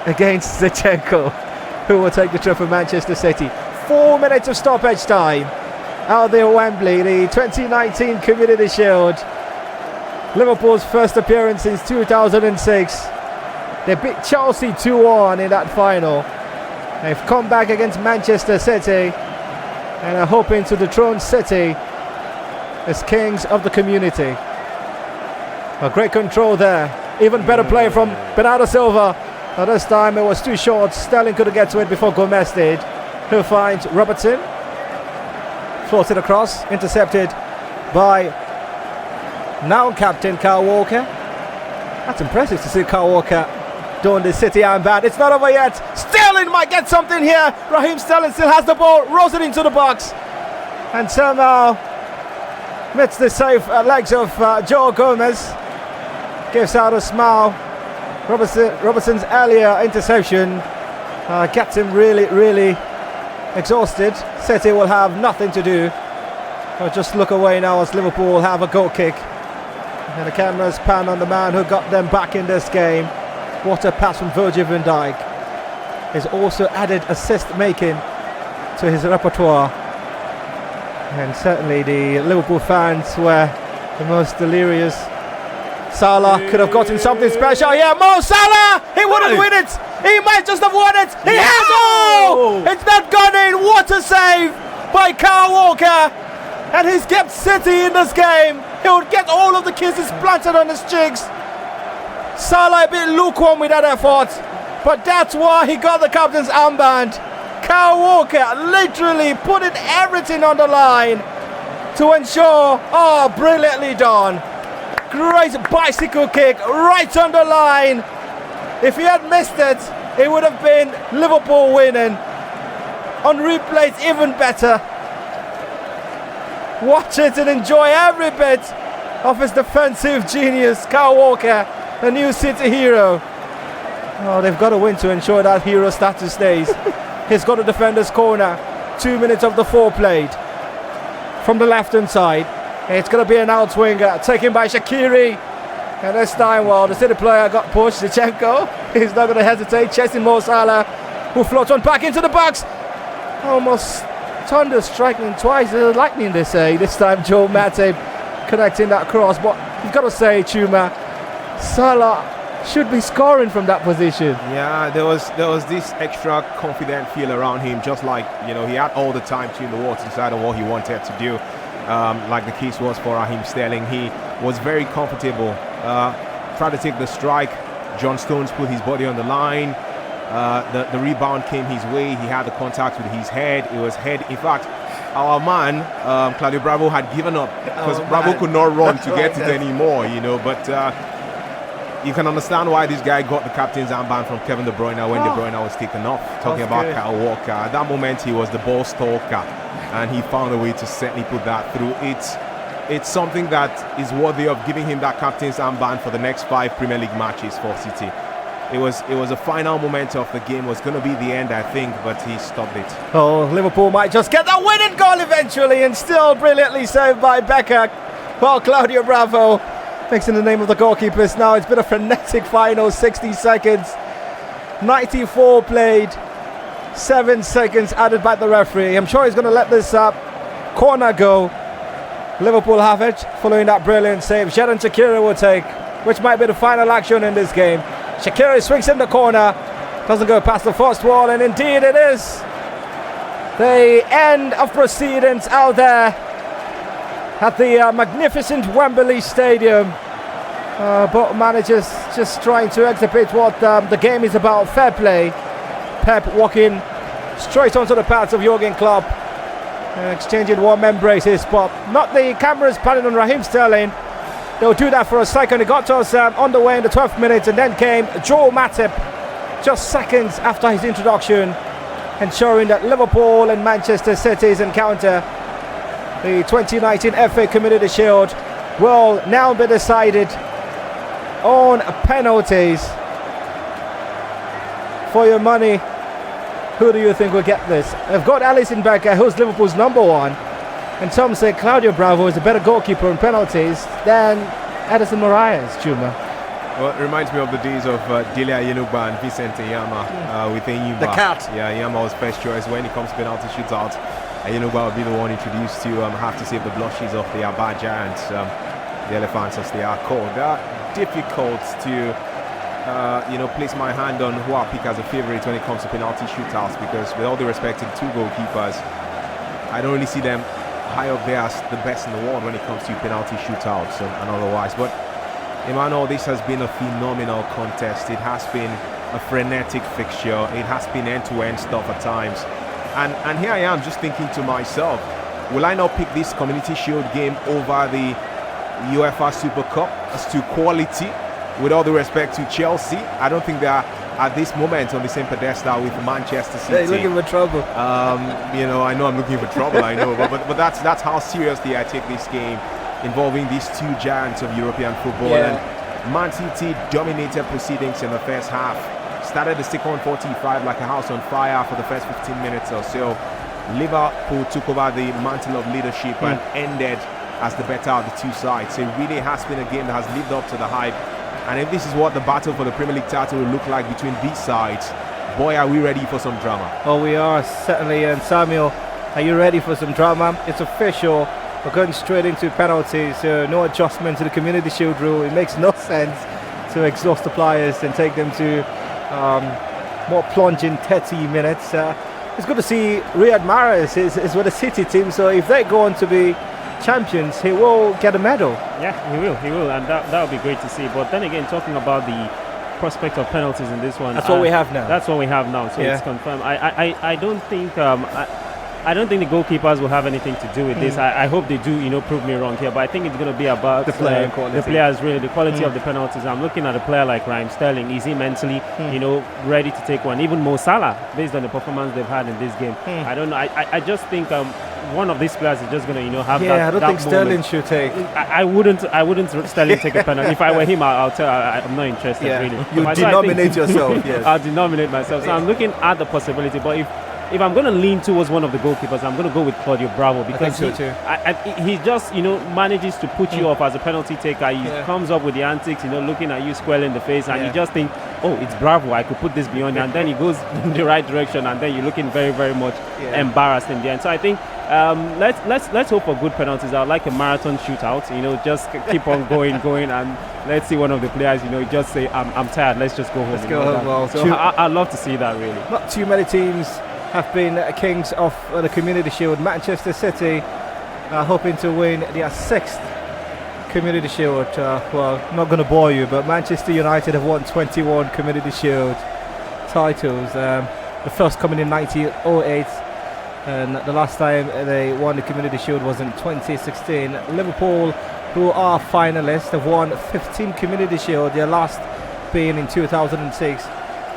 against Zinchenko, who will take the trip for Manchester City. 4 minutes of stoppage time out there at Wembley, the 2019 Community Shield. Liverpool's first appearance since 2006. They beat Chelsea 2-1 in that final. They've come back against Manchester City and are hoping to dethrone City as kings of the community. A great control there. Even better play from Bernardo Silva. But this time it was too short. Sterling couldn't get to it before Gomez did. Who finds Robertson. Floated across. Intercepted by now captain Kyle Walker. That's impressive to see Kyle Walker doing the City armband. It's not over yet. Sterling might get something here. Raheem Sterling still has the ball. Rolls it into the box. And somehow meets the safe legs of Joe Gomez. Gives out a smile. Robertson's earlier interception gets him really exhausted. City will have nothing to do. I'll just look away now as Liverpool will have a goal kick. And the cameras pan on the man who got them back in this game. What a pass from Virgil van Dijk. He's also added assist making to his repertoire. And certainly the Liverpool fans were the most delirious. Salah could have gotten something special. Yeah, Mo Salah! He wouldn't win it! He might just have won it! He has! Oh! It's not gone in! What a save by Kyle Walker! And he's kept City in this game. He would get all of the kisses planted on his cheeks. Salah a bit lukewarm with that effort, but that's why he got the captain's armband. Kyle Walker literally putting everything on the line to ensure, brilliantly done. Great bicycle kick right on the line. If he had missed it, it would have been Liverpool winning. On replay, it's even better. Watch it and enjoy every bit of his defensive genius, Kyle Walker, the new City hero. Oh, they've got to win to ensure that hero status stays. He's got a defender's corner. 2 minutes of the 4 played. From the left-hand side, it's going to be an outswinger taken by Shaqiri. And this time, well, the City player got pushed. Zinchenko, he's not going to hesitate, chasing Mo Salah, who floats on back into the box. Almost thunder striking twice as lightning, they say. This time, Joe Matip connecting that cross. But you've got to say, Chuma, Salah should be scoring from that position. Yeah, there was this extra confident feel around him, just like, he had all the time to in the world to decide on what he wanted to do. Like the case was for Raheem Sterling. He was very comfortable. Tried to take the strike. John Stones put his body on the line. The rebound came his way. He had the contact with his head. It was head. In fact, our man, Claudio Bravo, had given up because Bravo could not run to get it anymore, But you can understand why this guy got the captain's armband from Kevin De Bruyne when De Bruyne was taken off. Talking about Kyle Walker. At that moment, he was the ball stalker, and he found a way to certainly put that through. It's something that is worthy of giving him that captain's armband for the next 5 Premier League matches for City. It was a final moment of the game. Was going to be the end, I think, but he stopped it. Oh, Liverpool might just get the winning goal eventually, and still brilliantly saved by Becker. Well, Claudio Bravo mixing the name of the goalkeepers now. It's been a frenetic final, 60 seconds. 94 played, 7 seconds added by the referee. I'm sure he's going to let this corner go. Liverpool have it following that brilliant save. Xherdan Shaqiri will take, which might be the final action in this game. Shaqiri swings in the corner, doesn't go past the first wall, and indeed it is the end of proceedings out there at the magnificent Wembley Stadium. Both managers just trying to exhibit what the game is about, fair play. Pep walking straight onto the paths of Jurgen Klopp, exchanging warm embraces, but not the cameras panning on Raheem Sterling. They'll do that for a second. It got to us on the way in the 12th minute, and then came Joel Matip just seconds after his introduction, ensuring that Liverpool and Manchester City's encounter, the 2019 FA Community Shield, will now be decided on penalties. For your money, who do you think will get this? I've got Alisson Becker, who's Liverpool's number 1. And some say Claudio Bravo is a better goalkeeper in penalties than Edison Moraes, Juma. Well, it reminds me of the days of Delia Yenuba and Vincent Yama with Enyimba. The cat. Yeah, Yama was first choice when it comes to penalty shootouts. Yenuba will be the one introduced to have to save the blushes of the Aba Giants, the Elephants as they are called. They are difficult to place my hand on who I pick as a favorite when it comes to penalty shootouts, because with all the respect to the two goalkeepers, I don't really see them high up there as the best in the world when it comes to penalty shootouts and otherwise. But Emmanuel, this has been a phenomenal contest. It has been a frenetic fixture. It has been end-to-end stuff at times. And here I am just thinking to myself, will I not pick this Community Shield game over the UEFA Super Cup as to quality? With all the respect to Chelsea, I don't think they are at this moment on the same pedestal with Manchester City. They're looking for trouble. I know I'm looking for trouble, I know, but that's how seriously I take this game involving these two giants of European football. Yeah. And Man City dominated proceedings in the first half. Started the second 45 like a house on fire for the first 15 minutes or so. Liverpool took over the mantle of leadership and ended as the better of the two sides. So it really has been a game that has lived up to the hype. And if this is what the battle for the Premier League title will look like between these sides, boy, are we ready for some drama. Oh, we are, certainly. And Samuel, are you ready for some drama? It's official. We're going straight into penalties. No adjustment to the Community Shield rule. It makes no sense to exhaust the players and take them to more plunging 30 minutes. It's good to see Riyad Mahrez is with the City team. So if they go on to be champions, he will get a medal. Yeah, he will, and that would be great to see. But then again, talking about the prospect of penalties in this one, that's what we have now. That's what we have now, so it's confirmed. I don't think I don't think the goalkeepers will have anything to do with this. I hope they do, prove me wrong here. But I think it's going to be about the player quality. The players, really, the quality of the penalties. I'm looking at a player like Raheem Sterling. Is he mentally, ready to take one? Even Mo Salah, based on the performance they've had in this game. I don't know. I just think one of these players is just going to, have that. Yeah, I don't think Sterling moment. should take. I wouldn't Sterling take a penalty. If I were him, I'll tell. I'm not interested really. You denominate yourself. Yes. I'll denominate myself. So I'm looking at the possibility, but if I'm going to lean towards one of the goalkeepers, I'm going to go with Claudio Bravo, because he just manages to put you off as a penalty taker. He comes up with the antics, looking at you square in the face, and you just think, oh, it's Bravo, I could put this beyond, and then he goes in the right direction, and then you're looking very, very much embarrassed in the end. So I think let's hope for good penalties. I'd like a marathon shootout, just keep on going, and let's see one of the players, just say, I'm tired, let's just go home. Let's go home. Well, so I'd love to see that, really. Not too many teams have been kings of the Community Shield. Manchester City are hoping to win their 6th Community Shield. Well, not going to bore you, but Manchester United have won 21 Community Shield titles. The first coming in 1908, and the last time they won the Community Shield was in 2016. Liverpool, who are finalists, have won 15 Community Shield, their last being in 2006.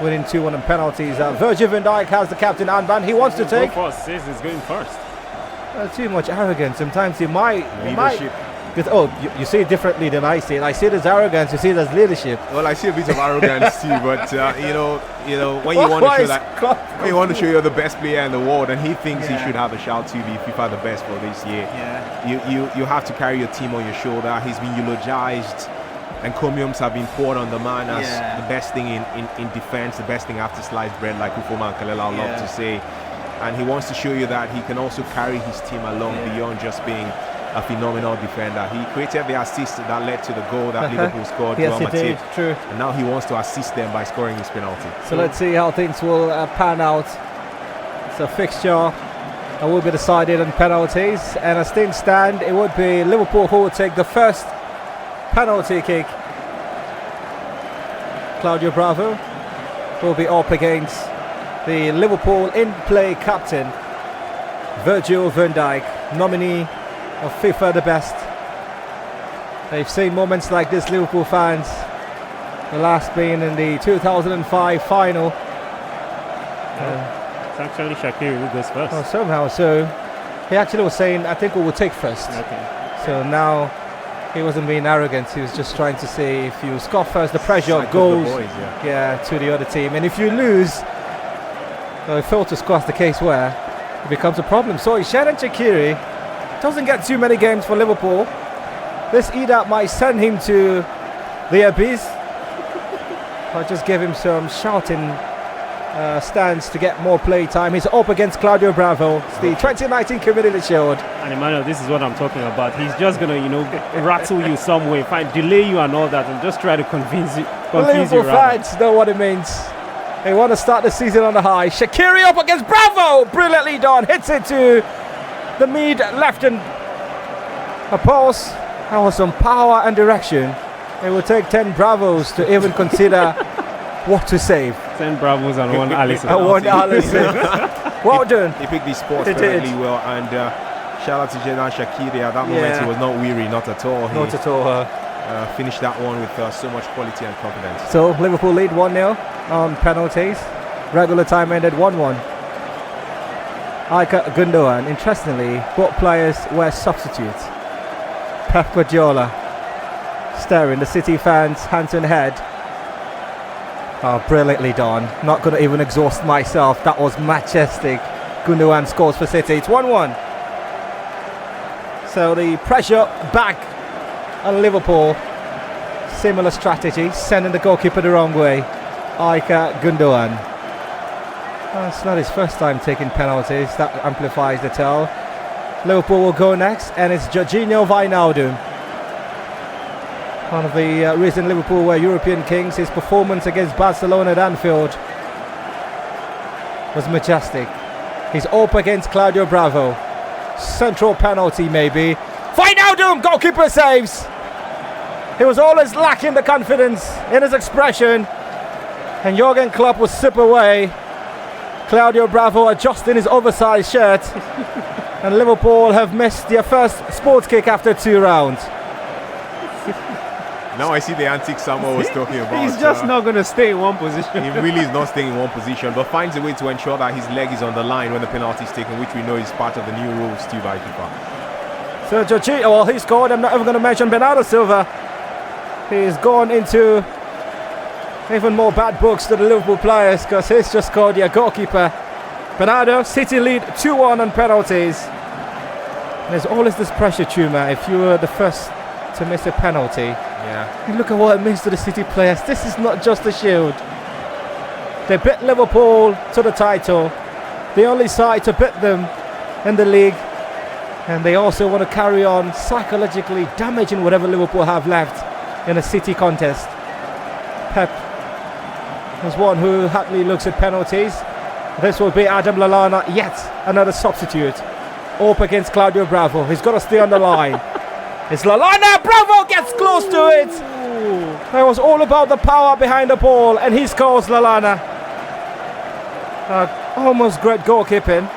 Winning 2-1 on penalties. Virgil van Dijk has the captain armband. He wants to take. Says he's going first. Too much arrogance. Sometimes he might. Leadership. You see it differently than I see it. I see it as arrogance. You see it as leadership. Well, I see a bit of arrogance too, but when you want to show when you want to show you're the best player in the world, and he thinks he should have a shout to be FIFA the best for this year. Yeah. You have to carry your team on your shoulder. He's been eulogized. And comiums have been poured on the man as the best thing in defense, the best thing after sliced bread, like Ufoma and Kalela love to say. And he wants to show you that he can also carry his team along beyond just being a phenomenal defender. He created the assist that led to the goal that Liverpool scored. Yes, he did. True. And now he wants to assist them by scoring his penalty. So let's see how things will pan out. It's a fixture that will be decided on penalties. And as things stand, it would be Liverpool who would take the first penalty kick. Claudio Bravo will be up against the Liverpool in-play captain Virgil van Dijk, nominee of FIFA the best. They've seen moments like this, Liverpool fans, the last being in the 2005 final. It's actually Shaqiri who goes first. Oh, somehow, so he actually was saying, I think we will take first. Okay. So now he wasn't being arrogant, he was just trying to say if you score first, the pressure goes to the other team. And if you lose, it failed to score, the case where it becomes a problem. So Xherdan Shaqiri doesn't get too many games for Liverpool. This either might send him to the abyss I just give him some shouting stands to get more play time. He's up against Claudio Bravo. It's the 2019 Community Shield. And Emmanuel, this is what I'm talking about. He's just gonna, rattle you some way, delay you and all that, and just try to confuse you. Liverpool fans know what it means. They want to start the season on the high. Shaqiri up against Bravo. Brilliantly done. Hits it to the mid left and a pulse. That was some power and direction. It will take 10 Bravos to even consider what to save. 10 Bravos and 1 Allison. One Allison. Well done. He picked these spots perfectly well, and shout out to Jadon Shaqiri. At that moment, he was not weary, not at all. Not at all. Finished that one with so much quality and confidence. So Liverpool lead 1-0 on penalties. Regular time ended 1-1. Ika Gundogan. Interestingly, both players were substitutes. Pep Guardiola staring the City fans hands in head. Oh, brilliantly done. Not going to even exhaust myself. That was majestic. Gundogan scores for City. It's 1-1. So the pressure back on Liverpool. Similar strategy, sending the goalkeeper the wrong way. Ika Gundogan. Oh, it's not his first time taking penalties. That amplifies the tell. Liverpool will go next, and it's Jorginho Wijnaldum. One of the reason Liverpool were European kings. His performance against Barcelona at Anfield was majestic. He's up against Claudio Bravo. Central penalty maybe. Wijnaldum, goalkeeper saves. He was always lacking the confidence in his expression, and Jurgen Klopp was sip away. Claudio Bravo adjusting his oversized shirt, and Liverpool have missed their first sports kick after 2 rounds. Now I see the antics Samuel was talking about. He's just not going to stay in one position. He really is not staying in one position, but finds a way to ensure that his leg is on the line when the penalty is taken, which we know is part of the new rules too by FIFA. So Jorginho, well, he scored. I'm not even going to mention Bernardo Silva. He's gone into even more bad books to the Liverpool players because he's just scored their goalkeeper. Bernardo, City lead 2-1 on penalties. There's always this pressure, Chuma, if you were the first to miss a penalty. Yeah. And look at what it means to the City players. This is not just a shield. They beat Liverpool to the title. The only side to beat them in the league. And they also want to carry on psychologically damaging whatever Liverpool have left in a City contest. Pep is one who happily looks at penalties. This will be Adam Lallana, yet another substitute. Up against Claudio Bravo. He's got to stay on the line. It's Lallana. Bravo gets close to it. That was all about the power behind the ball, and he scores. Lallana. Almost great goalkeeping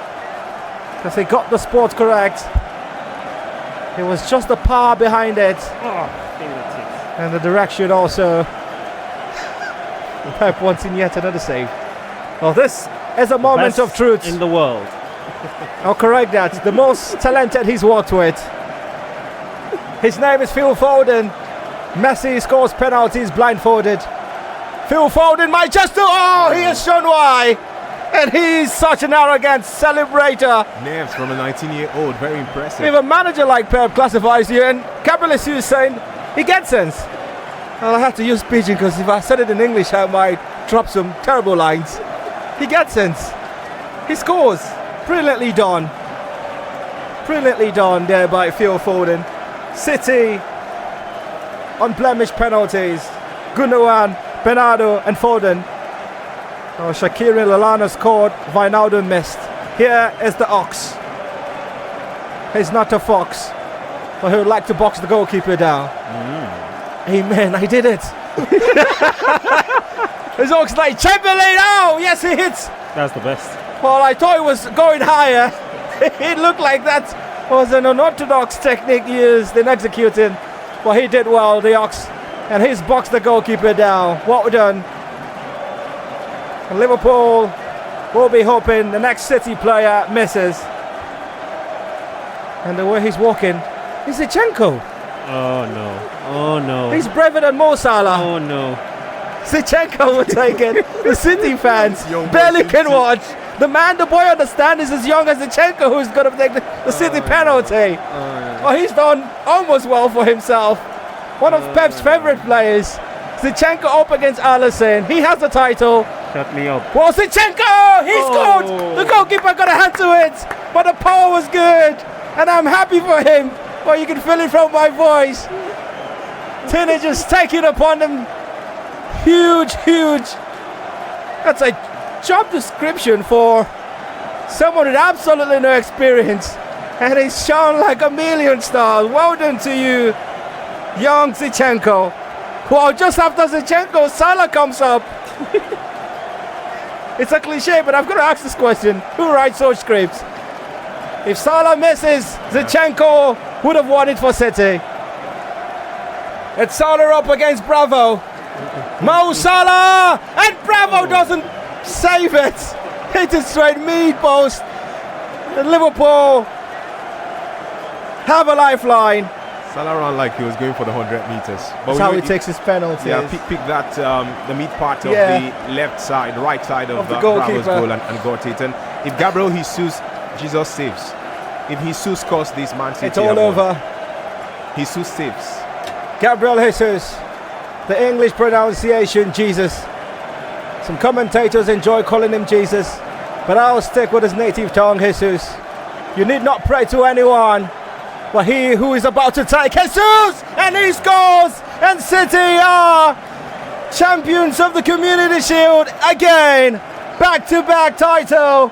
because he got the spot correct. It was just the power behind it. And the direction also. Pep wants in yet another save. Well, this is a moment of truth in the world. I'll correct that. The most talented he's worked with. His name is Phil Foden. Messi scores penalties blindfolded. Phil Foden might just do. Oh, he has shown why. And he's such an arrogant celebrator. Nerves from a 19-year-old. Very impressive. If a manager like Pep classifies you, and Gabriel is saying he gets sense. Well, I have to use pidgin because if I said it in English, I might drop some terrible lines. He gets sense. He scores. Brilliantly done. Brilliantly done there by Phil Foden. City, unblemished penalties. Gundogan, Bernardo and Foden. Oh, Shaqiri and Lallana scored. Wijnaldum missed. Here is the ox. He's not a fox, but he would like to box the goalkeeper down. Amen, I did it. His ox like Chamberlain. Oh, yes, he hits. That's the best. Well, I thought it was going higher. It looked like that was an unorthodox technique used in executing. Well, he did well, the ox. And he's boxed the goalkeeper down. Well done. And Liverpool will be hoping the next City player misses. And the way he's walking is Zinchenko. Oh no. Oh no. He's braver than Mo Salah. Oh no. Zinchenko will take it. The City fans barely can watch. The man, the boy on the stand is as young as Zinchenko, who's going to take the City penalty. Well, he's done almost well for himself. One of Pep's favourite players. Zinchenko up against Alisson. He has the title. Shut me up. Well, Zinchenko! He scored! The goalkeeper got a hand to it, but the power was good. And I'm happy for him. Well, you can feel it from my voice. Teenagers taking upon them. Huge. That's a job description for someone with absolutely no experience. And he's shone like a million stars. Well done to you, young Zinchenko. Well, just after Zinchenko, Salah comes up. It's a cliche, but I've got to ask this question. Who writes such scripts? If Salah misses, Zinchenko would have won it for City. It's Salah up against Bravo. Mo Salah! And Bravo doesn't save it. Hit it straight mid post. And Liverpool have a lifeline. Salah ran like he was going for the 100 meters. That's how he takes his penalty. Yeah, pick that, the mid part of the left side, right side of the Bravo's goal and got it. And if Gabriel Jesus saves, if Jesus scores this, Man City, it's all over. Jesus saves. Gabriel Jesus, the English pronunciation, Jesus. Some commentators enjoy calling him Jesus, but I'll stick with his native tongue, Jesus. You need not pray to anyone, but he who is about to take Jesus, and he scores, and City are champions of the Community Shield again. Back-to-back title.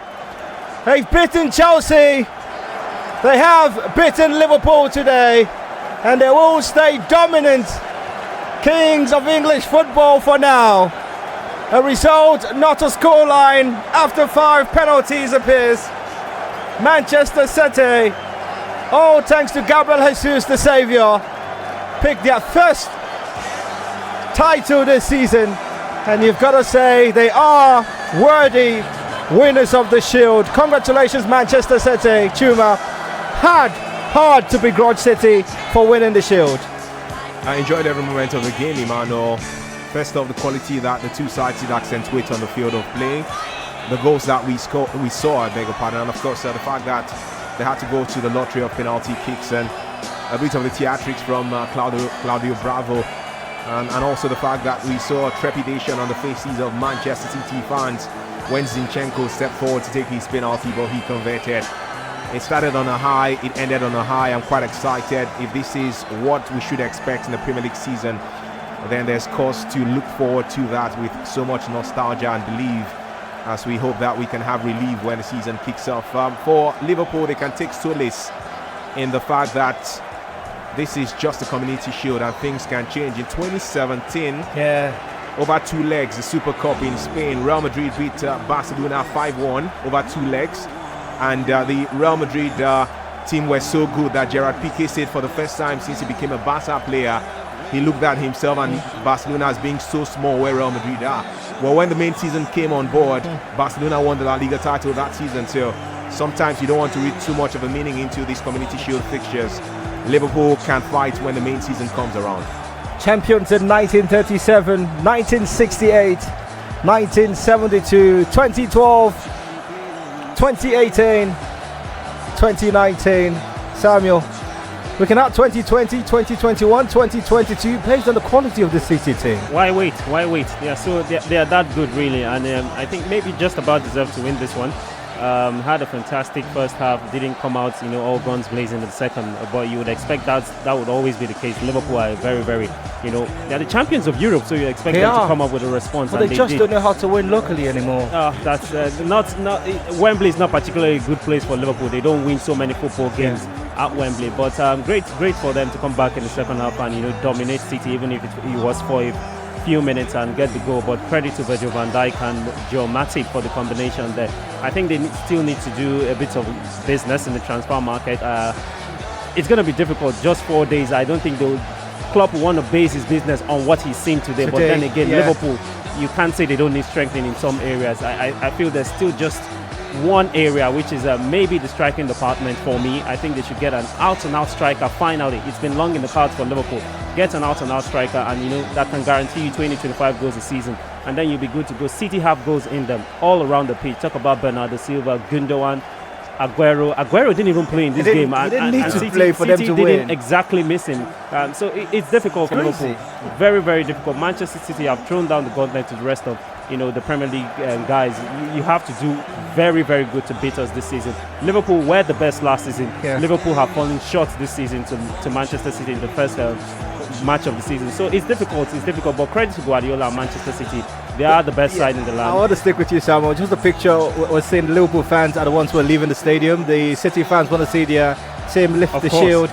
They've beaten Chelsea. They have beaten Liverpool today, and they will stay dominant kings of English football for now. A result, not a scoreline, after 5 penalties appears. Manchester City, all thanks to Gabriel Jesus, the saviour, picked their first title this season, and you've got to say they are worthy winners of the Shield. Congratulations, Manchester City. Chuma, hard to begrudge City for winning the Shield. I enjoyed every moment of the game, Emmanuel. First off, the quality that the two sides did accentuate on the field of play, the goals that we saw, I beg your pardon, and of course the fact that they had to go to the lottery of penalty kicks and a bit of the theatrics from Claudio Bravo, and also the fact that we saw trepidation on the faces of Manchester City fans when Zinchenko stepped forward to take his penalty, but he converted. It started on a high, it ended on a high. I'm quite excited. If this is what we should expect in the Premier League season, then there's cause to look forward to that with so much nostalgia and belief, as we hope that we can have relief when the season kicks off. For Liverpool, they can take solace in the fact that this is just a Community Shield and things can change. In 2017, over 2 legs, the Super Cup in Spain, Real Madrid beat Barcelona 5-1 over 2 legs. And the Real Madrid team were so good that Gerard Piqué said for the first time since he became a Barca player, he looked at himself and Barcelona as being so small where Real Madrid are. Well, when the main season came on board, Barcelona won the La Liga title that season. So sometimes you don't want to read too much of a meaning into these Community Shield fixtures. Liverpool can fight when the main season comes around. Champions in 1937, 1968, 1972, 2012, 2018, 2019. Samuel, looking at 2020, 2021, 2022, based on the quality of the City team. Why wait? They are that good, really, and I think maybe just about deserve to win this one. Had a fantastic first half, didn't come out, all guns blazing in the second, but you would expect that would always be the case. Liverpool are very, they're the champions of Europe, so you expect them to come up with a response. But they just don't know how to win locally anymore. That's not Wembley is not particularly a good place for Liverpool. They don't win so many football games at Wembley, but great for them to come back in the second half and dominate City, even if it was for a few minutes and get the goal. But credit to Virgil van Dijk and Joe Matip for the combination there. I think they still need to do a bit of business in the transfer market. It's going to be difficult, just 4 days. I don't think Klopp will want to base his business on what he's seen today. But then again, Liverpool, you can't say they don't need strengthening in some areas. I feel there's still just one area, which is maybe the striking department for me. I think they should get an out-and-out striker finally. It's been long in the cards for Liverpool. Get an out-and-out striker, and that can guarantee you 20-25 goals a season, and then you'll be good to go. City have goals in them all around the pitch. Talk about Bernardo Silva, Gundogan, Aguero didn't even play in this game. He didn't need to City, play for them City to didn't win. exactly miss him. So it's difficult for Crazy. Liverpool. Very, very difficult. Manchester City have thrown down the gauntlet to the rest of the Premier League guys. You have to do very, very good to beat us this season. Liverpool were the best last season. Yeah. Liverpool have fallen short this season to Manchester City in the first match of the season. So it's difficult. But credit to Guardiola and Manchester City. They are the best side in the land. I want to stick with you, Samuel. Just a picture was saying the Liverpool fans are the ones who are leaving the stadium. The City fans want to see their team lift the shield.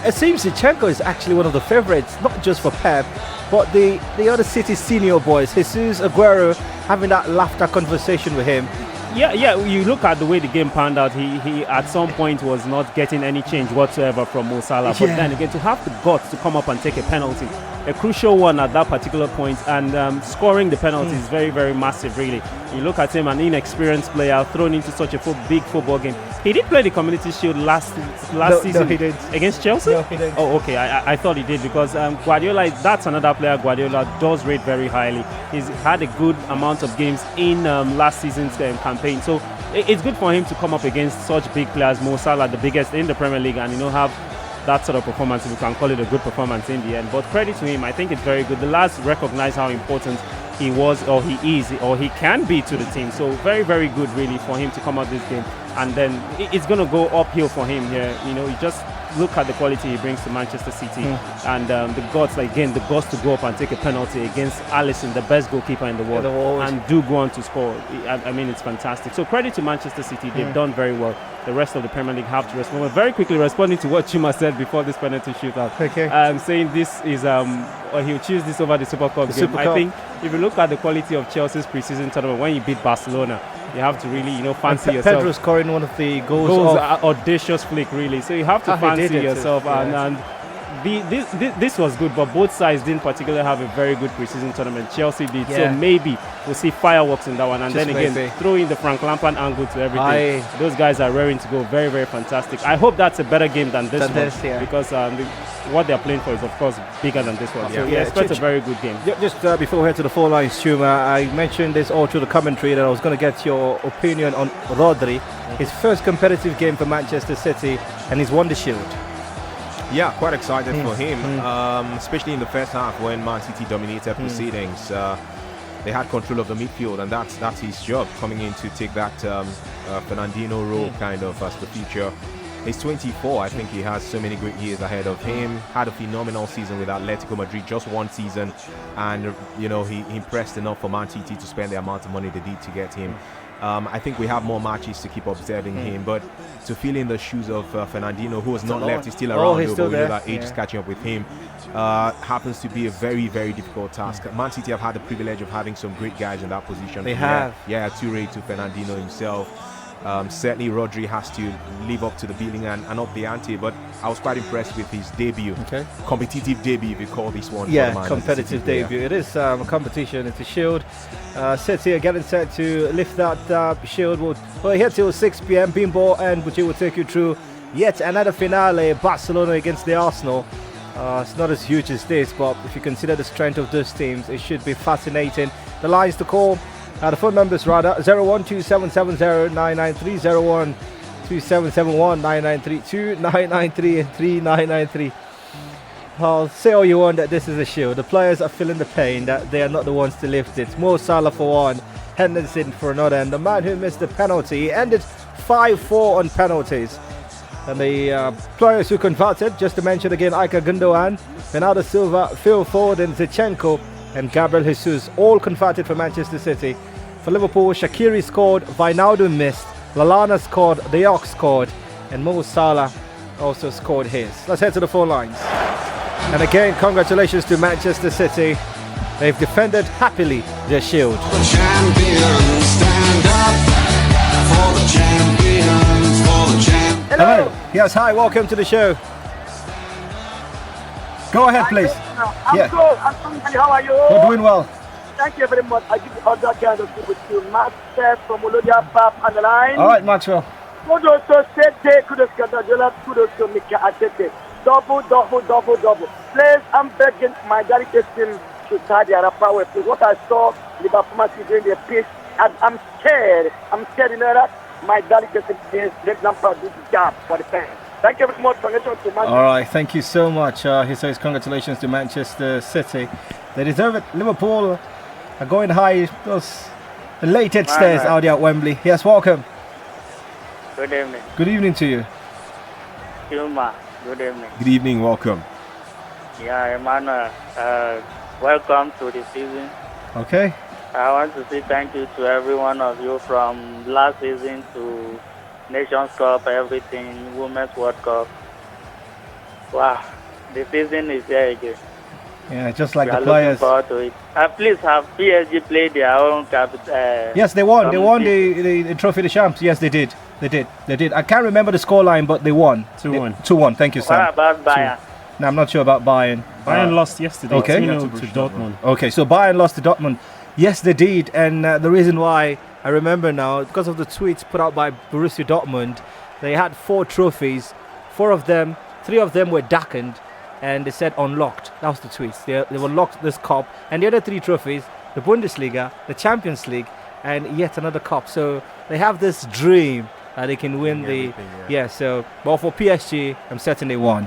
It seems Zinchenko is actually one of the favourites, not just for Pep, but the other City senior boys, Jesus, Aguero, having that laughter conversation with him. Yeah. You look at the way the game panned out. He at some point was not getting any change whatsoever from Mo Salah. But then again, to have the guts to come up and take a penalty, a crucial one at that particular point, and scoring the penalty is very, very massive. Really, you look at him, an inexperienced player thrown into such a big football game. He did play the Community Shield last season. No, he didn't. Against Chelsea. No, he didn't. Oh, okay. I thought he did because Guardiola. That's another player Guardiola does rate very highly. He's had a good amount of games in last season's campaign, so it's good for him to come up against such big players. Mo Salah, the biggest in the Premier League, and have that sort of performance. We can call it a good performance in the end. But credit to him, I think it's very good. The lads recognize how important he was, or he is, or he can be to the team. So very, very good, really, for him to come out this game. And then it's going to go uphill for him here. You just look at the quality he brings to Manchester City, and the guts to go up and take a penalty against Alisson, the best goalkeeper in the world, and do go on to score. I mean, it's fantastic. So credit to Manchester City. They've done very well. The rest of the Premier League have to respond. We're very quickly responding to what Chuma said before this penalty shootout. Okay. Saying this is or he'll choose this over the Super Cup game. I think if you look at the quality of Chelsea's preseason tournament, when you beat Barcelona, you have to really, fancy yourself. Pedro scoring one of the goals audacious flick, really. So you have to fancy yourself, and this was good, but both sides didn't particularly have a very good preseason tournament. Chelsea did, so maybe we'll see fireworks in that one. And just then again, throw in the Frank Lampard angle to everything. Those guys are raring to go, very, very fantastic. I hope that's a better game than this one, because what they're playing for is, of course, bigger than this one. So expect a very good game. Just before we head to the phone lines, Chuma, I mentioned this all through the commentary that I was going to get your opinion on Rodri. His first competitive game for Manchester City, and he's won the Shield. Yeah, quite excited for him, especially in the first half when Man City dominated proceedings. They had control of the midfield, and that's his job, coming in to take that Fernandinho role kind of as the future. He's 24. I think he has so many great years ahead of him. Had a phenomenal season with Atletico Madrid, just one season, and he impressed enough for Man City to spend the amount of money they did to get him. I think we have more matches to keep observing him, but to fill in the shoes of Fernandinho, who has not left, he's still around, he's still there. That age is catching up with him. Happens to be a very, very difficult task. Man City have had the privilege of having some great guys in that position. They have. Yeah, Toure to Fernandinho himself. Certainly Rodri has to live up to the billing and up the ante, but I was quite impressed with his debut. Competitive debut, if you call this one. Competitive debut. It is a competition. It's a Shield. City are getting set to lift that Shield. We're here till 6 p.m. Bimbo and Buchi will take you through yet another finale, Barcelona against the Arsenal. It's not as huge as this, but if you consider the strength of those teams, it should be fascinating. The lines to call, the phone numbers rather, 012770993, 012771993, 2993 and 3993. I'll say all you want that this is a Shield. The players are feeling the pain that they are not the ones to lift it. Mo Salah for one, Henderson for another, and the man who missed the penalty, he ended 5-4 on penalties. And the players who converted, just to mention again, Ika Gundogan, Bernardo Silva, Phil Foden, Zinchenko, and Gabriel Jesus, all converted for Manchester City. For Liverpool, Shaqiri scored, Wijnaldum missed, Lallana scored, De Jong scored, and Mo Salah also scored his. Let's head to the phone lines. And again, congratulations to Manchester City. They've defended happily their Shield. The champions stand up for the champions, for the champions. Hello. Yes, hi, welcome to the show. Go ahead, please. I'm good. How are you? We're doing well. Thank you very much. I give you all that kind of people to Maxwell from Olodia Pap on the line. All right, Maxwell. Kudos to Sete, kudos to Guardiola, kudos to Mika Atete. Double. Please, I'm begging my delicate team to start their power. Please, what I saw Liverpool doing their pitch, I'm scared. You know that? my dedication is let Lampard do the job for the fans. Thank you very much for listening to Manchester. All right, thank you so much. He says congratulations to Manchester City. They deserve it. Liverpool are going high. Those elated stairs out there at Wembley. Yes, welcome. Good evening. Good evening to you. Yuma, good evening. Good evening, welcome. Yeah, Emmanuel, welcome to the season. Okay. I want to say thank you to every one of you from last season to Nations Cup, everything, Women's World Cup. Wow, the season is here again. Yeah, just like we the are players. looking forward to it. Please have PSG played their own Yes, they won. They won the Trophy of Champs. Yes, they did. They did. I can't remember the scoreline, but they won. 2-1. 2-1. Thank you, Sam. What about Bayern? No, I'm not sure about Bayern. Bayern lost yesterday. Okay. 2-0 to Dortmund. Okay, so Bayern lost to Dortmund. Yes, they did. And the reason why I remember now, because of the tweets put out by Borussia Dortmund, they had 4 trophies. 3 of them were darkened, and they said unlocked. That was the tweets. They were locked this cup, and the other 3 trophies, the Bundesliga, the Champions League, and yet another cup. So they have this dream that they can win so, but for PSG, I'm certain they won.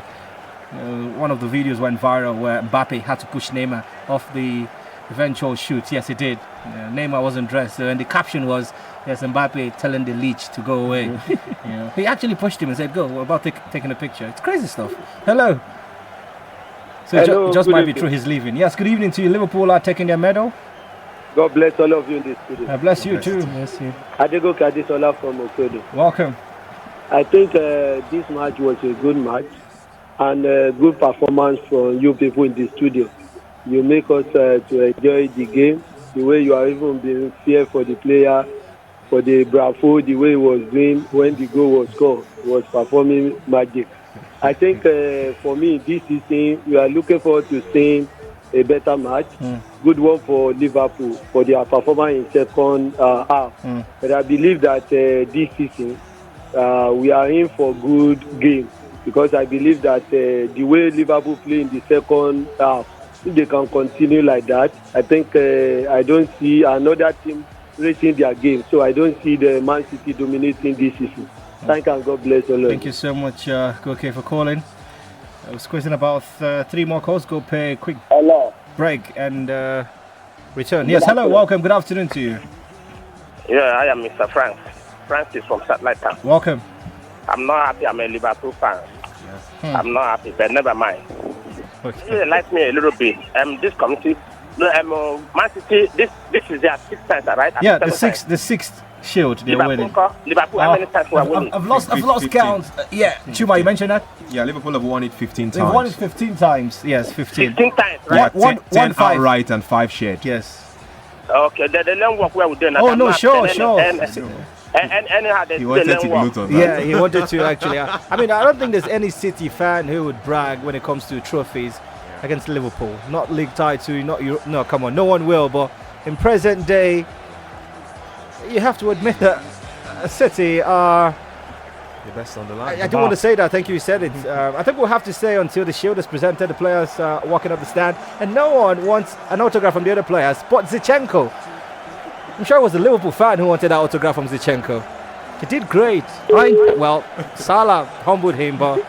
One of the videos went viral where Mbappe had to push Neymar off the eventual shoot. Yes, he did. Neymar wasn't dressed, and the caption was, yes, Mbappe telling the leech to go away. He actually pushed him and said, go, we're about taking a picture. It's crazy stuff. Hello. So Hello, just good might be evening. through his leaving. Yes, good evening to you. Liverpool are taking their medal. God bless all of you in this studio. Bless you too. Bless you. Adego Kadisola from Okodo. Welcome. I think this match was a good match and a good performance from you people in the studio. You make us to enjoy the game, the way you are even being fair for the player, for the bravo, the way he was doing when the goal was scored, was performing magic. I think for me, this season, we are looking forward to seeing a better match. Good one for Liverpool for their performance in second half. But I believe that this season, we are in for good game because I believe that the way Liverpool play in the second half, if they can continue like that, I think I don't see another team racing their game. So I don't see the Man City dominating this season. Thank you and God bless all of you. Thank you so much, Goke, for calling. I was questioning about 3 more calls. Go pay a quick break and return. Yes, hello, welcome. Good afternoon to you. Yeah, I am Mr. Frank. Frank is from Satellite Town. Welcome. I'm not happy. I'm a Liverpool fan. I'm not happy, but never mind. Okay. You like me a little bit. This committee, Man City, this is their 6th time, right? Yeah, the sixth shield they're winning. Liverpool, how many times we are winning? I've lost count. Chuma, you mentioned that? Yeah, Liverpool have won it 15 times. They've won it 15 times. Yes, 15. 15 times, right? Yeah, 10 5. outright and 5 shared. Yes. Okay, they don't work well with them. Oh, no, sure. Anyhow, He wanted to gloat on that. Yeah, he wanted to actually. I mean, I don't think there's any City fan who would brag when it comes to trophies against Liverpool. Not league title, not Europe. No, come on, no one will. But in present day, you have to admit that City are the best on the line. I do want to say that. Thank you, you said it. I think we'll have to stay until the shield is presented, the players walking up the stand, and no one wants an autograph from the other players but Zinchenko. I'm sure it was the Liverpool fan who wanted that autograph from Zinchenko. He did great. Well, Salah humbled him, but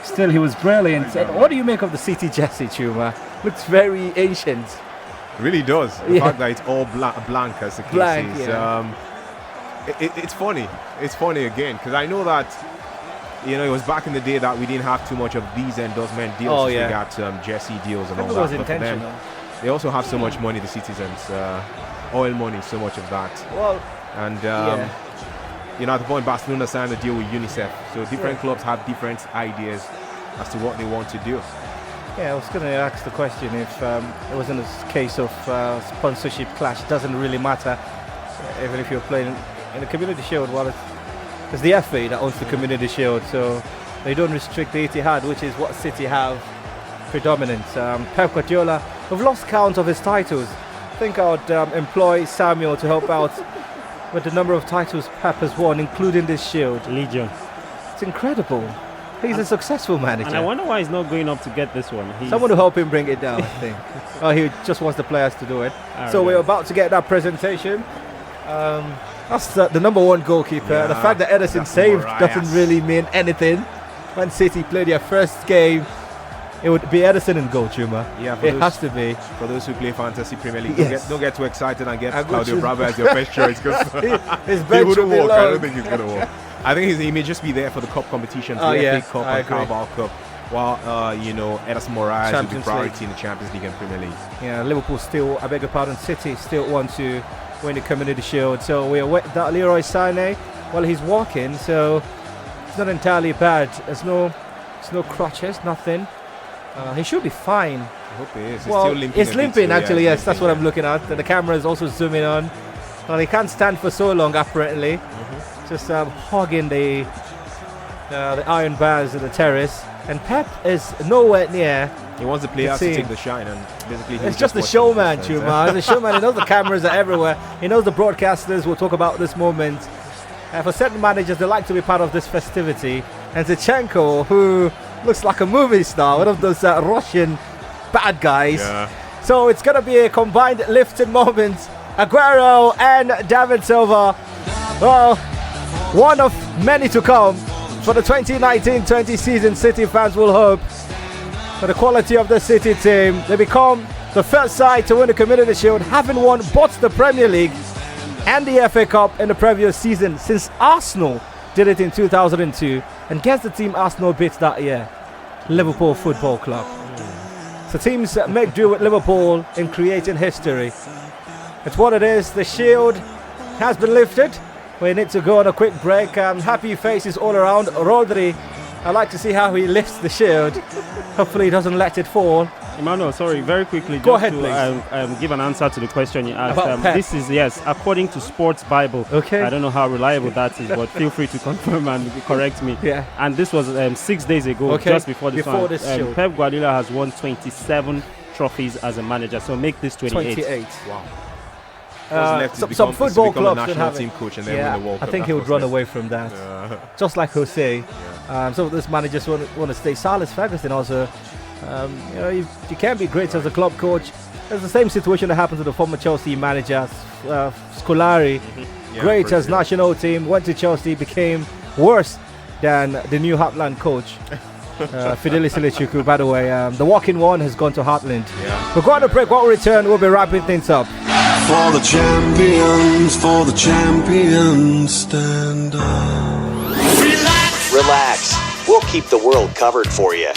still he was brilliant. What do you make of the City jersey, Chuma? Looks very ancient. It really does. The fact that it's all blank as the case is. Yeah. It's funny. It's funny again because I know that it was back in the day that we didn't have too much of these endorsement deals. We got jersey deals and all that. It was but intentional. They also have so much money, the citizens, oil money, so much of that. Well, and at the point Barcelona signed a deal with UNICEF, so different clubs have different ideas as to what they want to do. Yeah, I was going to ask the question if it wasn't a case of sponsorship clash. It doesn't really matter, even if you're playing in the Community Shield. Well, it's the FA that owns the Community Shield, so they don't restrict the Etihad, which is what City have predominant. Pep Guardiola, we've lost count of his titles. I think I would employ Samuel to help out with the number of titles Pep has won, including this Shield. Legion. It's incredible. He's a successful manager. And I wonder why he's not going up to get this one. Someone to help him bring it down, I think. He just wants the players to do it. So we're about to get that presentation. That's the number one goalkeeper. Yeah, the fact that Ederson saved doesn't really mean anything. When City played their first game, it would be Ederson in goal, Chuma. Yeah, it has to be. For those who play Fantasy Premier League, Yes. don't get too excited and get I'm Claudio going to- Bravo as your first choice because His he bench will wouldn't be walk. I long. don't think he's going to walk. I think he may just be there for the cup competitions, Oh, the yeah, FA Cup I and agree. Carabao Cup, while Ederson Moraes will be Champions priority League. in the Champions League and Premier League. Yeah, Liverpool still, I beg your pardon, City still want to win the Community Shield. So we await that Leroy Sané. Well, he's walking, so it's not entirely bad. There's no crutches, nothing. He should be fine. I hope he is. Well, still limping. he's a bit, limping so, actually. yeah, Yes, that's what I'm looking at. And the camera is also zooming on. Well, he can't stand for so long apparently. Just hogging the iron bars of the terrace. And Pep is nowhere near. He wants the players to team. take the shine, and basically It's just the showman, Chuma. The showman, he knows the cameras are everywhere. He knows the broadcasters will talk about this moment. For certain managers, they like to be part of this festivity. And Zinchenko, who looks like a movie star, one of those Russian bad guys. Yeah. So it's going to be a combined lifting moment. Aguero and David Silva. Well, one of many to come for the 2019-20 season. City fans will hope for the quality of the City team. They become the first side to win the Community Shield, having won both the Premier League and the FA Cup in the previous season since Arsenal did it in 2002. And guess the team Arsenal beat that year? Liverpool Football Club. So teams make do with Liverpool in creating history. It's what it is. The shield has been lifted. We need to go on a quick break. Happy faces all around. Rodri, I'd like to see how he lifts the shield. Hopefully he doesn't let it fall. Emmanuel, sorry, very quickly. Go just ahead, to give an answer to the question you asked. About Pep. This is, yes, according to Sports Bible. Okay. I don't know how reliable that is, but feel free to confirm and correct me. Yeah. And this was 6 days ago, Okay. just before this Before one. this shield. Pep Guardiola has won 27 trophies as a manager, so make this 28. 28. Wow. Some football clubs a would national have team it. coach and then Yeah, win the World I Cup. think he would run away from that. Just like Jose. Some of these managers want to stay. Silas Ferguson also. You can't be great as a club coach. It's the same situation that happened to the former Chelsea manager, Scolari. Great as national team, went to Chelsea, became worse than the new Heartland coach. Fidelis Ilechukwu, by the way. The walking one has gone to Heartland. We're going to break. When we return, we'll be wrapping things up. For the champions, stand up. Relax. We'll keep the world covered for you.